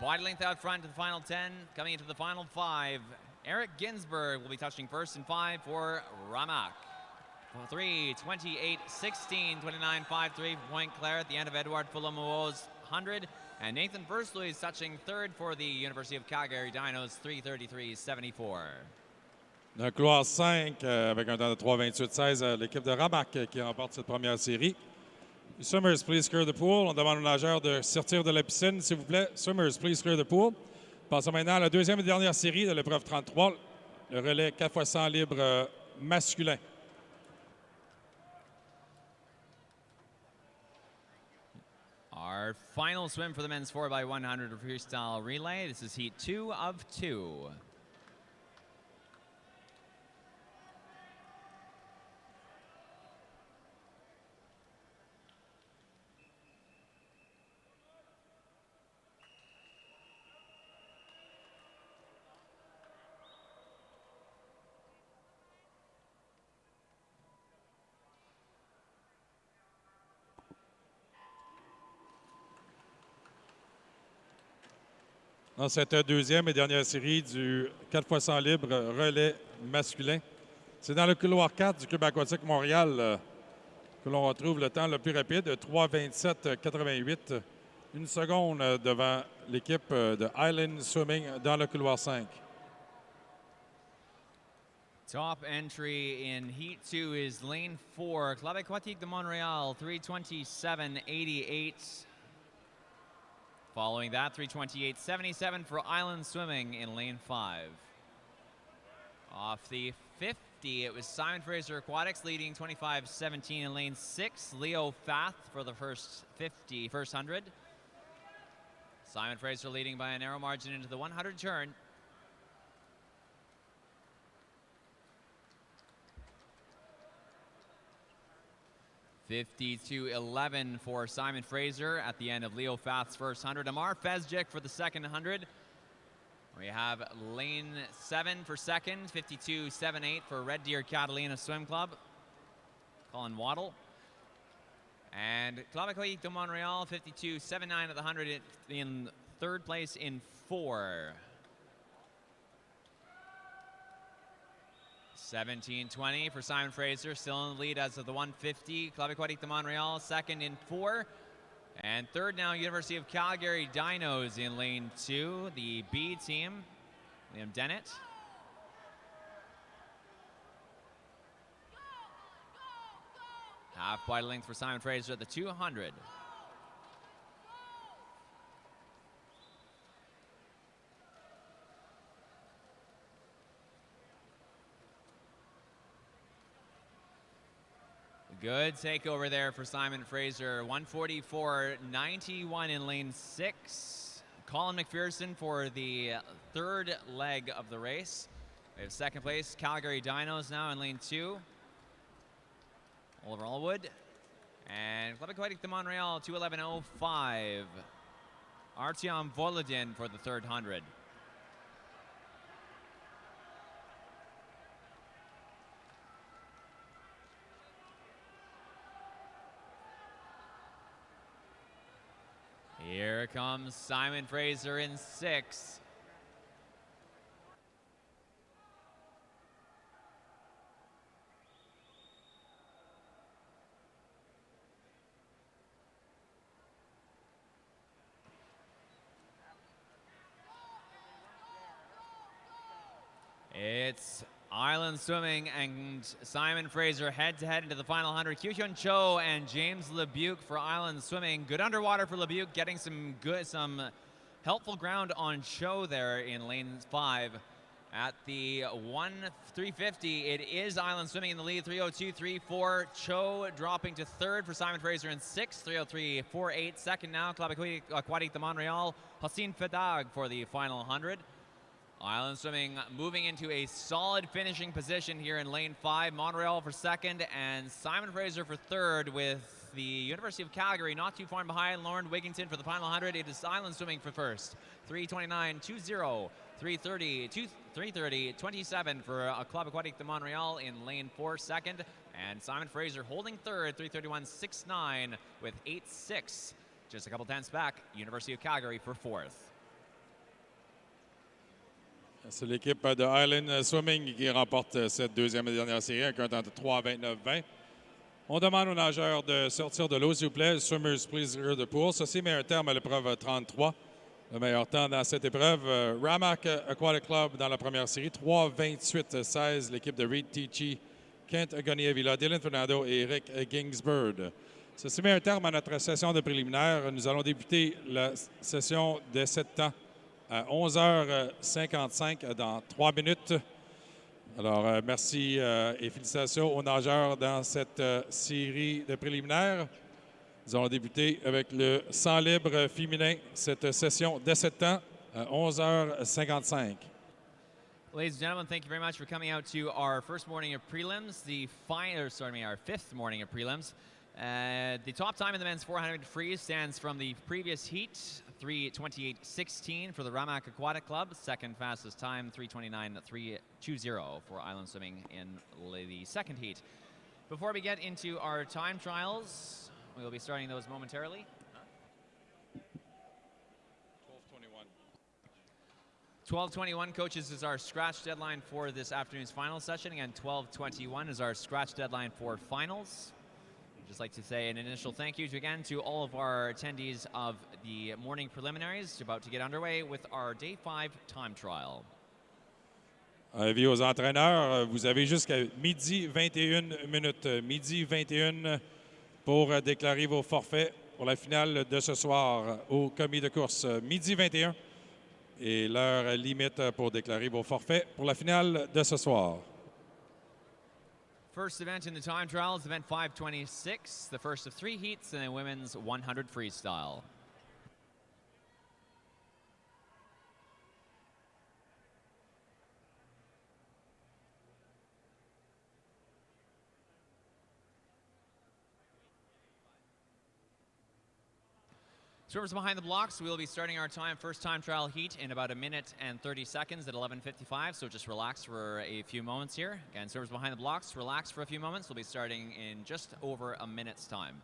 Body length out front to the final 10, coming into the final 5. Eric Ginsberg will be touching first and 5 for Ramac. 3:28:16, 29:53 for Point Claire at the end of Edouard Folomuo's 100. And Nathan Versluis is touching third for the University of Calgary Dinos, 3:33:74. Dans le couloir 5, avec un temps de 3:28:16, l'équipe de Ramac qui remporte cette première série. Swimmers, please clear the pool. On demande aux nageurs de sortir de la piscine, s'il vous plaît. Swimmers, please clear the pool. Passons maintenant à la deuxième et dernière série de l'épreuve 33, le relais 4 x 100 libre masculin. Our final swim for the men's 4x100 freestyle relay. This is heat 2 of 2. dans cette deuxième et dernière série du 4x100 libre relais masculin. C'est dans le couloir 4 du Club aquatique Montréal que l'on retrouve le temps le plus rapide, 3:27,88. Une seconde devant l'équipe de Island Swimming dans le couloir 5. Top entry in Heat 2 is Lane 4, Club Aquatique de Montréal, 3:27.88. Following that, 3:28.77 for Island Swimming in Lane 5. Off the 50, it was Simon Fraser Aquatics leading 25.17 in Lane 6. Leo Fath for the first 100. Simon Fraser leading by a narrow margin into the 100 turn. $52.11 for Simon Fraser at the end of Leo Fath's first 100. Amar Fezjik for the second 100. We have Lane 7 for second, 52.78 for Red Deer Catalina Swim Club. Colin Waddle. And Club Aquatique de Montréal, 52.79 at the 100 in third place in 4. 17.20 for Simon Fraser, still in the lead as of the 150. Club Aquatique de Montréal, second in 4. And third now, University of Calgary Dinos in lane 2, the B team, Liam Dennett. Half wide length for Simon Fraser at the 200. Good takeover there for Simon Fraser. 144.91 in lane 6. Colin McPherson for the third leg of the race. We have second place, Calgary Dinos now in lane 2. Oliver Allwood. And Club Aquatique de Montréal, 2:11.05. Artyom Volodin for the third 100. Here comes Simon Fraser in 6. It's Island Swimming and Simon Fraser head-to-head into the final 100. Kyuhyun Cho and James LeBuc for Island Swimming. Good underwater for LeBuc, getting some helpful ground on Cho there in lane 5. At the 350, it is Island Swimming in the lead, 3:02.34. Cho dropping to third for Simon Fraser in 6th, 3:03.48. Second now, Club Aquatique de Montréal, Hossein Fedag for the final 100. Island Swimming moving into a solid finishing position here in lane 5. Montreal for second and Simon Fraser for third, with the University of Calgary not too far behind. Lauren Wigington for the final 100. It is Island Swimming for first. 3:29.20, 3:30.27 for Club Aquatique de Montréal in lane 4 second. And Simon Fraser holding third, 3:31.69 with 8.6. Just a couple tenths back, University of Calgary for fourth. C'est l'équipe de Island Swimming qui remporte cette deuxième et dernière série avec un temps de 3:29.20. On demande aux nageurs de sortir de l'eau, s'il vous plaît. Swimmers, please rear the pool. Ceci met un terme à l'épreuve 33. Le meilleur temps dans cette épreuve, Ramac Aquatic Club dans la première série, 3:28.16. L'équipe de Reed Tichy, Kent Agonier-Villa, Dylan Fernando et Eric Gingsburg. Ceci met un terme à notre session de préliminaire. Nous allons débuter la session de 7 temps à 11h55 dans 3 minutes. Alors, merci et félicitations aux nageurs dans cette série de préliminaires. Nous allons débuter avec le 100 libre féminin, cette session de 7 temps à 11h55. Ladies and gentlemen, thank you very much for coming out to our first morning of prelims, our fifth morning of prelims. The top time in the men's 400 freeze stands from the previous heat, 3:28.16 for the Ramac Aquatic Club. Second fastest time, 3:29.320 for Island Swimming in the second heat. Before we get into our time trials, we will be starting those momentarily. 12:21. 12:21, coaches, is our scratch deadline for this afternoon's final session. Again, 12:21 is our scratch deadline for finals. I'd just like to say an initial thank you again to all of our attendees of the morning preliminaries about to get underway with our Day 5 time trial. Avis aux entraîneurs, vous avez jusqu'à midi 21 minutes. Midi 21 pour déclarer vos forfaits pour la finale de ce soir au commis de course. Midi 21 et l'heure limite pour déclarer vos forfaits pour la finale de ce soir. First event in the time trial is event 526, the first of 3 heats in the women's 100 freestyle. Swimmers behind the blocks, we will be starting our first time trial heat in about 1 minute and 30 seconds at 11:55, so just relax for a few moments here. Again, swimmers behind the blocks, relax for a few moments. We'll be starting in just over a minute's time.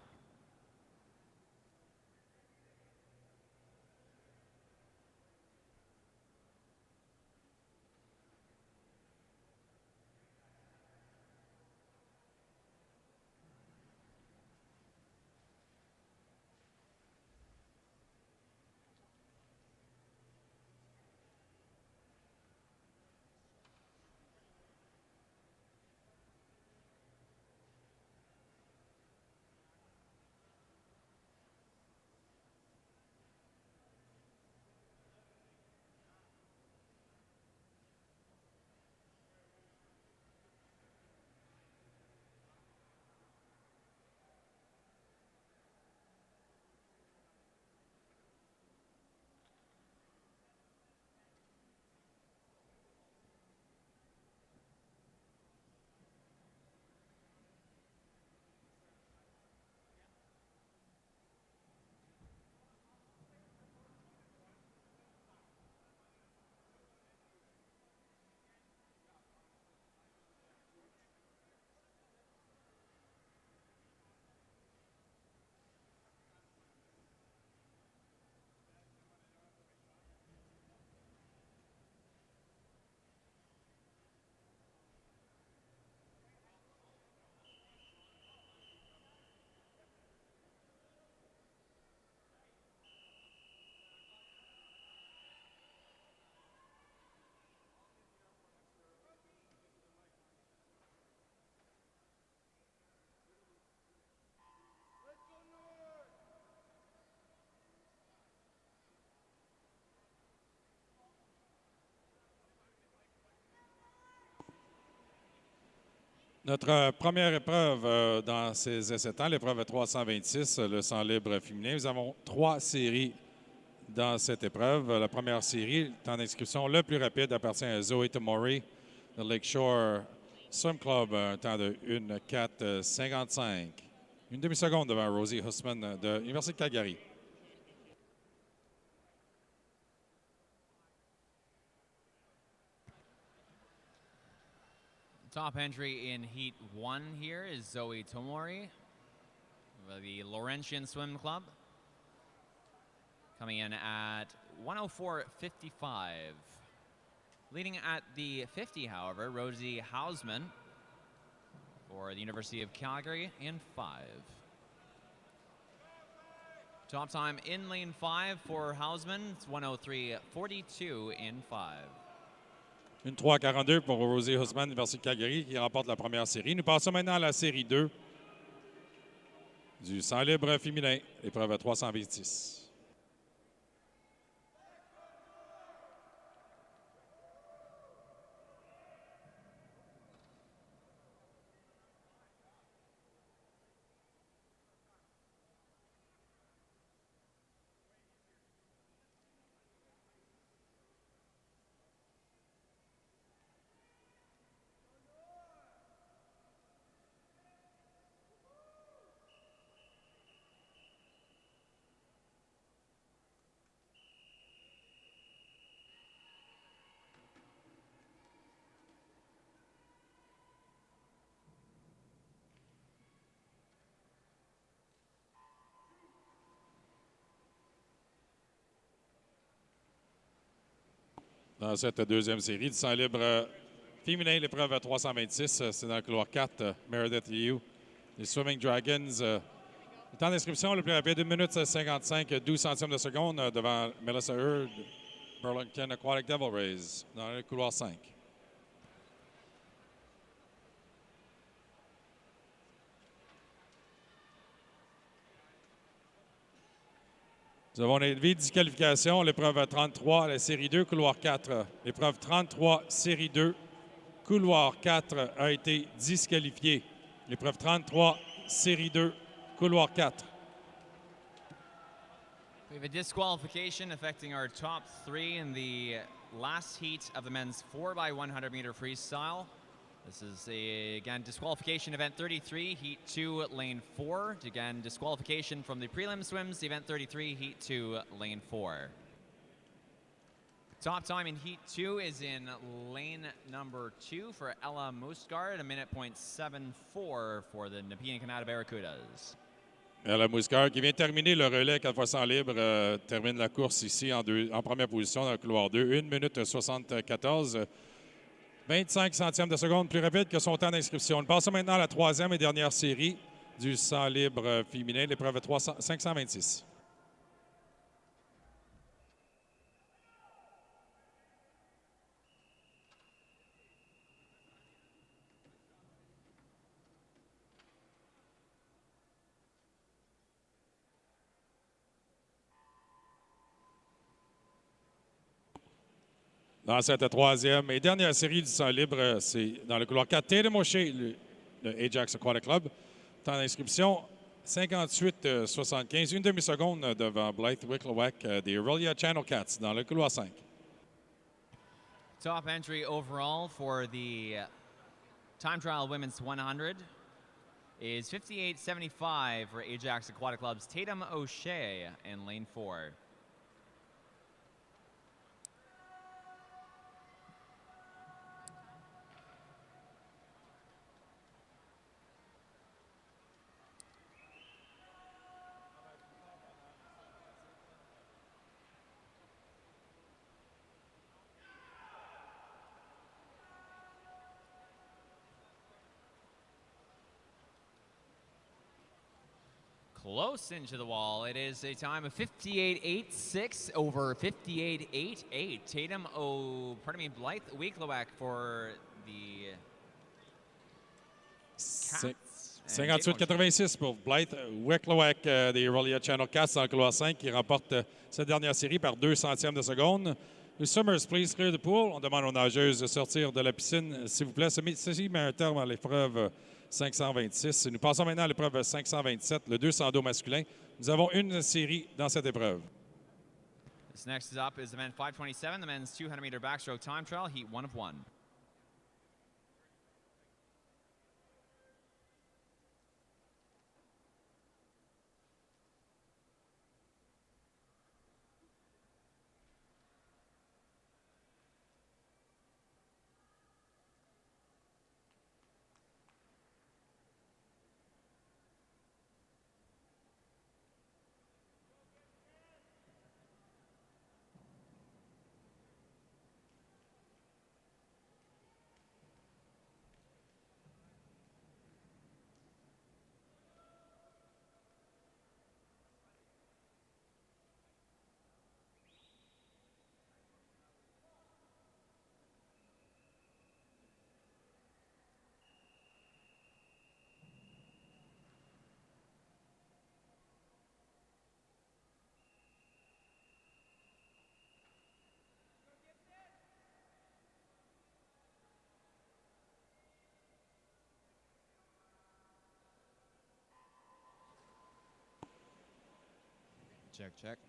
Notre première épreuve dans ces essais-temps, l'épreuve 326, le 100 libre féminin. Nous avons 3 séries dans cette épreuve. La première série, le temps d'inscription le plus rapide appartient à Zoe Tomori de Lakeshore Swim Club, un temps de 1:04:55. Une demi-seconde devant Rosie Hussman de l'Université de Calgary. Top entry in Heat 1 here is Zoe Tomori of the Laurentian Swim Club. Coming in at 1:04:55. Leading at the 50, however, Rosie Hausman for the University of Calgary in 5. Top time in lane 5 for Hausman, it's 1:03:42 in 5. Une 3:42 pour Rosie Hussman, Université de Calgary, qui remporte la première série. Nous passons maintenant à la série 2 du 100 libre féminin, épreuve 326. Dans cette deuxième série du 100 libre féminin, l'épreuve 326, c'est dans le couloir 4, Meredith Liu. Les Swimming Dragons, le temps d'inscription le plus rapide, 1 minute 55, 12 centièmes de seconde devant Melissa Hurd, Burlington Aquatic Devil Rays, dans le couloir 5. Nous avons une disqualification, l'épreuve 33, la série 2, couloir 4. L'épreuve 33, série 2, couloir 4 a été disqualifiée. L'épreuve 33, série 2, couloir 4. We have a disqualification affecting our top 3 in the last heat of the men's 4x100 meter freestyle. This is, again, disqualification event 33, heat 2, lane 4. Again, disqualification from the prelim swims, event 33, heat 2, lane 4. Top time in heat 2 is in lane number 2 for Ella Musgard, a minute .74 for the Nepean Canada Barracudas. Ella Musgard qui vient terminer le relais 4x100 libre, termine la course ici en première position dans le couloir 2, 1 minute 74. 25 centièmes de seconde plus rapide que son temps d'inscription. Nous passons maintenant à la troisième et dernière série du 100 libre féminin, l'épreuve 526. Dans cette troisième et dernière série du 100 libre, c'est dans le couloir 4, Tatum O'Shea, le Ajax Aquatic Club. Temps d'inscription, 58-75, une demi-seconde devant Blythe Wicklawak des Aurelia Channel Cats dans le couloir 5. Top entry overall for the time trial women's 100 is 58.75 for Ajax Aquatic Club's Tatum O'Shea in lane 4. Close into the wall. It is a time of 58.86 over 58.88. Blythe Wicklawak for the Cats. 58-86 pour Blythe Wicklawak des Aurelia Channel Cats dans le couloir 5 qui remporte cette dernière série par 2 centièmes de seconde. Les Summers, please clear the pool. On demande aux nageuses de sortir de la piscine, s'il vous plaît. Ceci met un terme à l'épreuve 526. Nous passons maintenant à l'épreuve 527, le 200 dos masculin. Nous avons une série dans cette épreuve. This next up is event 527, the men's 200 meter backstroke time trial, heat 1 of 1.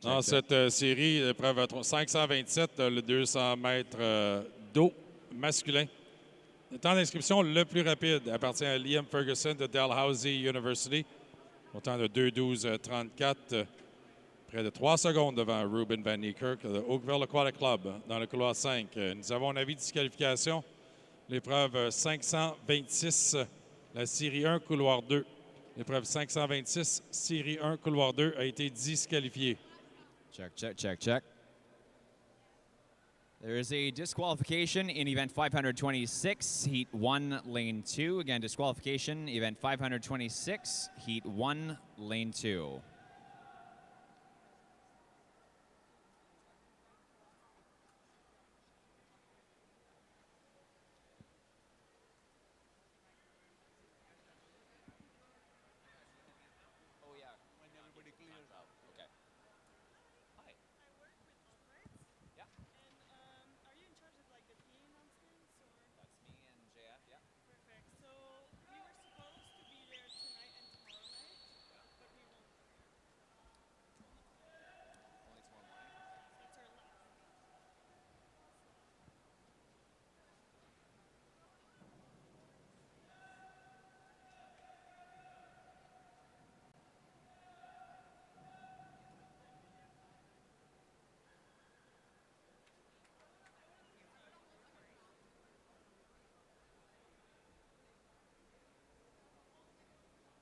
Dans cette série, l'épreuve 527, le 200 mètres d'eau masculin. Le temps d'inscription le plus rapide appartient à Liam Ferguson de Dalhousie University, au temps de 2:12:34, près de 3 secondes devant Ruben Van Niekerk de Oakville Aquatic Club dans le couloir 5. Nous avons un avis de disqualification. L'épreuve 526, la série 1, couloir 2. L'épreuve 526, série 1, couloir 2, a été disqualifiée. Check. There is a disqualification in event 526, heat 1, lane 2. Again, disqualification, event 526, heat 1, lane 2.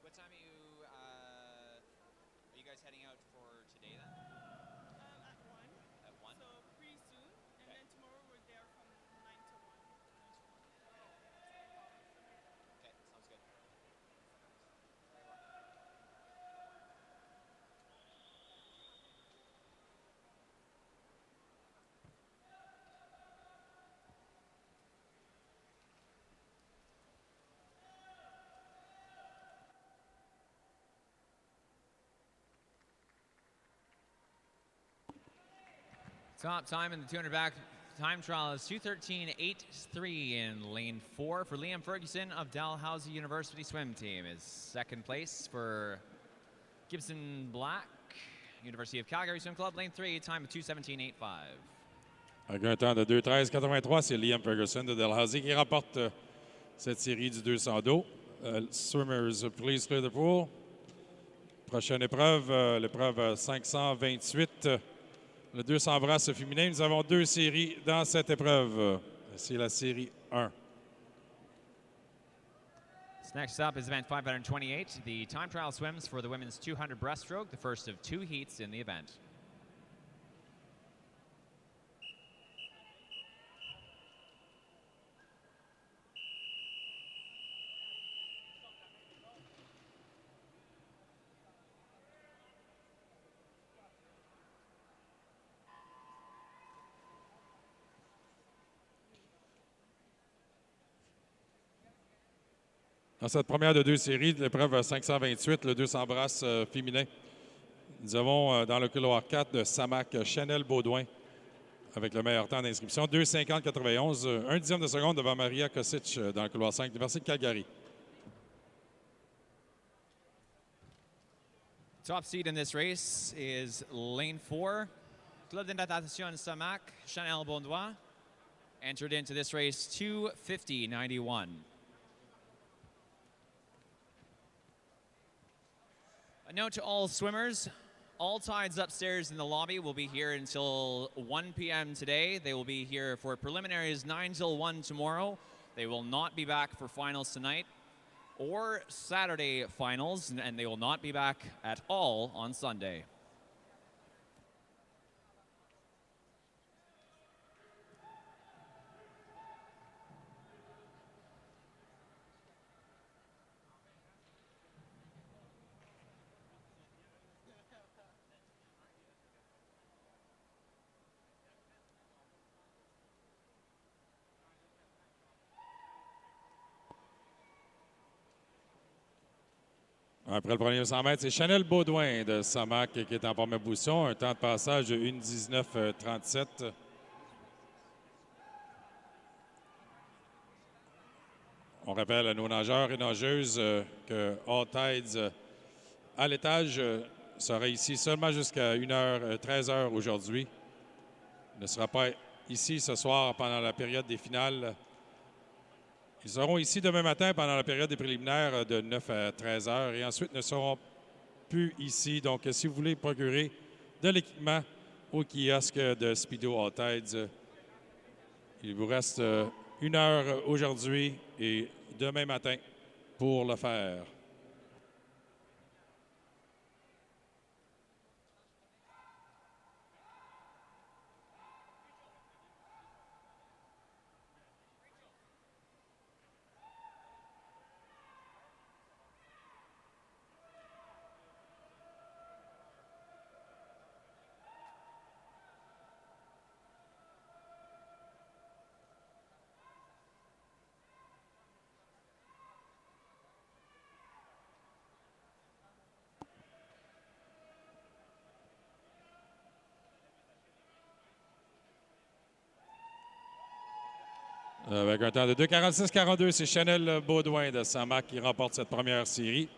What time are you guys heading out for today then? At 1. At 1? So pretty soon. And then tomorrow we're there from 9 to 1. Okay, sounds good. Top time in the 200 back time trial is 2:13.83 in lane 4 for Liam Ferguson of Dalhousie University swim team. Is second place for Gibson Black, University of Calgary Swim Club, lane 3, time of 2:17.85. Avec un temps de 2:13.83, c'est Liam Ferguson de Dalhousie qui remporte cette série du 200 d'eau. Swimmers, please clear the pool. Prochaine épreuve, l'épreuve 528. Le 200 brasses féminin. Nous avons 2 séries dans cette épreuve. C'est la série 1. Next up is event 528, the time trial swims for the women's 200 breaststroke, the first of 2 heats in the event. Dans cette première de 2 séries, l'épreuve 528, le 200 brasses féminin, nous avons dans le couloir 4 de Samac Chanel Baudouin avec le meilleur temps d'inscription, 2:50.91, 1 dixième de seconde devant Maria Kosic dans le couloir 5 de l'Université de Calgary. Top seed in this race is lane 4, Club de Natation Samac Chanel Baudouin, entered into this race 2:50.91. A note to all swimmers, all tides upstairs in the lobby will be here until 1 p.m. today. They will be here for preliminaries 9 till 1 tomorrow. They will not be back for finals tonight or Saturday finals, and they will not be back at all on Sunday. Après le premier 100 mètres, c'est Chanel Baudouin de Samac qui est en première position. Un temps de passage de 1:19.37. On rappelle à nos nageurs et nageuses que All Tides à l'étage sera ici seulement jusqu'à 13h aujourd'hui. Il ne sera pas ici ce soir pendant la période des finales. Ils seront ici demain matin pendant la période des préliminaires de 9 à 13 heures et ensuite ne seront plus ici. Donc, si vous voulez procurer de l'équipement au kiosque de Speedo All Tides, il vous reste 1 heure aujourd'hui et demain matin pour le faire. Avec un temps de 2,46,42, c'est Chanel Baudouin de Samac qui remporte cette première série.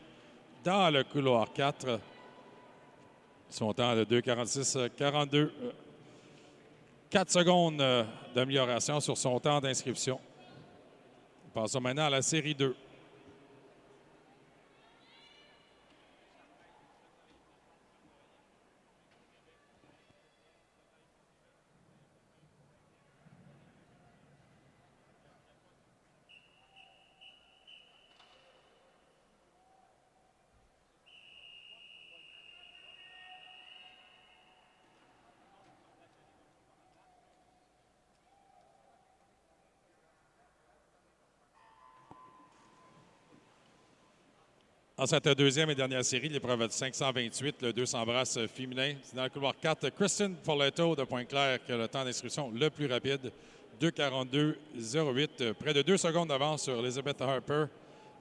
Dans le couloir 4, son temps de 2,46,42. 4 secondes d'amélioration sur son temps d'inscription. Passons maintenant à la série 2. Dans cette deuxième et dernière série, l'épreuve de 528, le 200 brasses féminin. C'est dans le couloir 4, Kristen Poletto de Pointe-Claire qui a le temps d'inscription le plus rapide, 2,42,08. Près de 2 secondes d'avance sur Elizabeth Harper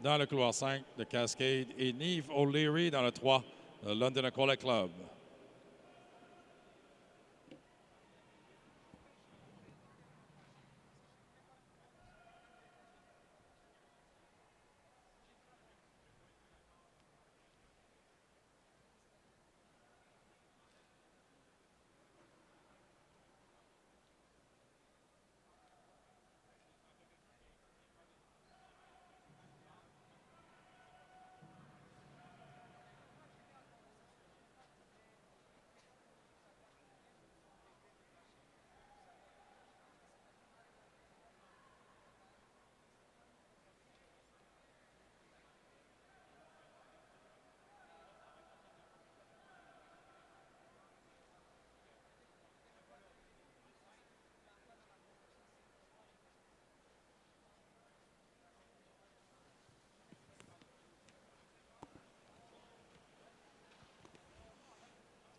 dans le couloir 5 de Cascade et Niamh O'Leary dans le 3, le London Aquatic Club.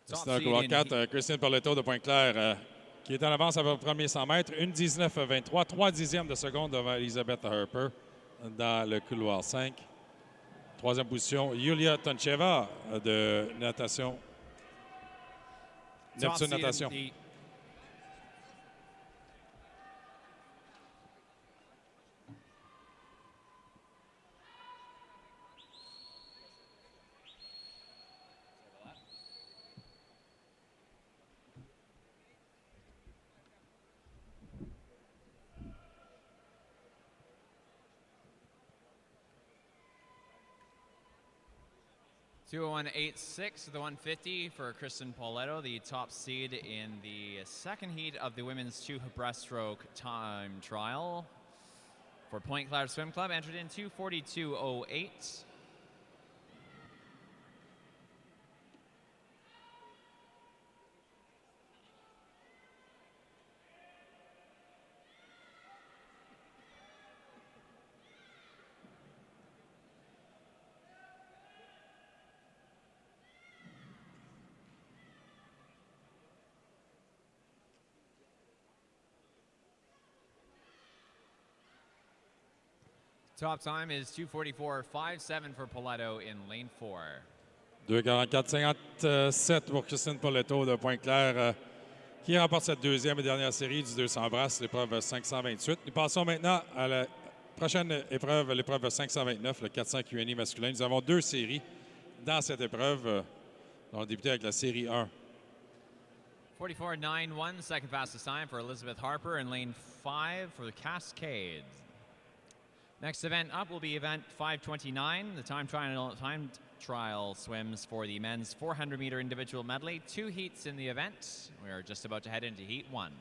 C'est dans le couloir 4, Kristen Poletto de Pointe-Claire qui est en avance avec le premier 100 mètres. 1,19,23, 3 dixièmes de seconde devant Elizabeth Harper dans le couloir 5. Troisième position, Yulia Toncheva de natation. Neptune Natation. 2:01.86 the 150 for Kristen Poletto, the top seed in the second heat of the women's 2 breaststroke time trial. For Pointe-Claire Swim Club, entered in 2:42.08. Top time is 2:44.57 for Poletto in lane 4. 2,44,57 pour Kristen Poletto de Pointe-Claire qui remporte cette deuxième et dernière série du 200 brasses, l'épreuve 528. Nous passons maintenant à la prochaine épreuve, l'épreuve 529, le 400 Q&A masculin. Nous avons 2 séries dans cette épreuve. On va débuter avec la série 1. 44.91, second fastest time for Elizabeth Harper in lane 5 for the Cascades. Next event up will be event 529, the time trial swims for the men's 400-meter individual medley. 2 heats in the event. We are just about to head into heat 1.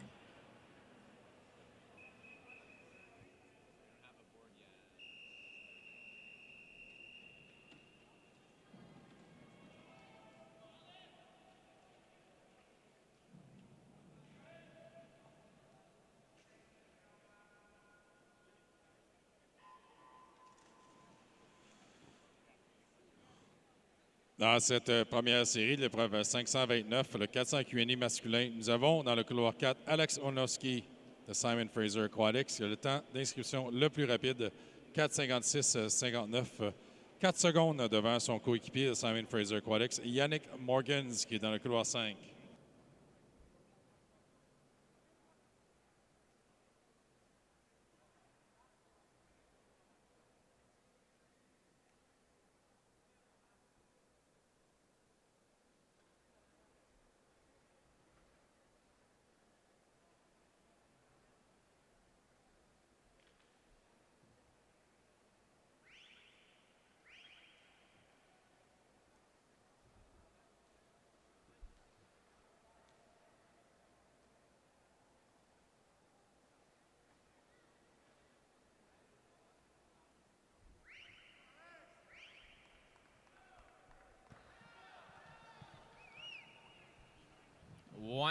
Dans cette première série, l'épreuve 529, le 400 Q&A masculin, nous avons dans le couloir 4 Alex Onowski de Simon Fraser Aquatics qui a le temps d'inscription le plus rapide, 4,56,59. 4 secondes devant son coéquipier de Simon Fraser Aquatics, Yannick Morgans qui est dans le couloir 5.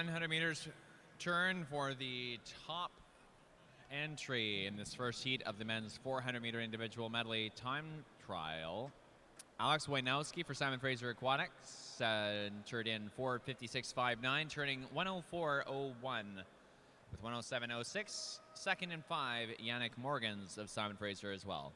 100 meters turn for the top entry in this first heat of the men's 400-meter individual medley time trial. Alex Wojnowski for Simon Fraser Aquatics entered in 4:56.59, turning 104.01 with 107.06. Second and 5, Yannick Morgans of Simon Fraser as well.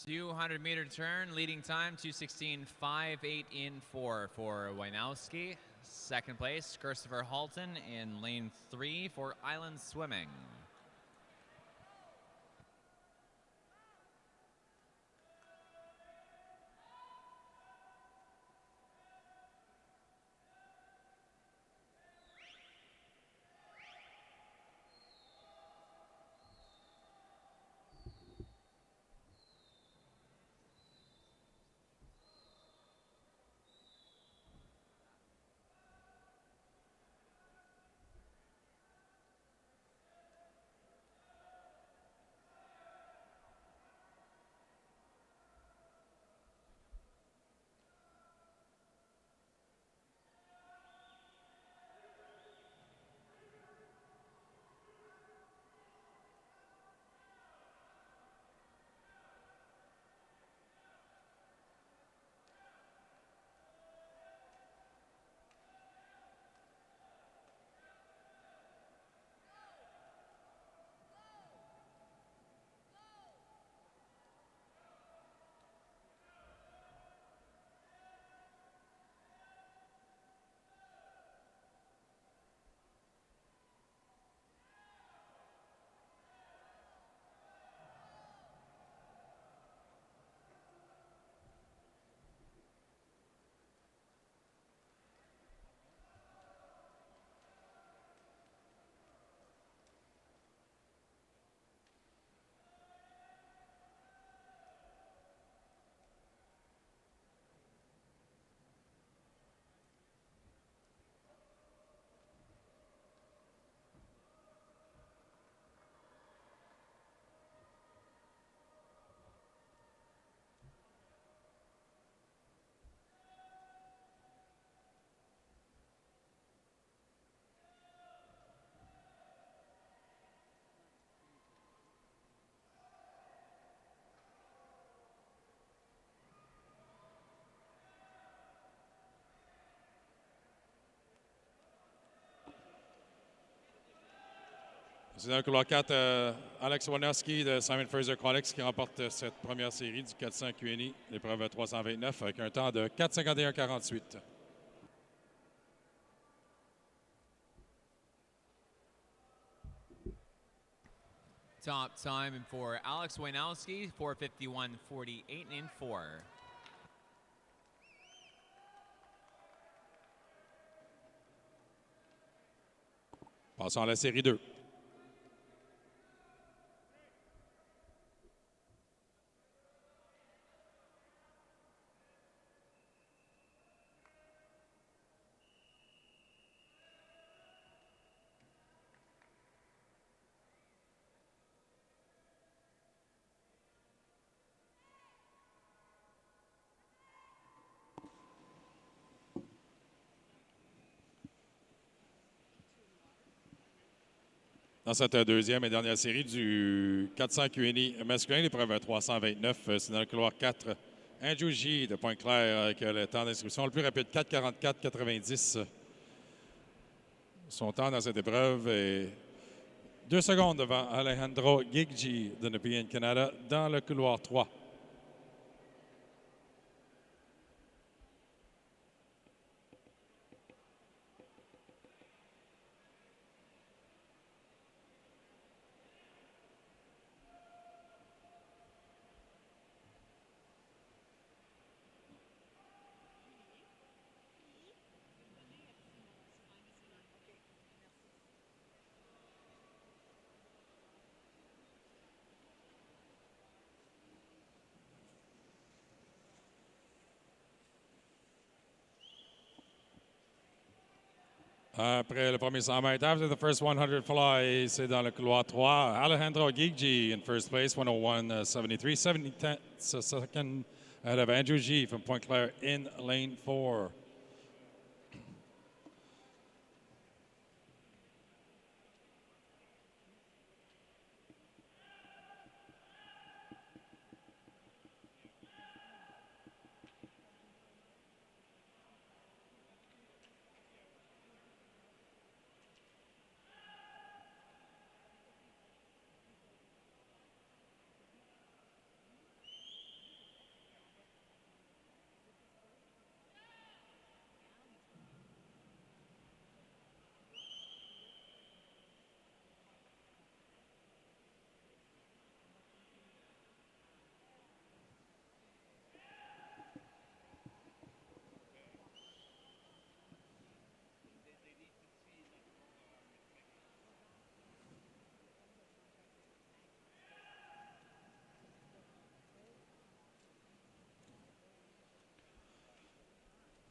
$200-meter turn, leading time 2:16.58 in 4 for Wojnowski. Second place, Christopher Halton in lane 3 for Island Swimming. C'est dans le couloir 4, Alex Wojnowski de Simon Fraser Aquatics qui remporte cette première série du 400 Q&A, l'épreuve 329, avec un temps de 4:51.48. Top time for Alex Wojnowski, 4:51.48 in 4. Passons à la série 2. Dans cette deuxième et dernière série du 400 Q&A masculin, l'épreuve 329, c'est dans le couloir 4. Andrew G. de Pointe-Claire avec le temps d'inscription le plus rapide, 4:44.90. Son temps dans cette épreuve est 2 secondes devant Alejandro Giggi de Nepean, Canada, dans le couloir 3. Après le premier 100 mètres, after the first 100 fly, c'est dans le couloir 3. Alejandro Giggi in first place, 101.73. 72nd ahead of Andrew G from Point Claire in lane 4.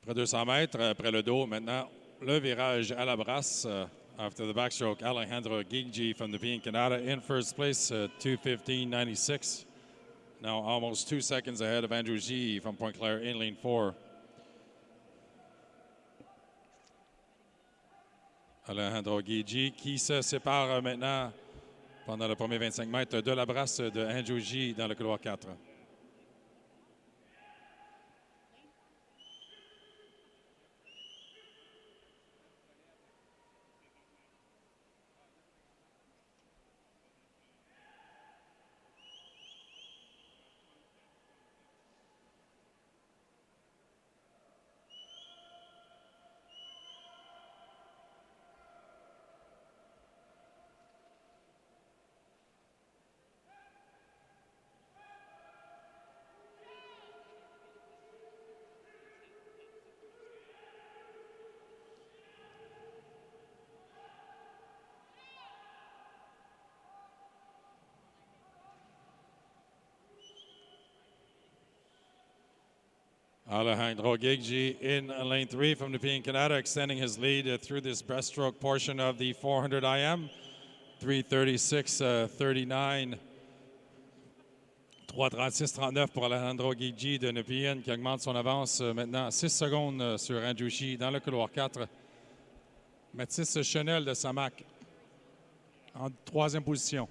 Après 200 mètres, après le dos, maintenant, le virage à la brasse. After the backstroke, Alejandro Giggi from Nepean, Canada in first place, 2:15.96. Now almost 2 seconds ahead of Andrew G from Point Claire in lane 4. Alejandro Giggi qui se sépare maintenant pendant le premier 25 mètres de la brasse de Andrew G dans le couloir 4. Alejandro Giggi in lane 3 from Nepean, Canada, extending his lead through this breaststroke portion of the 400 IM. 3:36.39. 3:36.39 pour Alejandro Giggi de Nepean qui augmente son avance maintenant 6 secondes sur Andrew G dans le couloir 4. Mathis Chenel de Samac en 3e position.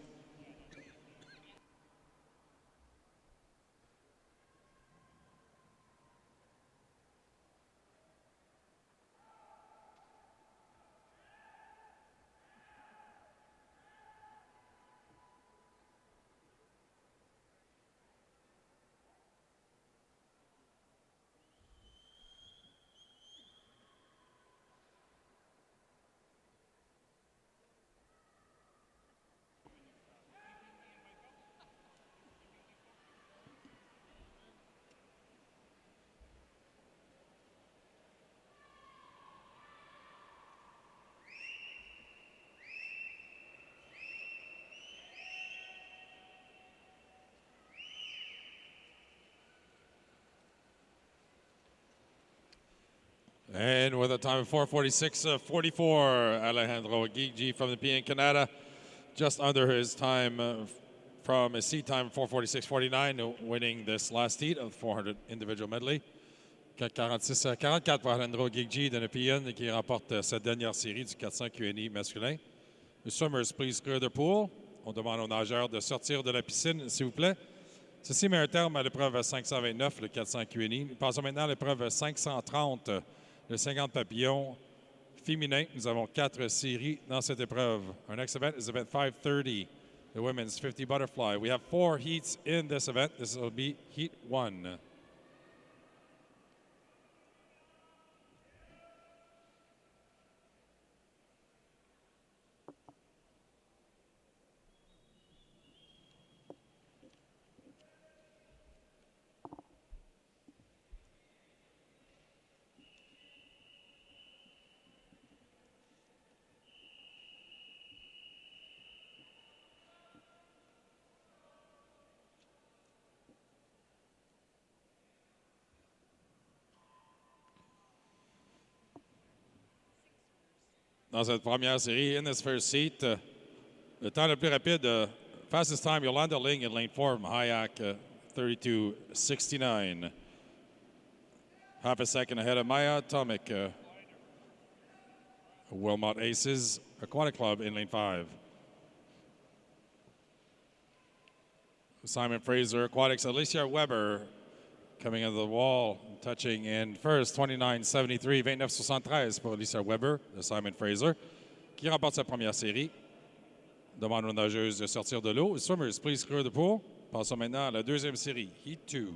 And with a time of 4:46.44, Alejandro Giggi from Nepean, Canada, just under his time from his seat time 4:46.49, winning this last heat of 400 individual medley. 4:46.44 pour Alejandro Giggi de Nepean qui remporte cette dernière série du 400 Q&E masculin. The swimmers, please clear the pool. On demande aux nageurs de sortir de la piscine, s'il vous plaît. Ceci met un terme à l'épreuve 529, le 400 Q&E. Passons maintenant à l'épreuve 530. Le 50 papillons féminin, nous avons 4 séries dans cette épreuve. Our next event is event 530, the women's 50 butterfly. We have 4 heats in this event. This will be heat 1. Dans cette première série, in this first seat, le temps le plus rapide, fastest time, Yolanda Ling in lane 4 from Hayak, 32.69. Half a second ahead of Maya Tomic, Wilmot Aces Aquatic Club in lane 5. Simon Fraser Aquatics, Alicia Weber coming into the wall, touching in first, 29.73, 29.73 pour Alicia Weber de Simon Fraser, qui remporte sa première série. Demande aux nageuses de sortir de l'eau. Swimmers, please clear the pool. Passons maintenant à la deuxième série, Heat 2.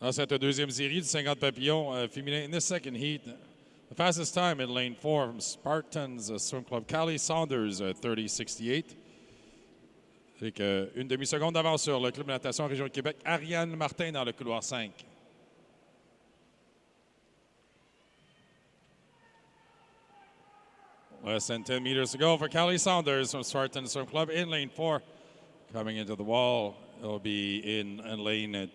Dans cette deuxième série du 50 papillons féminin, in the second heat, the fastest time in lane 4 from Spartans Swim Club, Callie Saunders, 30.68. Avec une demi-seconde d'avance sur le club de natation Région de Québec, Ariane Martin dans le couloir 5. Less than 10 meters to go for Callie Saunders from Spartans Swim Club in lane 4. Coming into the wall, it'll be in lane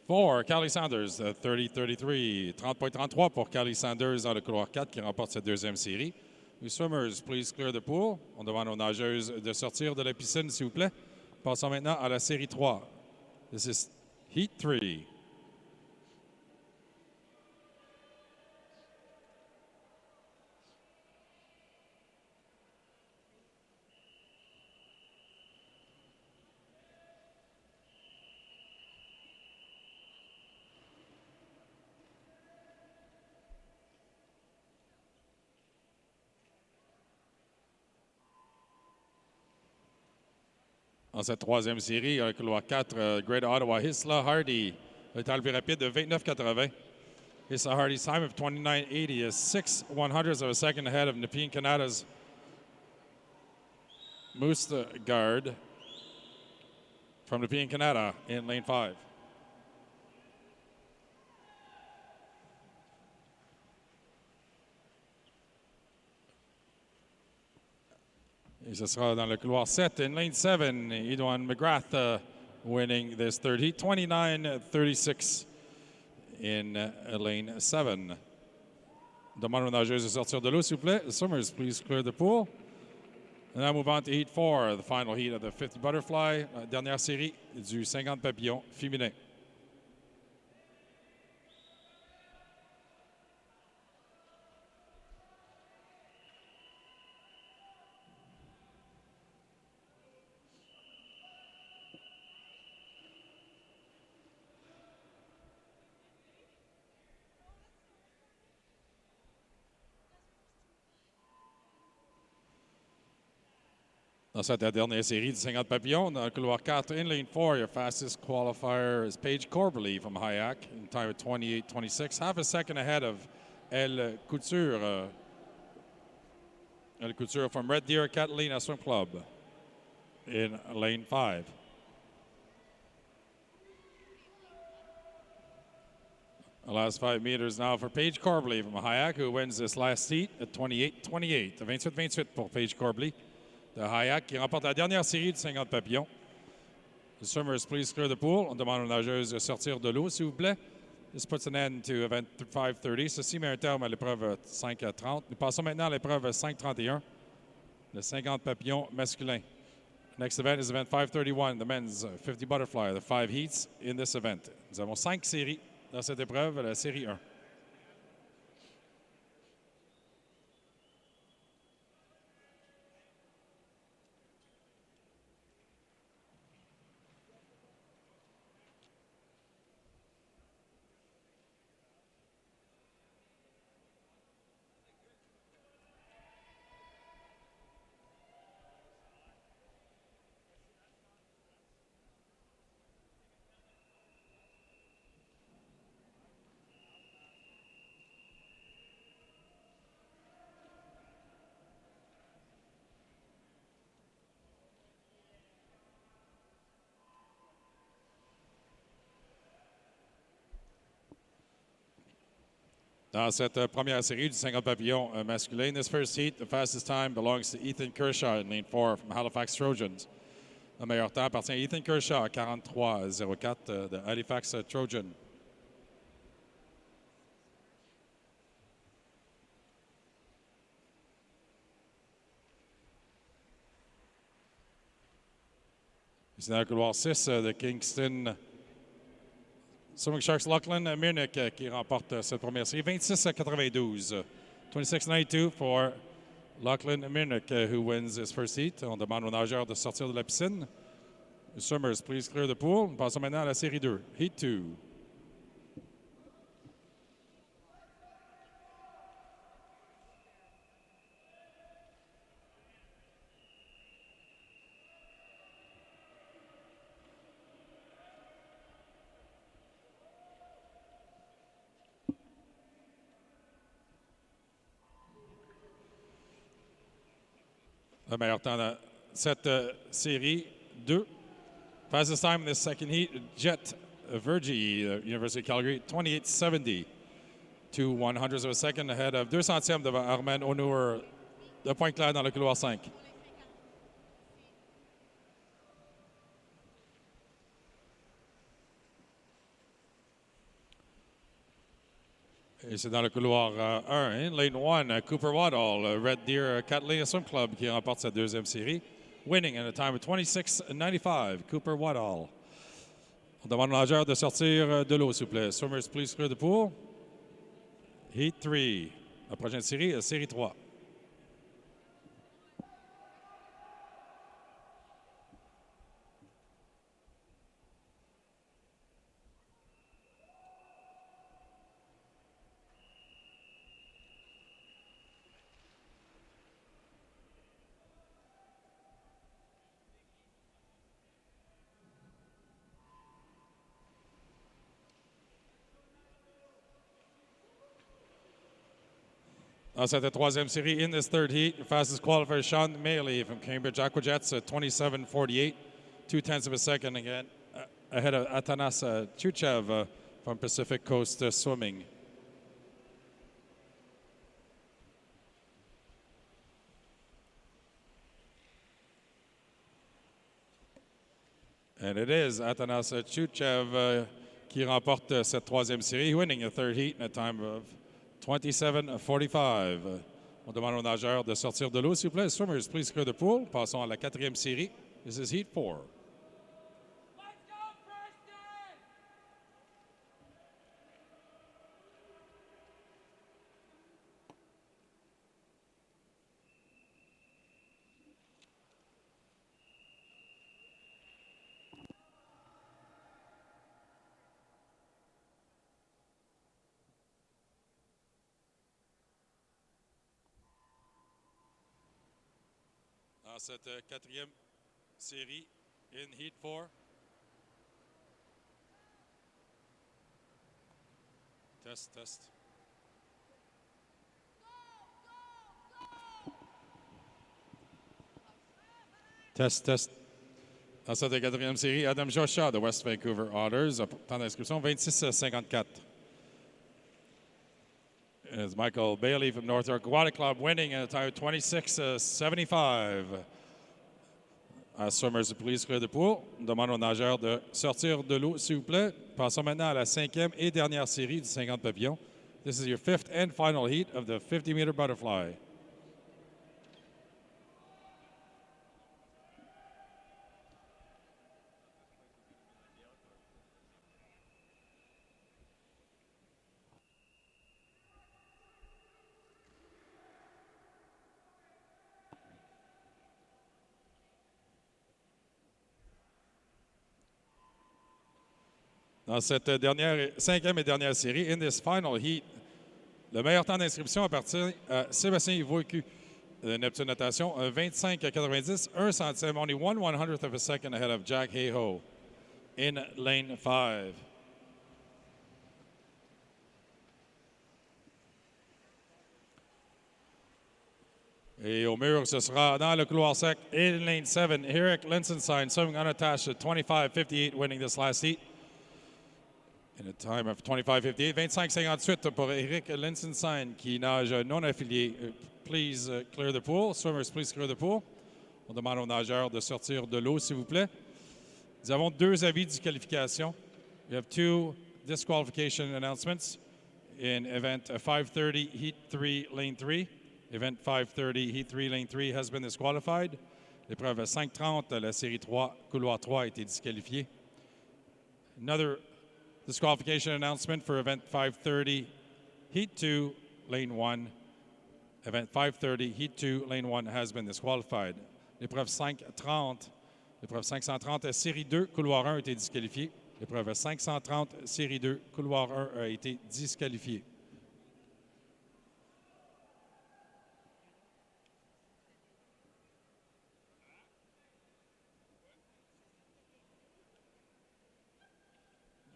4, Callie Sanders, 30-33, 30.33 pour Callie Sanders dans le couloir 4 qui remporte cette deuxième série. Les swimmers, please clear the pool. On demande aux nageuses de sortir de la piscine, s'il vous plaît. Passons maintenant à la série 3. This is Heat 3. Dans cette troisième série, le couloir 4, Greater Ottawa, Hisla Hardy, le temps le plus rapide de 29.80. Hisla Hardy's time of 29.80 is 6/100ths of a second ahead of Nepean Canada's Mustagard from Nepean Canada in lane 5. Et ce sera dans le couloir 7. In lane 7, Edouard McGrath winning this third heat. 29.36 in lane 7. Demande aux nageuses de sortir de l'eau, s'il vous plaît. Swimmers, please clear the pool. And now move on to heat 4, the final heat of the 50 butterfly. Dernière série du 50 papillons féminin. Dans cette dernière série du 50 papillons, dans le couloir 4, in lane 4, your fastest qualifier is Paige Corberly from Hayak, in time of 28.26, half a second ahead of Elle Couture. Elle Couture from Red Deer Catalina Swim Club in lane 5. The last 5 meters now for Paige Corberly from Hayak, who wins this last heat at 28.28. 28-28 pour Paige Corberly. de Hayak qui remporte la dernière série du 50 papillons. The swimmers, please clear the pool. On demande aux nageuses de sortir de l'eau, s'il vous plaît. This puts an end to event 5:30. Ceci met un terme à l'épreuve 5:30. Nous passons maintenant à l'épreuve 5:31, le 50 papillons masculin. Next event is event 5:31, the men's 50 butterfly, the 5 heats in this event. Nous avons 5 séries dans cette épreuve, la série 1. Dans cette première série du 50 papillons masculin, this first heat, the fastest time belongs to Ethan Kershaw in lane 4 from Halifax Trojans. Le meilleur temps appartient à Ethan Kershaw, 43:04 de Halifax Trojan. Ici dans le couloir 6 de Kingston, Swimming Sharks Lachlan Mirnick qui remporte cette première série, 26:92. 26:92 for Lachlan Mirnick who wins his first heat. On demande aux nageurs de sortir de la piscine. The swimmers, please clear the pool. Nous passons maintenant à la série 2, Heat 2. Le meilleur temps dans cette série 2. Fastest time in the second heat, Jet Vergy, University of Calgary, 28:70. 2/100ths of a second ahead of 2 centièmes devant Armand Honour de Pointe-Claire dans le couloir 5. Et c'est dans le couloir 1, lane 1, Cooper Waddall, Red Deer Catalina Swim Club qui remporte sa deuxième série, winning at a time of 26:95, Cooper Waddall. On demande aux nageurs de sortir de l'eau, s'il vous plaît. Swimmers, please clear the pool. Heat 3. La prochaine série, série 3. Dans cette troisième série, in this third heat, fastest qualifier, Sean Maley from Cambridge Aquajets, 27:48, 2/10 of a second again, ahead of Atanas Chuchev from Pacific Coast Swimming. And it is Atanas Chuchev qui remporte cette troisième série, winning the third heat in a time of 27:45. On demande aux nageurs de sortir de l'eau, s'il vous plaît. Swimmers, please clear the pool. Passons à la quatrième série. This is Heat 4. Dans cette quatrième série, in Heat 4. Test. Test. Dans cette quatrième série, Adam Joshua de West Vancouver Otters, temps d'inscription 26:54. Michael Bailey from North York Aquatic Club winning at a time of 26:75. Swimmers, please clear the pool. On demande aux nageurs de sortir de l'eau, s'il vous plaît. Passons maintenant à la 5e et dernière série du 50 papillons. This is your 5th and final heat of the 50-meter butterfly. Dans cette 5e et dernière série, in this final heat, le meilleur temps d'inscription appartient à Sébastien Ivoicu de Neptune Natation, 25,90, 1 centime, only 1/100th of a second ahead of Jack Hayho in lane 5. Et au mur, ce sera dans le couloir sec, in lane 7, Eric Linsenstein, swimming unattached at 25.58, winning this last heat. In a time of 25.58, 25.58 pour Eric Linsenstein qui nage non affilié. Please clear the pool. Swimmers, please clear the pool. On demande aux nageurs de sortir de l'eau, s'il vous plaît. Nous avons 2 avis de disqualification. We have 2 disqualification announcements in event 5:30, heat 3, lane 3. Event 5:30, heat 3, lane 3 has been disqualified. L'épreuve 5:30, la série 3, couloir 3 a été disqualifiée. Another disqualification announcement for event 5:30, heat 2, lane 1. Event 5:30, heat 2, lane 1 has been disqualified. L'épreuve 530, l'épreuve 530, série 2, couloir 1 a été disqualifiée. L'épreuve 530, série 2, couloir 1 a été disqualifiée.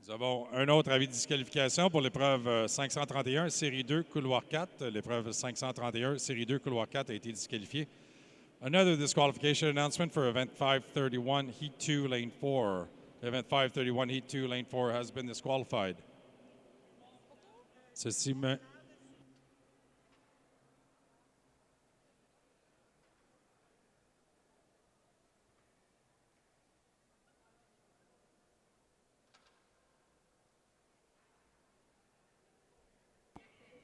Nous avons un autre avis de disqualification pour l'épreuve 531, série 2, couloir 4. L'épreuve 531, série 2, couloir 4 a été disqualifiée. Another disqualification announcement for event 531, heat 2, lane 4. Event 531, heat 2, lane 4 has been disqualified. Ceci me...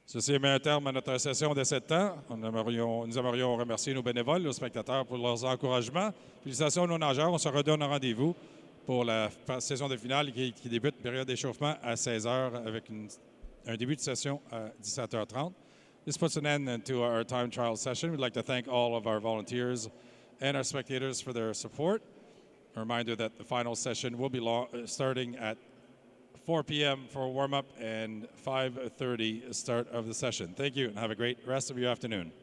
Ceci met un terme à notre session de 7 ans. Nous aimerions remercier nos bénévoles, nos spectateurs pour leurs encouragements. Félicitations à nos nageurs. On se redonne un rendez-vous pour la session de finale qui débute période d'échauffement à 16h avec un début de session à 17h30. This puts an end to our time trial session. We'd like to thank all of our volunteers and our spectators for their support. A reminder that the final session will be starting at 4 p.m. for a warm-up and 5:30 start of the session. Thank you and have a great rest of your afternoon.